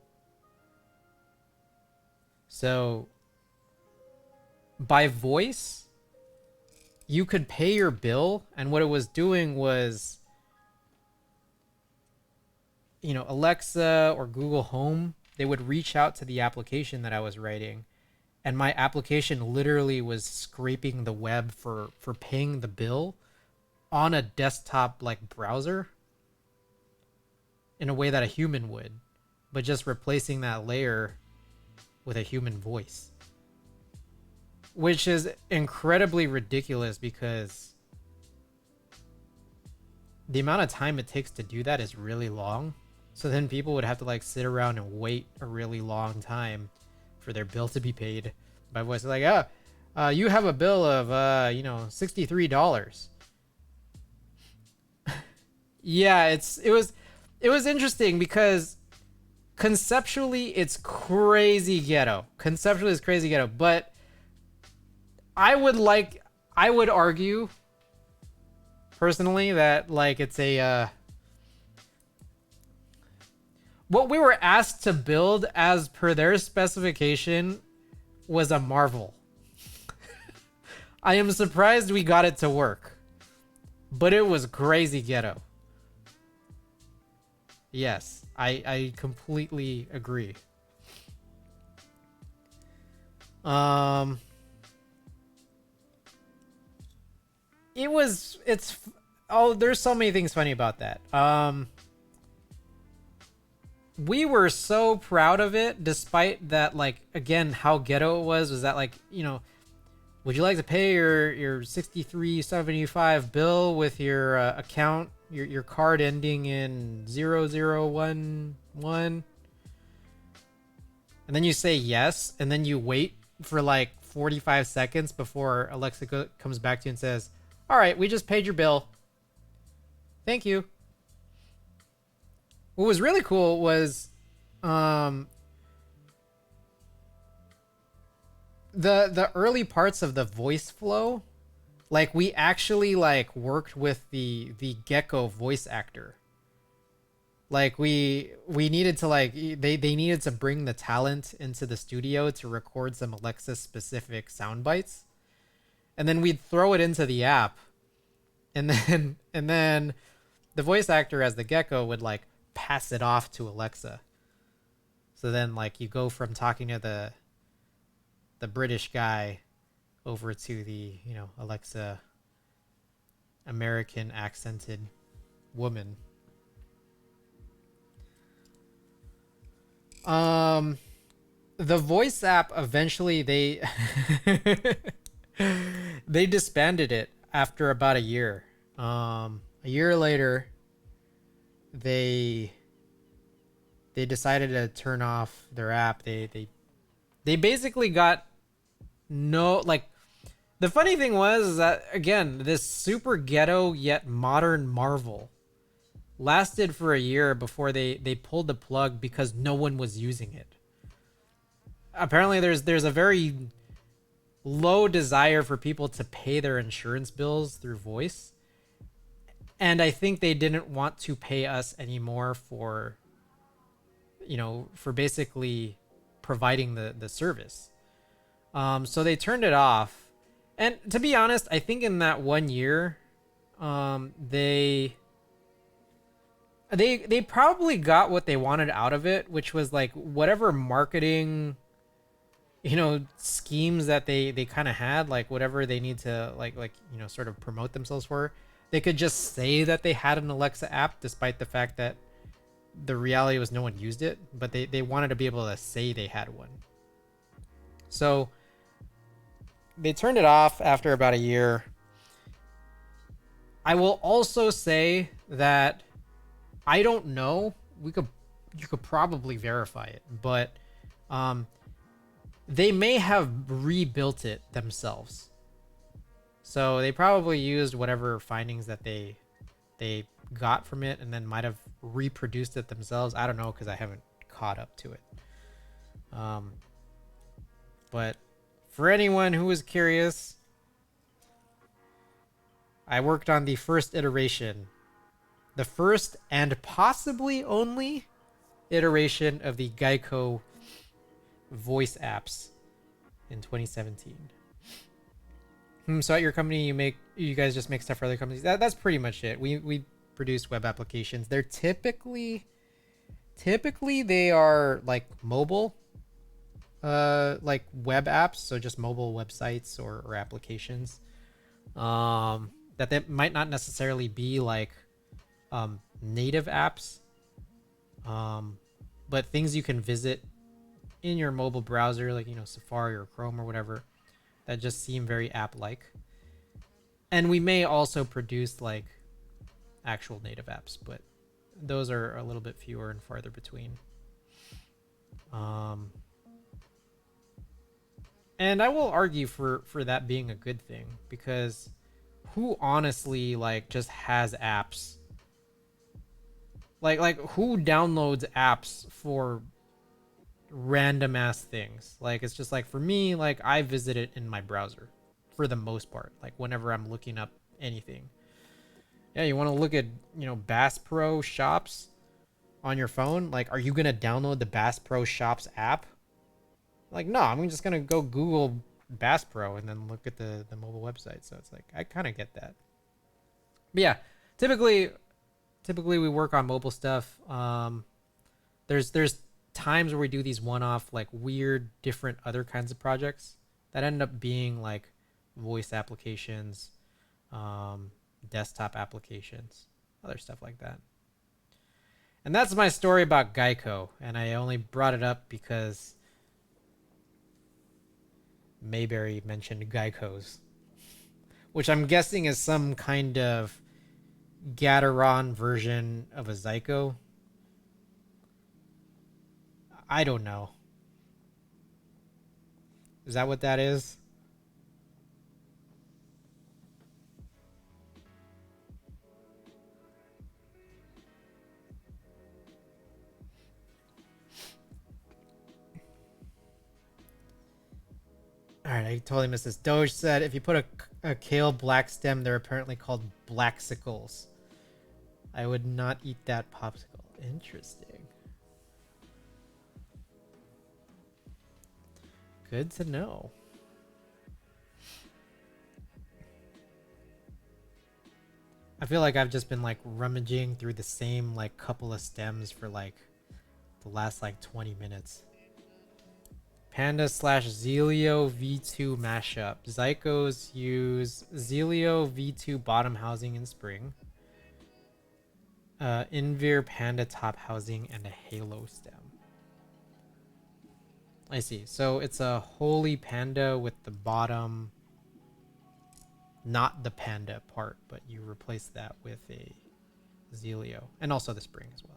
So by voice, you could pay your bill, and what it was doing was, you know, Alexa or Google Home, they would reach out to the application that I was writing, and my application literally was scraping the web for paying the bill on a desktop like browser in a way that a human would, but just replacing that layer with a human voice, which is incredibly ridiculous because the amount of time it takes to do that is really long. So then people would have to like sit around and wait a really long time for their bill to be paid by voice. Like, you have a bill of $63. Yeah, it was interesting because conceptually it's crazy ghetto. But I would argue personally that like it's a what we were asked to build as per their specification was a marvel. I am surprised we got it to work, but it was crazy ghetto. Yes, I completely agree. There's so many things funny about that. We were so proud of it, despite that, like, again, how ghetto it was that, like, you know, would you like to pay your $63.75 bill with your account, your card ending in 0011? And then you say yes, and then you wait for like 45 seconds before Alexa comes back to you and says, all right, we just paid your bill. Thank you. What was really cool was the early parts of the voice flow, like we actually like worked with the Gecko voice actor. Like we needed to like they needed to bring the talent into the studio to record some Alexa specific sound bites, and then we'd throw it into the app, and then the voice actor as the gecko would like pass it off to Alexa. So then like you go from talking to the British guy over to the, you know, Alexa American accented woman. The voice app eventually they disbanded it after about a year. A year later, they decided to turn off their app. They basically got no like. The funny thing was is that again, this super ghetto yet modern marvel lasted for a year before they pulled the plug because no one was using it. Apparently, there's a very low desire for people to pay their insurance bills through voice, and I think they didn't want to pay us anymore for, you know, for basically providing the service. So they turned it off. And to be honest, I think in that 1 year, they probably got what they wanted out of it, which was like whatever marketing, you know, schemes that they kind of had, like whatever they need to like you know, sort of promote themselves for. They could just say that they had an Alexa app, despite the fact that the reality was no one used it, but they wanted to be able to say they had one. So they turned it off after about a year. I will also say that I don't know. You could probably verify it, but they may have rebuilt it themselves. So they probably used whatever findings that they got from it and then might have reproduced it themselves. I don't know because I haven't caught up to it. But for anyone who was curious, I worked on the first iteration, the first and possibly only iteration of the Geico voice apps in 2017. So at your company, you guys just make stuff for other companies. That's pretty much it. We produce web applications. They're typically they are like mobile, like web apps, so just mobile websites or applications. That they might not necessarily be like native apps, but things you can visit in your mobile browser, like, you know, Safari or Chrome or whatever, that just seem very app-like. And we may also produce like actual native apps, but those are a little bit fewer and farther between. And I will argue for that being a good thing, because who honestly like just has apps? Like who downloads apps for random ass things? Like, it's just like, for me, like I visit it in my browser for the most part, like whenever I'm looking up anything. Yeah, you want to look at, you know, Bass Pro Shops on your phone, like, are you gonna download the Bass Pro Shops app? Like, no, I'm just gonna go Google Bass Pro and then look at the mobile website. So it's like, I kind of get that. But yeah, typically we work on mobile stuff. There's times where we do these one-off, like weird different other kinds of projects that end up being like voice applications, desktop applications, other stuff like that. And that's my story about Geico, and I only brought it up because Mayberry mentioned Geicos, which I'm guessing is some kind of Gateron version of a Zyko. I don't know. Is that what that is? Alright, I totally missed this. Doge said if you put a Kailh black stem, they're apparently called blacksicles. I would not eat that popsicle. Interesting. Good to know. I feel like I've just been like rummaging through the same like couple of stems for like the last like 20 minutes. Panda slash Zelio V2 mashup. Zycos use Zelio V2 bottom housing in spring. Invir Panda top housing and a Halo stem. I see. So it's a Holy Panda with the bottom, not the Panda part, but you replace that with a Zelio. And also the spring as well.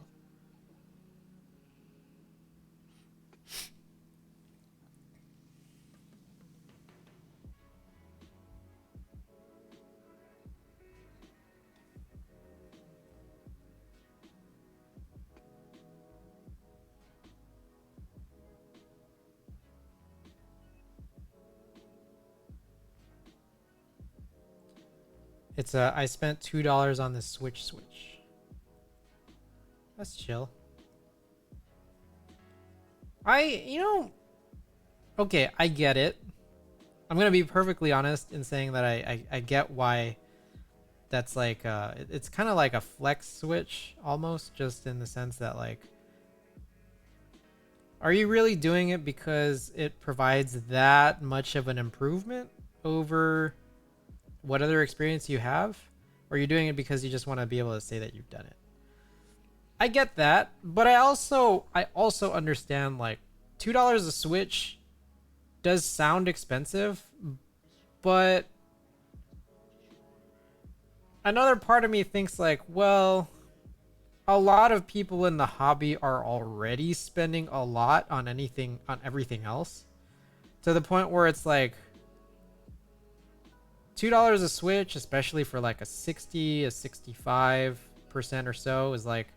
It's I spent $2 on this Switch. That's chill. Okay, I get it. I'm gonna be perfectly honest in saying that I get why that's like it's kind of like a flex switch almost, just in the sense that like, are you really doing it because it provides that much of an improvement over what other experience you have? Or are you doing it because you just want to be able to say that you've done it? I get that, but I also understand like $2 a Switch does sound expensive, but another part of me thinks like, well, a lot of people in the hobby are already spending a lot on everything else, to the point where it's like $2 a Switch, especially for like a 65% or so, is like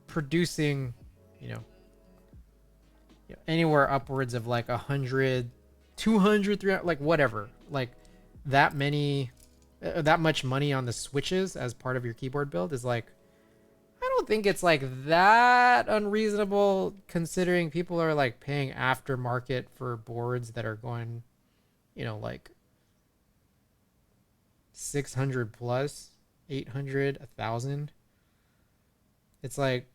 producing, anywhere upwards of like 100, 200, 300, like whatever, like that much money on the Switches as part of your keyboard build is like, I don't think it's like that unreasonable, considering people are like paying aftermarket for boards that are going, like 600 plus, 800, 1,000. It's like,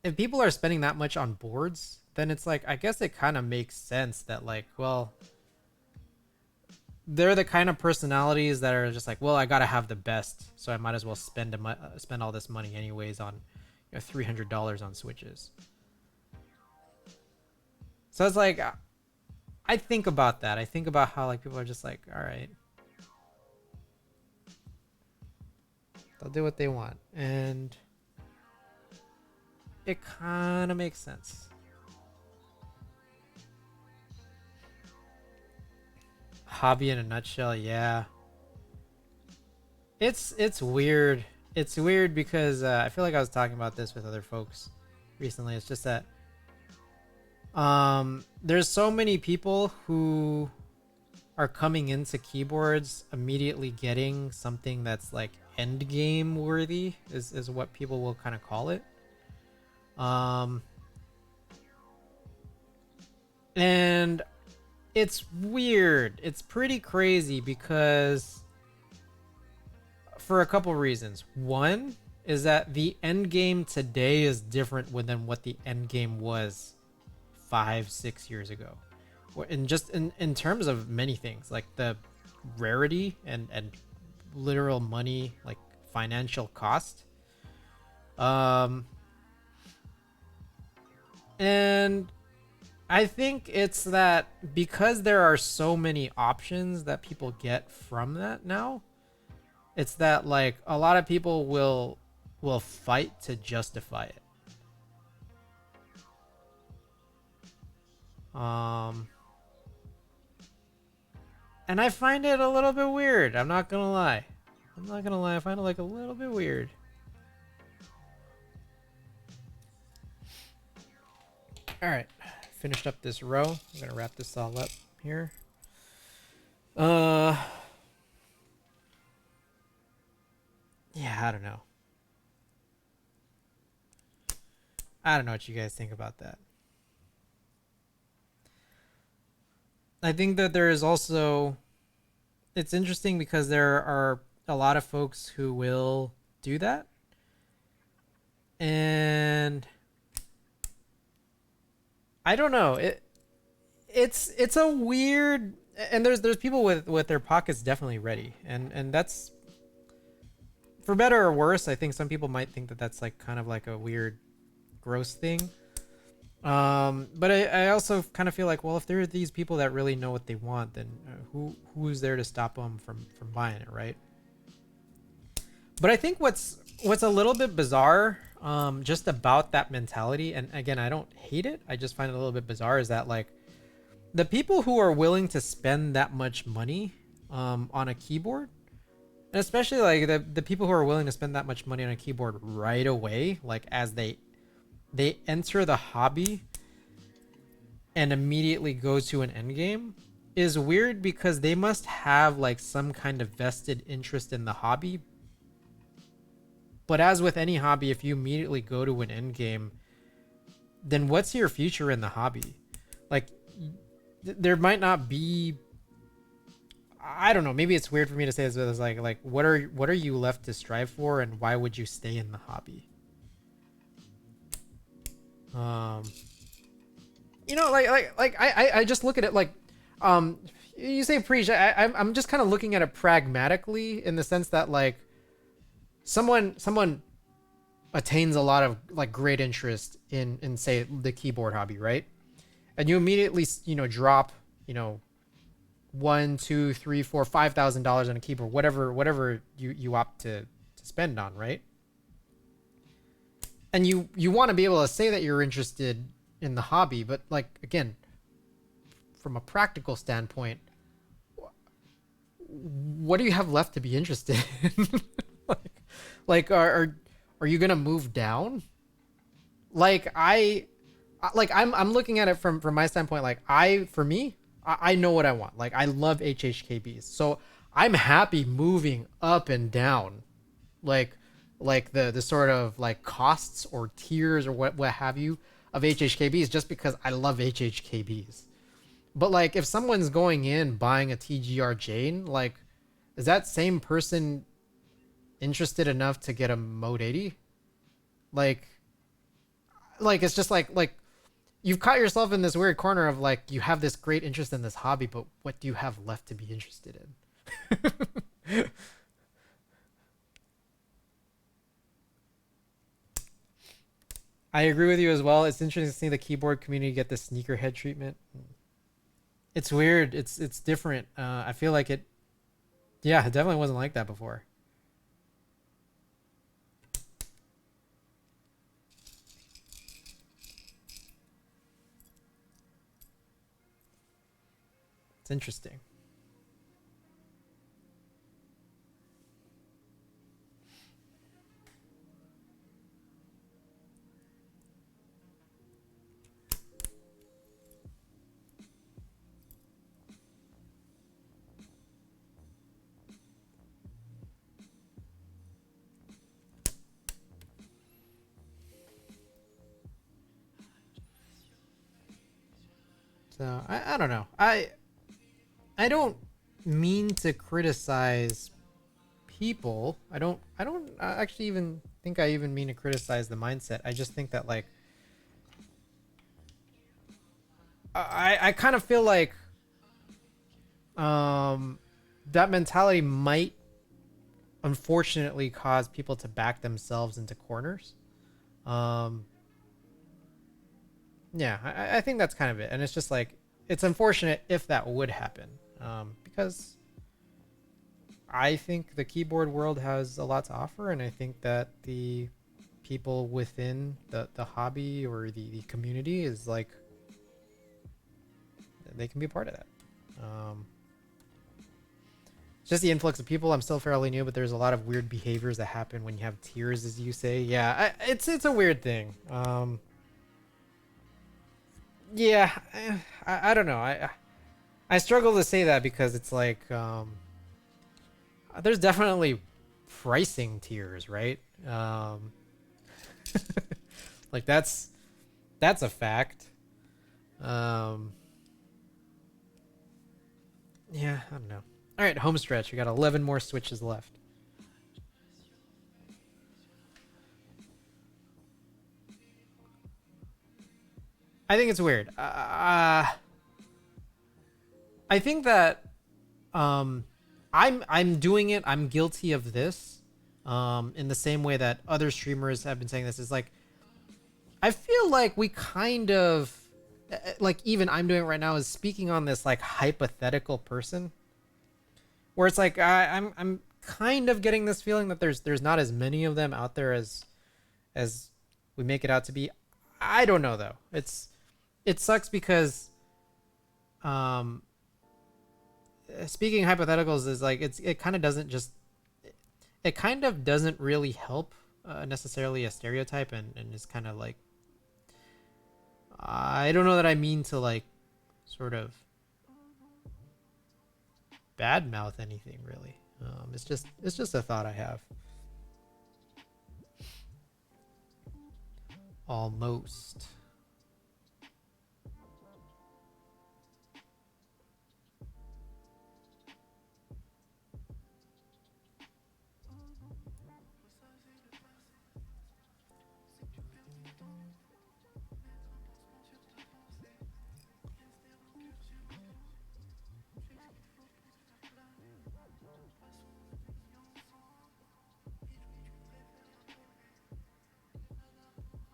if people are spending that much on boards, then it's like, I guess it kind of makes sense that like, well, they're the kind of personalities that are just like, well, I gotta have the best, so I might as well spend all this money anyways on $300 on Switches. So it's like, I think about that. I think about how like people are just like, all right, they'll do what they want, and it kind of makes sense. Hobby in a nutshell, yeah. It's weird. It's weird because I feel like I was talking about this with other folks recently. It's just that there's so many people who are coming into keyboards immediately getting something that's like end game worthy, is what people will kind of call it. And it's weird. It's pretty crazy because for a couple reasons. One is that the end game today is different than what the end game was 5-6 years ago. And just in terms of many things, like the rarity and literal money, like financial cost. And I think it's that because there are so many options that people get from that now, it's that like a lot of people will fight to justify it. And I find it a little bit weird. I'm not gonna lie. I find it like a little bit weird. All right, finished up this row. I'm gonna wrap this all up here. Yeah, I don't know. I don't know what you guys think about that. I think that there is also, it's interesting because there are a lot of folks who will do that. And I don't know. It's a weird, and there's people with their pockets definitely ready. And that's, for better or worse, I think some people might think that that's like kind of like a weird gross thing. But I also kind of feel like, well, if there are these people that really know what they want, then who's there to stop them from buying it, right? But I think what's a little bit bizarre, just about that mentality, and again, I don't hate it, I just find it a little bit bizarre, is that like the people who are willing to spend that much money on a keyboard, and especially like the people who are willing to spend that much money on a keyboard right away, like as they enter the hobby and immediately go to an end game, is weird, because they must have like some kind of vested interest in the hobby. But as with any hobby, if you immediately go to an end game, then what's your future in the hobby? Like, there might not be, I don't know, maybe it's weird for me to say this, but it's like what are you left to strive for, and why would you stay in the hobby? You know, I just look at it like, you say preach. I'm just kind of looking at it pragmatically, in the sense that like someone attains a lot of like great interest in say the keyboard hobby, right? And you immediately drop $1, 2, 3, 4, $5,000 on a keyboard, whatever you opt to spend on, right? And you want to be able to say that you're interested in the hobby, but like, again, from a practical standpoint, what do you have left to be interested in? like are you gonna move down? Like I'm looking at it from my standpoint. Like I know what I want. Like, I love HHKBs, so I'm happy moving up and down, like the sort of like costs or tiers or what have you of HHKBs, just because I love HHKBs. But like, if someone's going in buying a TGR Jane, like, is that same person interested enough to get a Mode 80? Like it's just like you've caught yourself in this weird corner of like, you have this great interest in this hobby, but what do you have left to be interested in? I agree with you as well. It's interesting to see the keyboard community get the sneakerhead treatment. It's weird. It's different. I feel like it. Yeah, it definitely wasn't like that before. It's interesting. So I don't know. I don't mean to criticize people. I don't actually even think I even mean to criticize the mindset. I just think that like I kind of feel like that mentality might unfortunately cause people to back themselves into corners. Um yeah, I think that's kind of it. And it's just like, it's unfortunate if that would happen. Because I think the keyboard world has a lot to offer, and I think that the people within the hobby or the community is like, they can be a part of that. Just the influx of people. I'm still fairly new, but there's a lot of weird behaviors that happen when you have tiers, as you say. Yeah, it's a weird thing. Yeah, I don't know. I struggle to say that, because it's like, there's definitely pricing tiers, right? Like that's a fact. Um, yeah, I don't know. All right, home stretch. We got 11 more switches left. I think it's weird. I think that um, I'm doing it. I'm guilty of this. In the same way that other streamers have been saying this, is like I feel like we kind of like, even I'm doing it right now, is speaking on this like hypothetical person, where it's like I'm kind of getting this feeling that there's not as many of them out there as we make it out to be. I don't know though. It sucks because um speaking hypotheticals is like it kind of doesn't just it kind of doesn't really help necessarily a stereotype, and it's kind of like I don't know that I mean to like sort of badmouth anything really. It's just a thought I have. Almost.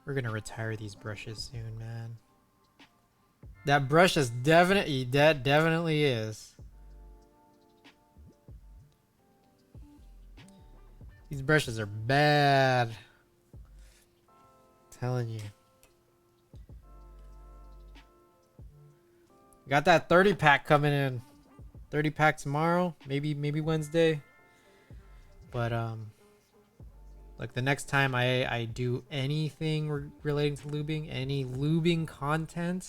We're gonna retire these brushes soon, man. That brush is definitely is. These brushes are bad. I'm telling you. Got that 30 pack coming in. 30 pack tomorrow, maybe Wednesday. But like the next time I do anything relating to lubing, any lubing content,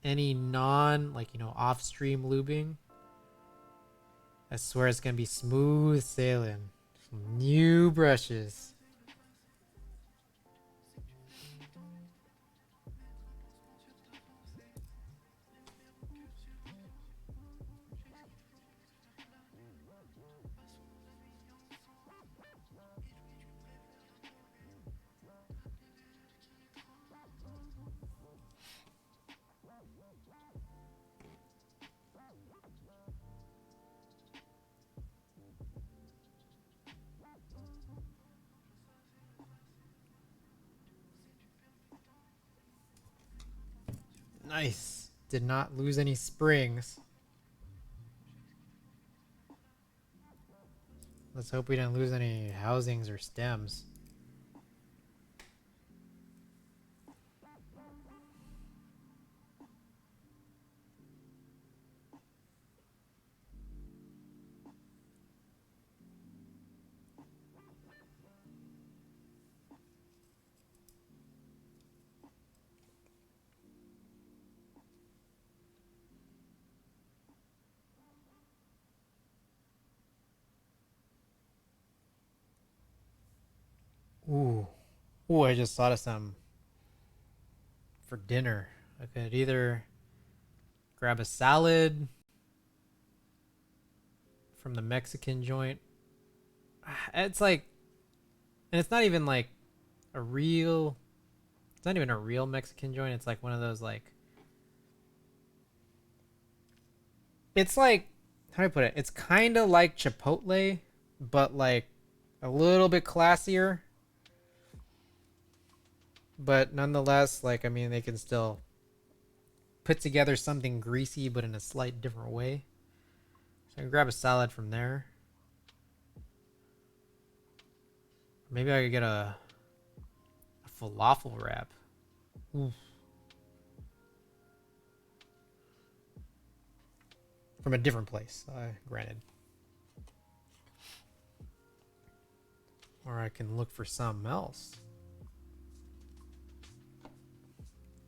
any non like off stream lubing, I swear it's gonna be smooth sailing. Some new brushes. Nice. Did not lose any springs. Let's hope we didn't lose any housings or stems. Ooh. Ooh, I just thought of some for dinner. I could either grab a salad from the Mexican joint. It's like, and it's not even like a real, it's not even a real Mexican joint. It's like one of those like, it's like, how do I put it? It's kind of like Chipotle, but like a little bit classier. But nonetheless, like, I mean, they can still put together something greasy, but in a slight different way. So I can grab a salad from there. Maybe I could get a falafel wrap. Oof. From a different place, granted. Or I can look for something else.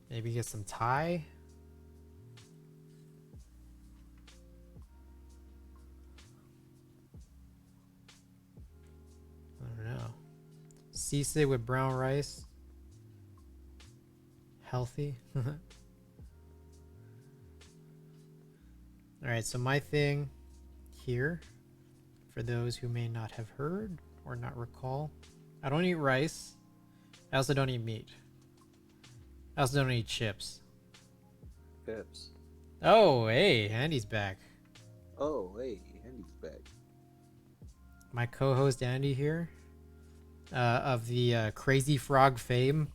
Maybe get some Thai. Sisig with brown rice. Healthy. Alright, so my thing here, for those who may not have heard or not recall, I don't eat rice. I also don't eat meat. I also don't eat chips. Pips. Oh, hey, Andy's back. Oh, hey, Andy's back. My co-host Andy here, of the Crazy Frog fame.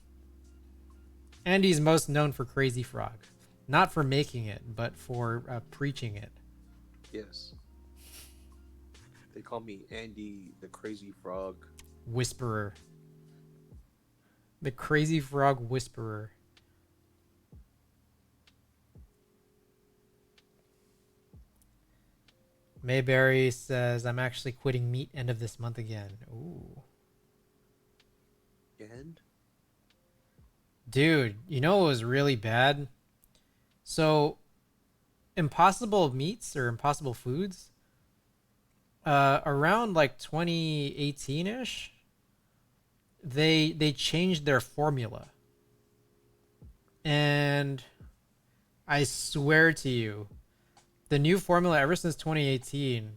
Andy's most known for Crazy Frog. Not for making it, but for preaching it. Yes. They call me Andy the Crazy Frog. Whisperer. The Crazy Frog Whisperer. Mayberry says, I'm actually quitting meat end of this month again. Ooh. And? Dude, you know what was really bad? So, Impossible Meats or Impossible Foods, around like 2018-ish, they changed their formula. And I swear to you, the new formula ever since 2018,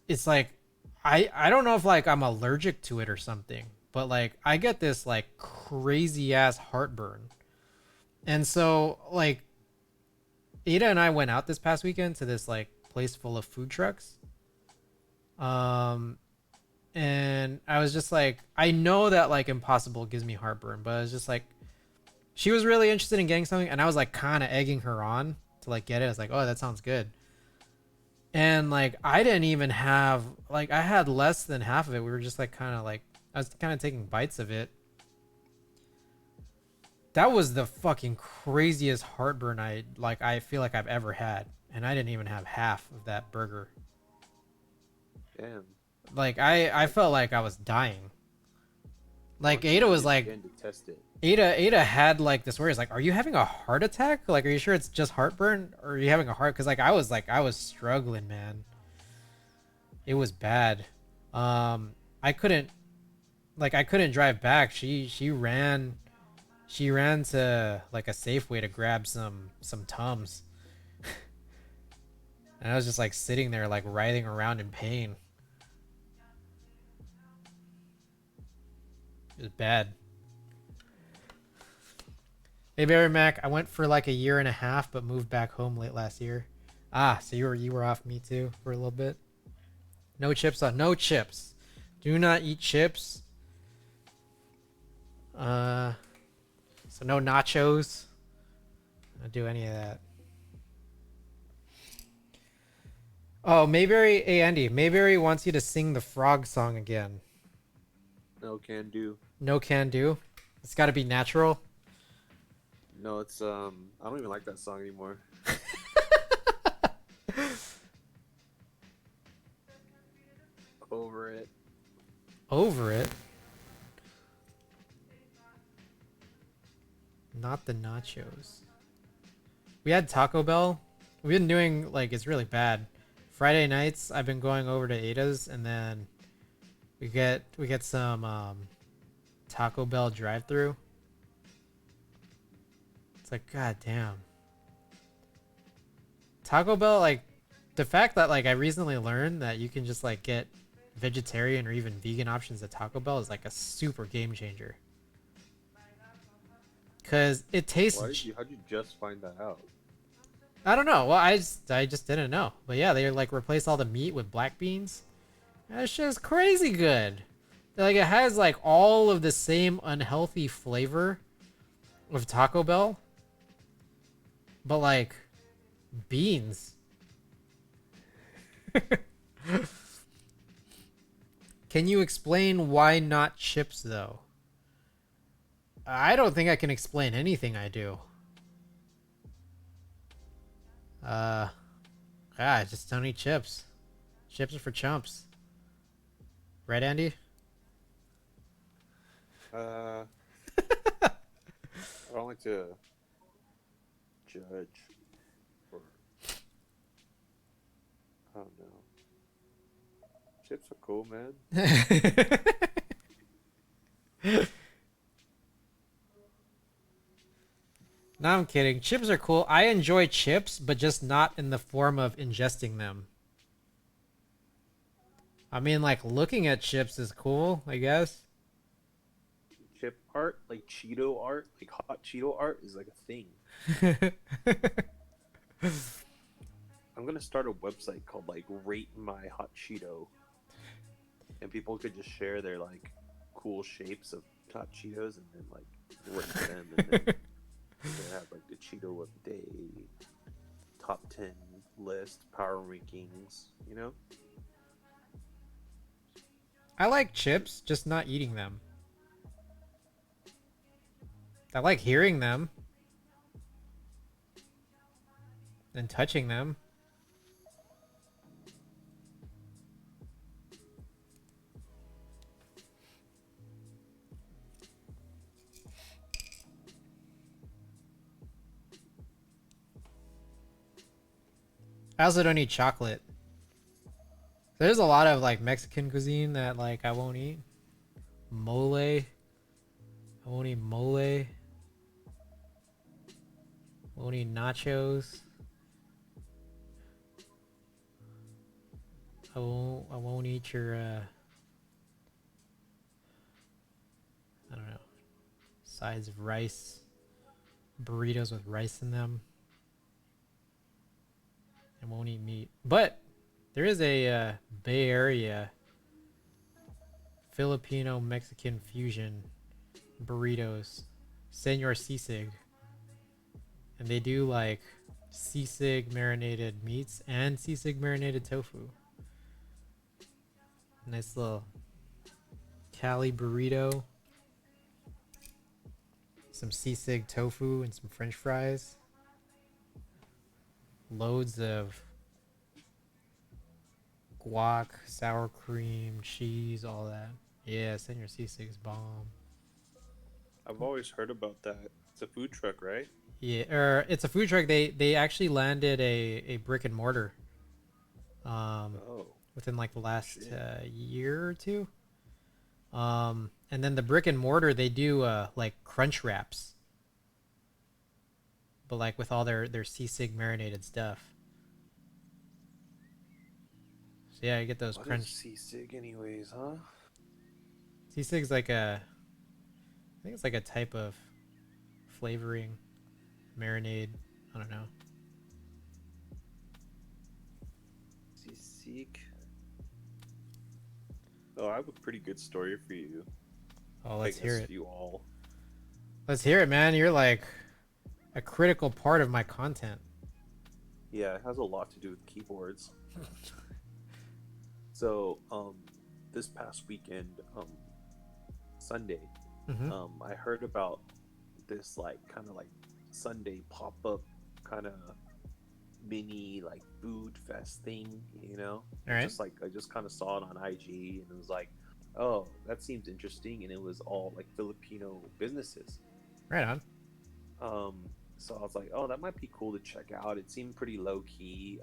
it's like I don't know if like I'm allergic to it or something, but like I get this like crazy ass heartburn. And so like Ada and I went out this past weekend to this like place full of food trucks. And I was just like, I know that like Impossible gives me heartburn, but I was just like, she was really interested in getting something, and I was like kind of egging her on to like get it. I was like, oh, that sounds good. And like I didn't even have like I had less than half of it. We were just like kind of like I was kind of taking bites of it. That was the fucking craziest heartburn I feel like I've ever had, and I didn't even have half of that burger. Damn. Like I felt like I was dying. Like Ada was like Again to test it. Ada had like this worry. It's like, are you having a heart attack? Like, are you sure it's just heartburn, or are you having a heart? Because like I was struggling, man. It was bad. I couldn't drive back. She ran to like a Safeway to grab some Tums. And I was just like sitting there like writhing around in pain. It was bad. Hey Barry Mac, I went for like a year and a half, but moved back home late last year. Ah, so you were off me too for a little bit. No chips on no chips. Do not eat chips. So no nachos. Don't do any of that. Oh, Mayberry, hey Andy, Mayberry wants you to sing the frog song again. No can do. No can do. It's got to be natural. No, it's I don't even like that song anymore. Over it. Over it. Not the nachos. We had Taco Bell. We've been doing like it's really bad. Friday nights I've been going over to Ada's, and then we get some Taco Bell drive-through. It's like, god damn. Taco Bell, like the fact that like I recently learned that you can just like get vegetarian or even vegan options at Taco Bell is like a super game changer. Cause it tastes. How'd you just find that out? I don't know. Well, I just didn't know. But yeah, they like replace all the meat with black beans. That's just crazy good. Like it has like all of the same unhealthy flavor of Taco Bell, but like beans. Can you explain why not chips though? I don't think I can explain anything I do. I just don't eat chips. Chips are for chumps. Right, Andy? I don't like to judge or I don't know. Chips are cool, man. No, I'm kidding. Chips are cool. I enjoy chips, but just not in the form of ingesting them. I mean, like, looking at chips is cool, I guess. Chip art, like Cheeto art, like hot Cheeto art, is like a thing. I'm gonna start a website called like Rate My Hot Cheeto, and people could just share their like cool shapes of hot Cheetos and then like rate them, and then they have like the Cheeto of the day, top 10 list, power rankings. You know, I like chips, just not eating them. I like hearing them and touching them. I also don't eat chocolate. There's a lot of like Mexican cuisine that like I won't eat. Mole. I won't eat mole. I won't eat nachos. I won't eat your I don't know, sides of rice. Burritos with rice in them. I won't eat meat. But there is a Bay Area Filipino Mexican fusion burritos, Senor Sisig, and they do like sisig marinated meats and sisig marinated tofu. Nice little Cali burrito, some sisig tofu and some French fries, loads of guac, sour cream, cheese, all that. Yeah, Senor Sisig's bomb. I've always heard about that. It's a food truck, right? Yeah, or it's a food truck. They actually landed a brick and mortar Oh, within like the last shit. year or two. And then the brick and mortar they do like crunch wraps, but like with all their sisig marinated stuff. So yeah, you get those What is crunch. sisig, anyways, huh? Sisig's like I think it's like a type of flavoring marinade. I don't know. Sisig. Oh, I have a pretty good story for you. Oh, I let's hear guess it. you all. Let's hear it, man. You're like a critical part of my content. Yeah, it has a lot to do with keyboards. So, this past weekend, Sunday, Mm-hmm. I heard about this like kind of like Sunday pop up kind of mini like food fest thing, you know? All It's right. just like I just kind of saw it on IG and it was like, oh, that seems interesting, and it was all like Filipino businesses. Right on. Um, so I was like, oh, that might be cool to check out. It seemed pretty low key.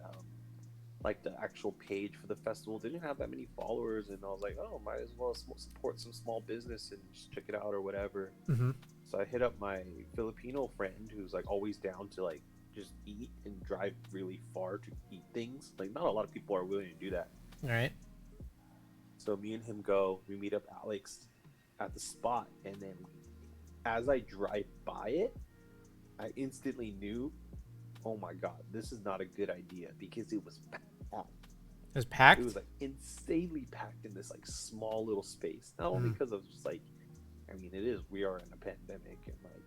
Like the actual page for the festival didn't have that many followers, and I was like, oh, might as well support some small business and just check it out or whatever. Mm-hmm. So I hit up my Filipino friend who's like always down to like just eat and drive really far to eat things. Like not a lot of people are willing to do that. All right. So me and him go, we meet up Alex at the spot, and then as I drive by it, I instantly knew, oh my god, this is not a good idea because it was packed. It was It packed. was like insanely packed in this like small little space. Not only Mm. because of just like, I mean, it is, we are in a pandemic, and like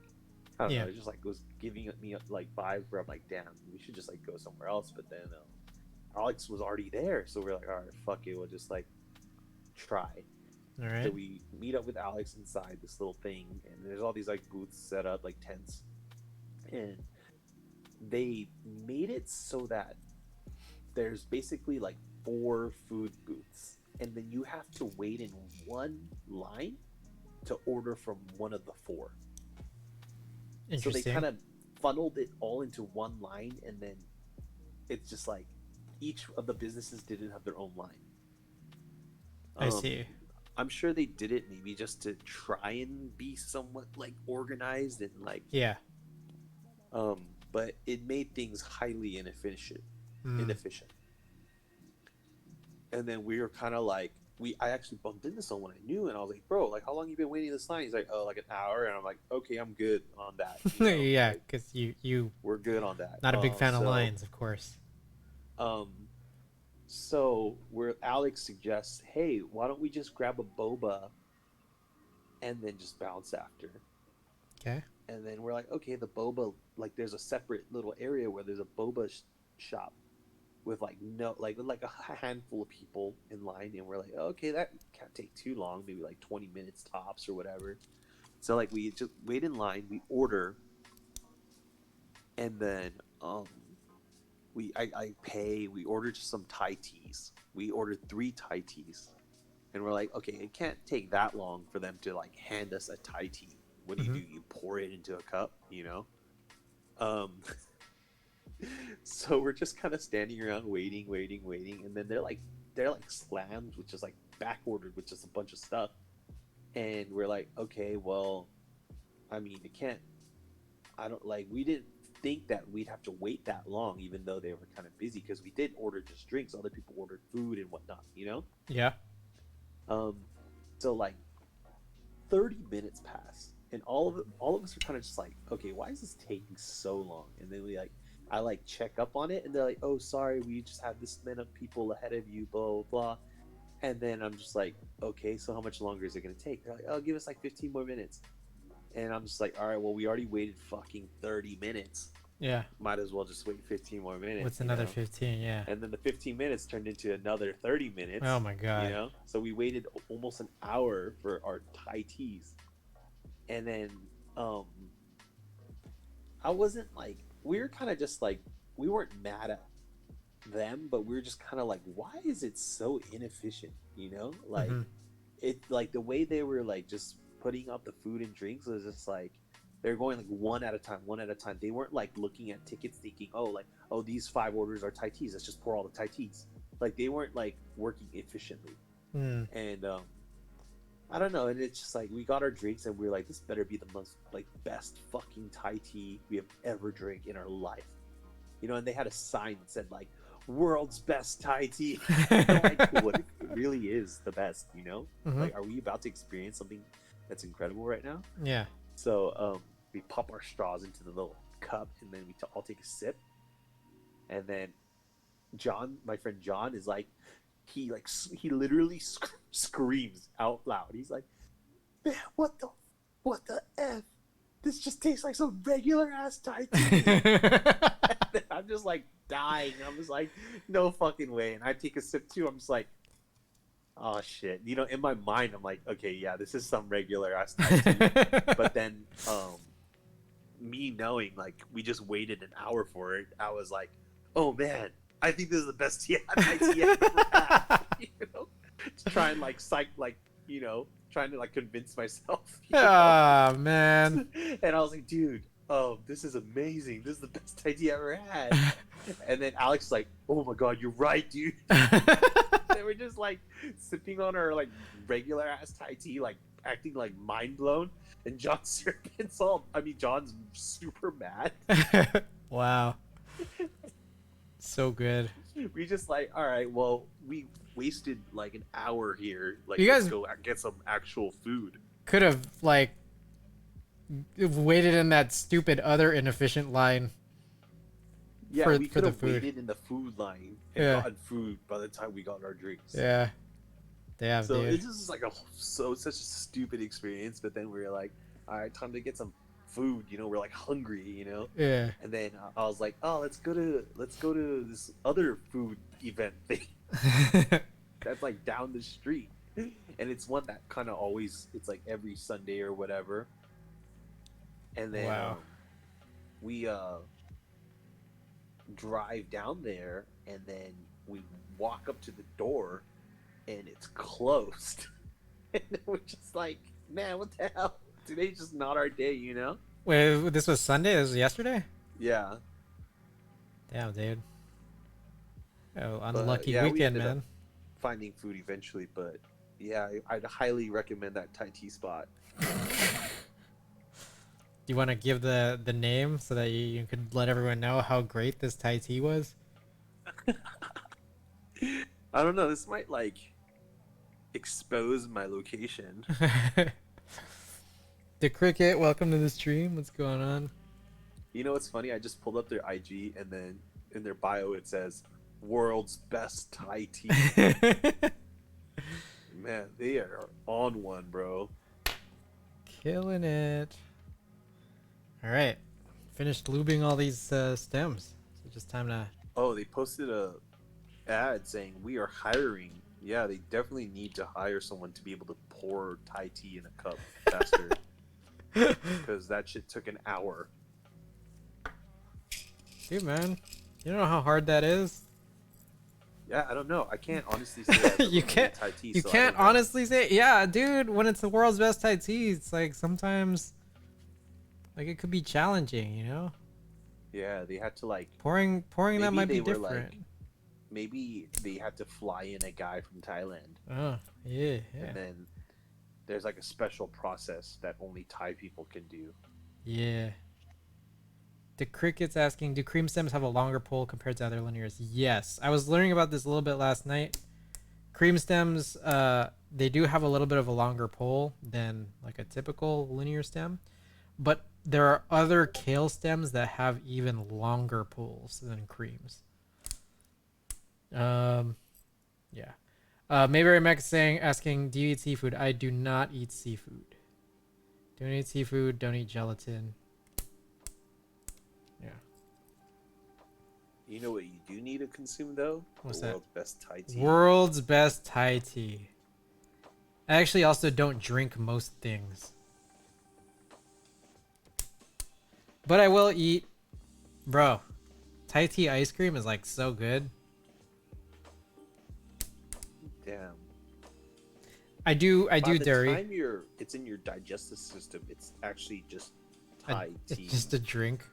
I don't Yeah. know, it just like was giving me like vibes where I'm like, damn, we should just like go somewhere else. But then Alex was already there, so we're like, all right, fuck it, we'll just like try. All So right. we meet up with Alex inside this little thing, and there's all these like booths set up, like tents, and they made it so that there's basically like 4 food booths, and then you have to wait in one line to order from one of the 4. So they Interesting. kind of funneled it all into one line, and then it's just like each of the businesses didn't have their own line. I Um, see. I'm sure they did it maybe just to try and be somewhat like organized and like Yeah. But it made things highly inefficient. Mm. Inefficient. And then we were kind of like, I actually bumped into someone I knew, and I was like, bro, like, how long you been waiting this line? He's like, oh, like an hour. And I'm like, okay, I'm good on that. You know, Yeah, like, because you we're good on that. not a big fan of lines, of course. Um, so where Alex suggests, hey, why don't we just grab a boba and then just bounce after? Okay. And then we're like, okay, the boba, like, there's a separate little area where there's a boba shop with like no, like a handful of people in line, and we're like, okay, that can't take too long, maybe like 20 minutes tops or whatever. So like we just wait in line, we order, and then I pay. We ordered some Thai teas. We ordered 3 Thai teas, and we're like, okay, it can't take that long for them to like hand us a Thai tea. What do? Mm-hmm. You pour it into a cup, you know? Um, so we're just kind of standing around waiting, and then they're like slammed, which is like back ordered, which is a bunch of stuff, and we're like, okay, well, I mean, it can't. I don't like. We didn't think that we'd have to wait that long, even though they were kind of busy, because we did order just drinks. Other people ordered food and whatnot, you know. Yeah. Um, so like 30 minutes pass, and all of us are kind of just like, okay, why is this taking so long? And then I like check up on it, and they're like, oh, sorry, we just had this many people ahead of you, blah blah blah. And then I'm just like, okay, so how much longer is it gonna take? They're like, oh, give us like 15 more minutes. And I'm just like, all right, well, we already waited fucking 30 minutes. Yeah. Might as well just wait 15 more minutes. What's another 15? Yeah. And then the 15 minutes turned into another 30 minutes. Oh my god. You know? So we waited almost an hour for our Thai teas. And then I wasn't like, we were kind of just like, we weren't mad at them, but we were just kind of like, why is it so inefficient? You know? Like, Mhm. it, like the way they were like just putting up the food and drinks was just like, they're going like one at a time. They weren't like looking at tickets thinking, oh, like, oh, these 5 orders are Thai teas, let's just pour all the Thai teas. Like, they weren't like working efficiently. Mm. And I don't know, and it's just like, we got our drinks and we were like, this better be the most like best fucking Thai tea we have ever drank in our life, you know. And they had a sign that said like, world's best Thai tea. Like, what if it really is the best, you know? Mhm. Like, are we about to experience something that's incredible right now? Yeah. So we pop our straws into the little cup, and then we all take a sip. And then John, my friend John, is like, he literally screams out loud. He's like, man, what the f? This just tastes like some regular ass Thai tea. I'm just like dying. I'm just like, no fucking way. And I take a sip too. I'm just like, oh shit. You know, in my mind, I'm like, okay, yeah, this is some regular ass Thai tea. But then, me knowing like we just waited an hour for it, I was like, oh man, I think this is the best Thai tea I've ever had. You know, to try and like you know, trying to like convince myself. Ah, man. And I was like, dude, oh, this is amazing. This is the best Thai tea I ever had. And then Alex was like, oh my god, you're right, dude. They were just like sipping on our like regular ass Thai tea, like acting like mind blown. And John's John's super mad. Wow. So good. We just like, all right, well, we wasted like an hour here. Like, You let's guys go get some actual food. could have like waited in that stupid other inefficient line. Yeah, For we could the have food. waited in the food line and Yeah. gotten food by the time we got our drinks. Yeah. Damn, So dude. it's just like such a stupid experience. But then we were like, all right, time to get some food. You know, we're like hungry. You know. Yeah. And then I was like, oh, let's go to this other food event thing that's like down the street, and it's one that kind of always, it's like every Sunday or whatever. And then Wow. we drive down there, and then we walk up to the door, and it's closed. And we're just like, man, what the hell? Today's just not our day, you know? Wait, this was Sunday? This was yesterday? Yeah. Damn, dude. Oh, But, unlucky yeah, we weekend, ended up man. finding food eventually, but yeah, I'd highly recommend that Thai tea spot. Do you want to give the name so that you could let everyone know how great this Thai tea was? I don't know. This might like expose my location. The Cricket, welcome to the stream. What's going on? You know what's funny? I just pulled up their IG, and then in their bio it says "World's Best Thai Tea." Man, they are on one, bro. Killing it. All right, finished lubing all these stems. So just time to. Oh, they posted a ad saying we are hiring. Yeah, they definitely need to hire someone to be able to pour Thai tea in a cup faster. Because that shit took an hour. Dude, man, you don't know how hard that is. Yeah, I don't know. I can't honestly say I've ever You made can't. Thai tea. You so I can't don't know. honestly say, yeah, dude. When it's the world's best Thai tea, it's like sometimes, like it could be challenging, you know. Yeah, they had to like. Pouring that Maybe might be they were, different. like, maybe they had to fly in a guy from Thailand, Oh, yeah, yeah, and then there's like a special process that only Thai people can do. yeah. The Cricket's asking, do cream stems have a longer pole compared to other linears? Yes, I was learning about this a little bit last night. Cream stems, they do have a little bit of a longer pole than like a typical linear stem, but there are other kale stems that have even longer poles than creams. Yeah. Mayberry Mech saying, asking, do you eat seafood? I do not eat seafood. Don't eat seafood. Don't eat gelatin. Yeah. You know what you do need to consume though? What's the that? world's best Thai tea. World's best Thai tea. I actually also don't drink most things. But I will eat. Bro, Thai tea ice cream is like so good. Damn. I do By the dairy. time it's in your digestive system, it's actually just I- Thai it's tea just a drink.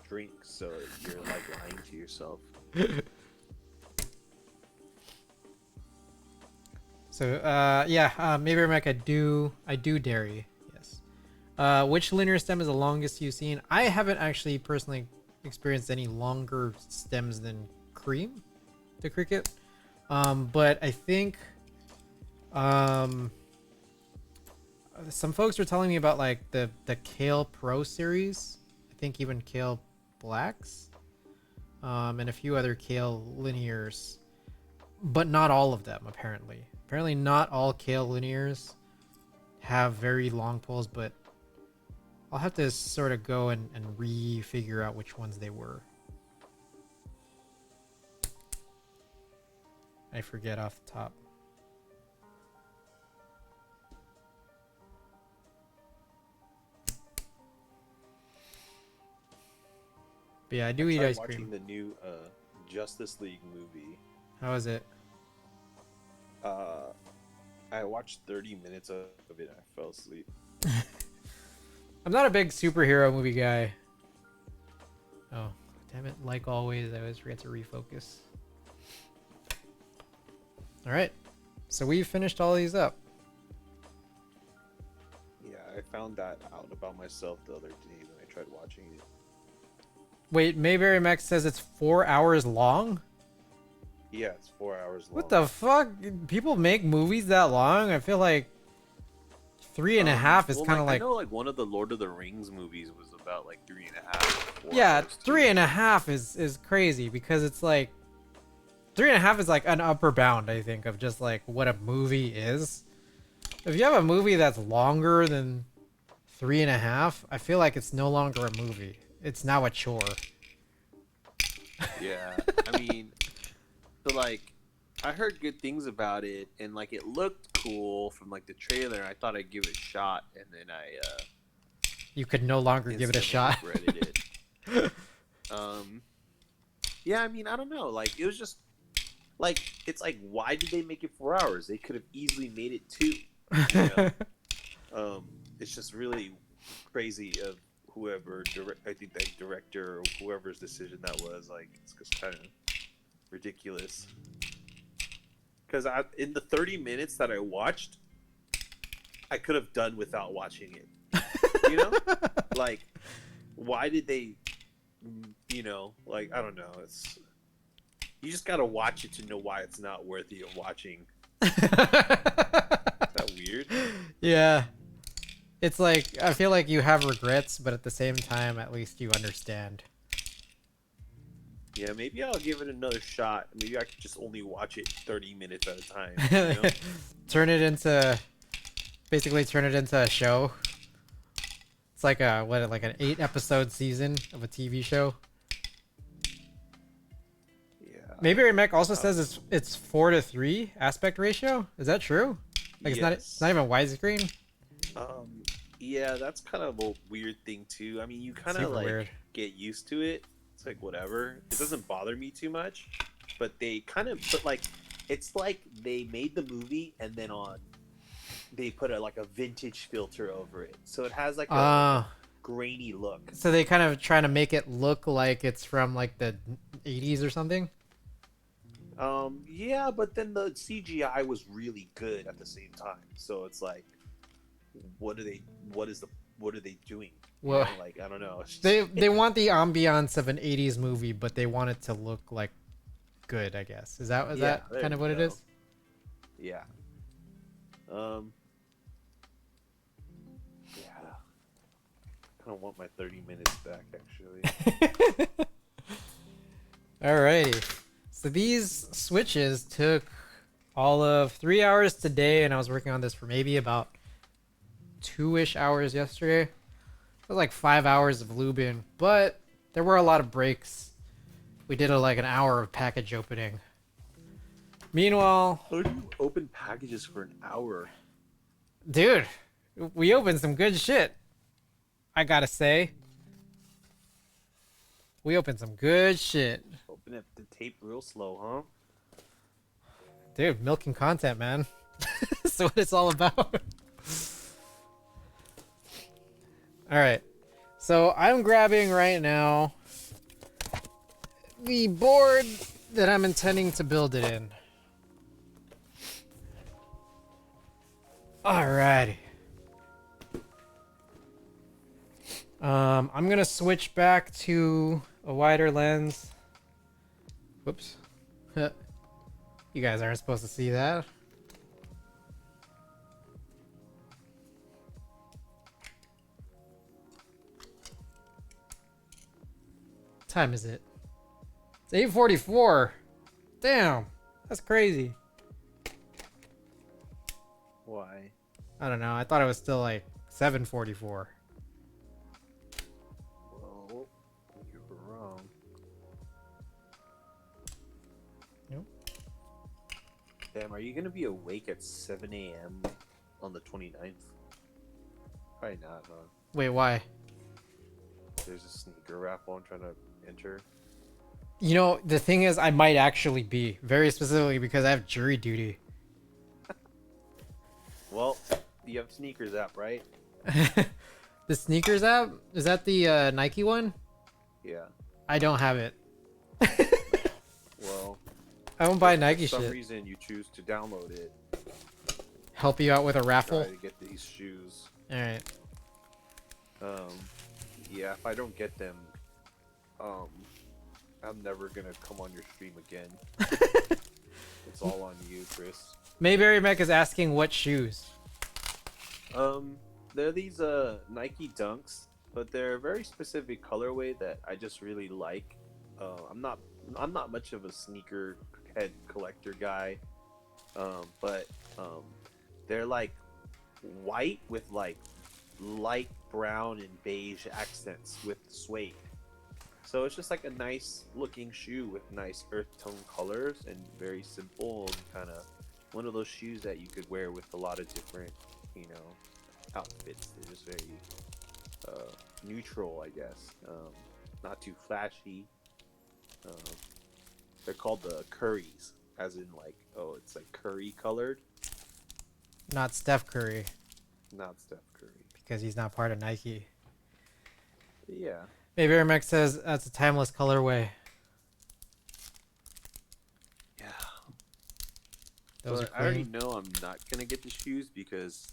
drink. So you're like lying to yourself. So yeah, maybe Mac, I do dairy. Yes. Which linear stem is the longest you've seen? I haven't actually personally experienced any longer stems than cream, the Cricket. But I think some folks were telling me about like the Kailh Pro series. I think even Kailh Blacks, and a few other Kailh linears, but not all of them apparently. Apparently, not all Kailh linears have very long poles, but I'll have to sort of go and re-figure out which ones they were. I forget off the top. But yeah, I do eat tried ice watching cream. the new Justice League movie. How is it? I watched 30 minutes of it and I fell asleep. I'm not a big superhero movie guy. Oh, damn it. Like always, I always forget to refocus. Alright. So we've finished all these up. Yeah, I found that out about myself the other day when I tried watching it. Wait, Mayberry Max says it's 4 hours long? Yeah, it's 4 hours long. What the fuck? People make movies that long? I feel like 3.5 is well, kind of I like... know like one of the Lord of the Rings movies was about like 3.5. 4 Yeah, hours, too. 3.5 is crazy because it's like 3.5 is like an upper bound, I think, of just like what a movie is. If you have a movie that's longer than 3.5, I feel like it's no longer a movie. It's now a chore. Yeah, I mean, so like, I heard good things about it, and like it looked cool from like the trailer. I thought I'd give it a shot, and then I You could no longer give it a instantly shot. regretted it. Yeah, I mean, I don't know. Like, it was just like it's like, why did they make it 4 hours? They could have easily made it 2. You know? It's just really crazy of whoever I think that director or whoever's decision that was. Like, it's just kind of ridiculous. Because in the 30 minutes that I watched, I could have done without watching it. You know, like, why did they? You know, like, I don't know. It's you just gotta watch it to know why it's not worthy of watching. Is that weird? Yeah. It's like, I feel like you have regrets, but at the same time, at least you understand. Yeah, maybe I'll give it another shot. Maybe I could just only watch it 30 minutes at a time. You know? Turn it into, basically turn it into a show. It's like a, what, like an 8-episode season of a TV show. Yeah. Maybe Remec also says it's 4:3 aspect ratio. Is that true? Like Yes. it's not even widescreen. Yeah, that's kind of a weird thing too. I mean, you kind of Super like weird. get used to it. It's like whatever. It doesn't bother me too much. But they kind of put like, it's like they made the movie and then they put like a vintage filter over it, so it has like a grainy look. So they kind of trying to make it look like it's from like the 80s or something. Yeah, but then the CGI was really good at the same time. So it's like, what are they doing? Well, know, like, I don't know. They want the ambiance of an 80s movie, but they want it to look like good, I guess. Is that kind of what it is? Yeah. Yeah. I don't want my 30 minutes back, actually. Alrighty. So these switches took all of 3 hours today, and I was working on this for maybe about 2-ish hours yesterday. It was like 5 hours of lubing, but there were a lot of breaks. We did like an hour of package opening. Meanwhile, How do you open packages for an hour? dude, we opened some good shit. I gotta say. We opened some good shit. Open up the tape real slow, huh? Dude, milking content, man. That's what it's all about. Alright. So I'm grabbing right now the board that I'm intending to build it in. Alrighty. I'm gonna switch back to a wider lens. Whoops. You guys aren't supposed to see that. What time is it? It's 8:44. Damn, that's crazy. Why? I don't know. I thought it was still like 7:44. Well, you were wrong. Nope. Damn, are you gonna be awake at 7 a.m. on the 29th? Probably not, huh? Wait, why? There's a sneaker raffle I'm trying to enter. You know, the thing is, I might actually be. Very specifically because I have jury duty. Well, you have sneakers app, right? The sneakers app? Is that the Nike one? Yeah. I don't have it. Well, I don't buy Nike for some shit. reason you choose to download it. Help you out with a raffle? Try to get these shoes. Alright. Yeah, if I don't get them, I'm never gonna come on your stream again. It's all on you, Chris. Mayberry Mech is asking what shoes. They're these Nike Dunks, but they're a very specific colorway that I just really like. I'm not much of a sneaker head collector guy, but they're like white with like light brown and beige accents with suede. So it's just like a nice looking shoe with nice earth tone colors and very simple and kind of one of those shoes that you could wear with a lot of different, outfits. They're just very neutral, I guess. Not too flashy. They're called the Curries, as in like, oh, it's like curry colored. Not Steph Curry, Not Steph Curry. because he's not part of Nike. Yeah. Mayberry Mech says that's a timeless colorway. Yeah. Those But are I already clean. know I'm not gonna get the shoes because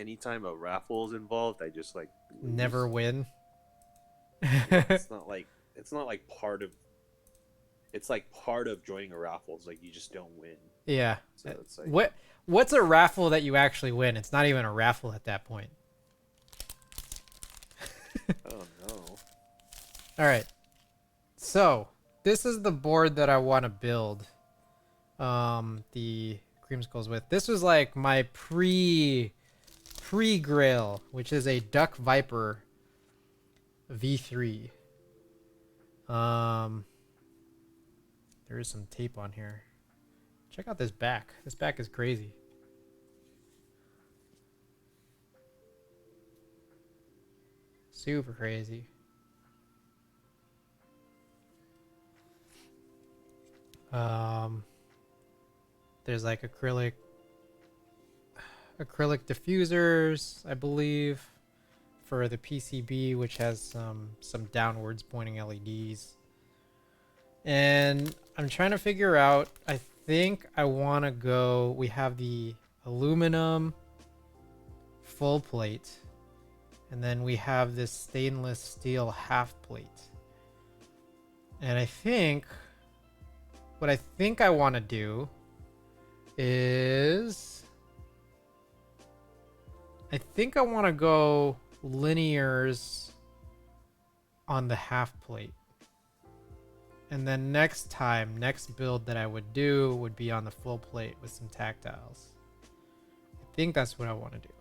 anytime a raffle is involved, I just like lose. Never win. Yeah, it's not like part of. It's like part of joining a raffle. It's like you just don't win. Yeah. So it's like What's a raffle that you actually win? It's not even a raffle at that point. I don't know. All right. So this is the board that I want to build. The creamskulls with. This was like my pre-grail, which is a Duck Viper V3. There is some tape on here. Check out this back. This back is crazy. Super crazy. There's like acrylic diffusers, I believe, for the PCB, which has some downwards pointing LEDs. And I'm trying to figure out, I think I want to go, we have the aluminum full plate, and then we have this stainless steel half plate. And I think what I want to do is I think I want to go linears on the half plate. And then next build that I would do would be on the full plate with some tactiles. I think that's what I want to do.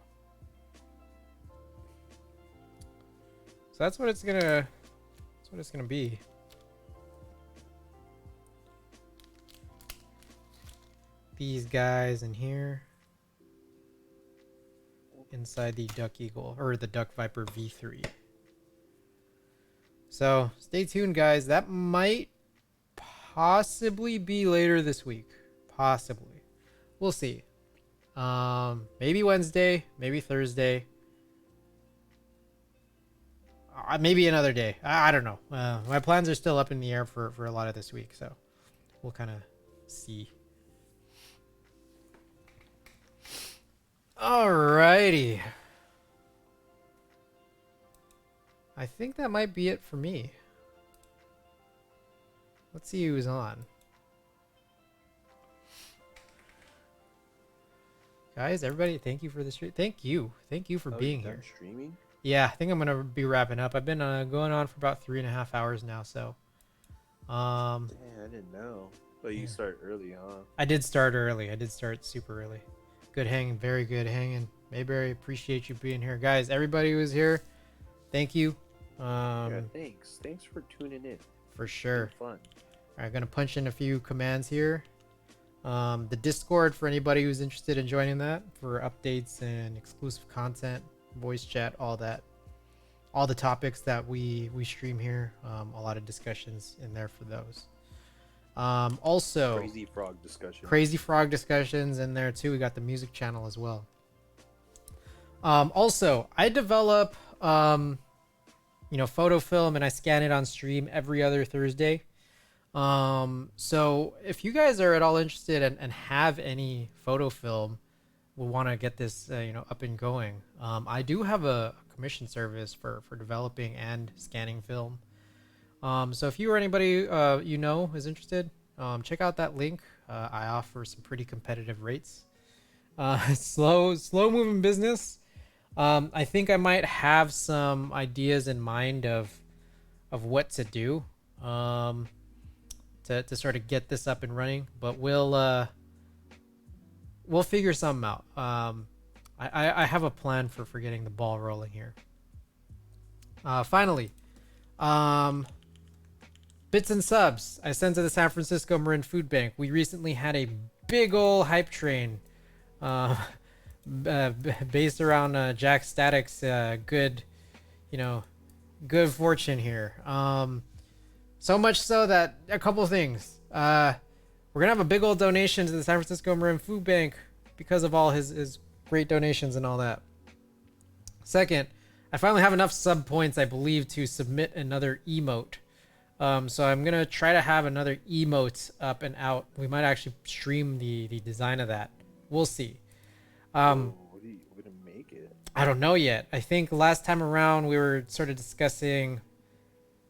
So that's what it's gonna be. These guys in here. Inside the Duck Eagle, or the Duck Viper V3. So stay tuned, guys. That might possibly be later this week. Possibly. We'll see. Maybe Wednesday, maybe Thursday. Maybe another day. I don't know. My plans are still up in the air for a lot of this week, so we'll kind of see. Alrighty. I think that might be it for me. Let's see who's on. Guys, everybody, thank you for the stream. Thank you for being here. Streaming? Yeah, I think I'm gonna be wrapping up. I've been going on for about 3.5 hours now, so. Damn, I didn't know. But you start early, huh? I did start early. I did start super early. Good hanging, very good hanging. Mayberry, appreciate you being here, guys. Everybody who was here, thank you. Yeah, thanks for tuning in. For sure. Fun. All right, gonna punch in a few commands here. The Discord for anybody who's interested in joining that for updates and exclusive content, voice chat, all that, all the topics that we stream here. A lot of discussions in there for those. Also crazy frog discussions in there too. We got the music channel as well. Also I develop photo film and I scan it on stream every other Thursday. So if you guys are at all interested and have any photo film, will want to get this up and going, I do have a commission service for developing and scanning film. So if you or anybody is interested, check out that link. I offer some pretty competitive rates. Slow moving business. I think I might have some ideas in mind of what to do to sort of get this up and running, but we'll figure something out. I have a plan for getting the ball rolling here. Finally, bits and subs I sent to the San Francisco Marin Food Bank. We recently had a big ol' hype train based around Jack Static's good fortune here. So much so that a couple things. We're gonna have a big old donation to the San Francisco Marin Food Bank because of all his great donations and all that. Second, I finally have enough sub points, I believe, to submit another emote. So I'm gonna try to have another emote up and out. We might actually stream the design of that. We'll see. What are you gonna make? make it? I don't know yet. I think last time around we were sort of discussing,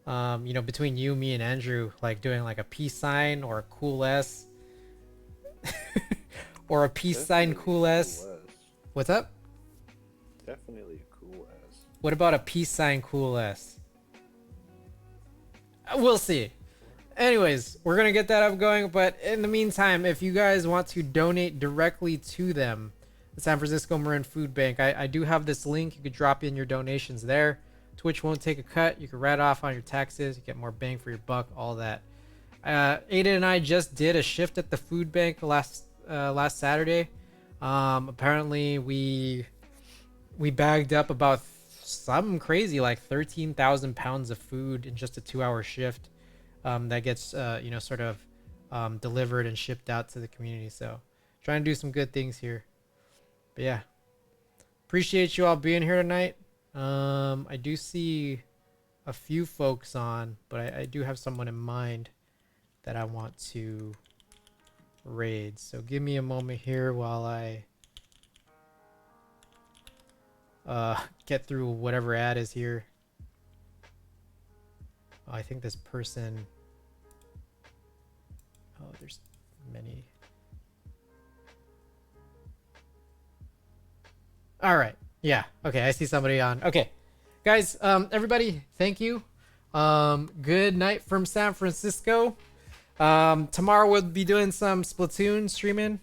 between you, me, and Andrew, like doing like a peace sign or a cool S, or a peace sign Definitely cool a S. cool S. What's up? Definitely a cool S. What about a peace sign cool S? We'll see. Anyways, we're gonna get that up going, but in the meantime, if you guys want to donate directly to them, the San Francisco Marin Food Bank, I do have this link. You could drop in your donations there. Twitch won't take a cut. You can write off on your taxes. You get more bang for your buck, all that. Aiden and I just did a shift at the food bank last Saturday. Apparently we bagged up about something crazy like 13,000 pounds of food in just a 2-hour shift. That gets sort of delivered and shipped out to the community. So trying to do some good things here. But yeah, appreciate you all being here tonight. I do see a few folks on, but I do have someone in mind that I want to raid. So give me a moment here while I get through whatever ad is here. Oh, I think this person. Oh, there's many. All right. Yeah. Okay. I see somebody on. Okay, guys. Everybody, thank you. Good night from San Francisco. Tomorrow we'll be doing some Splatoon streaming.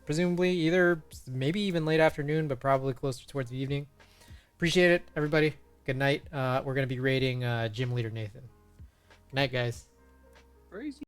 Presumably either maybe even late afternoon, but probably closer towards the evening. Appreciate it, everybody. Good night. We're gonna be raiding Gym Leader Nathan. Good night, guys. Crazy.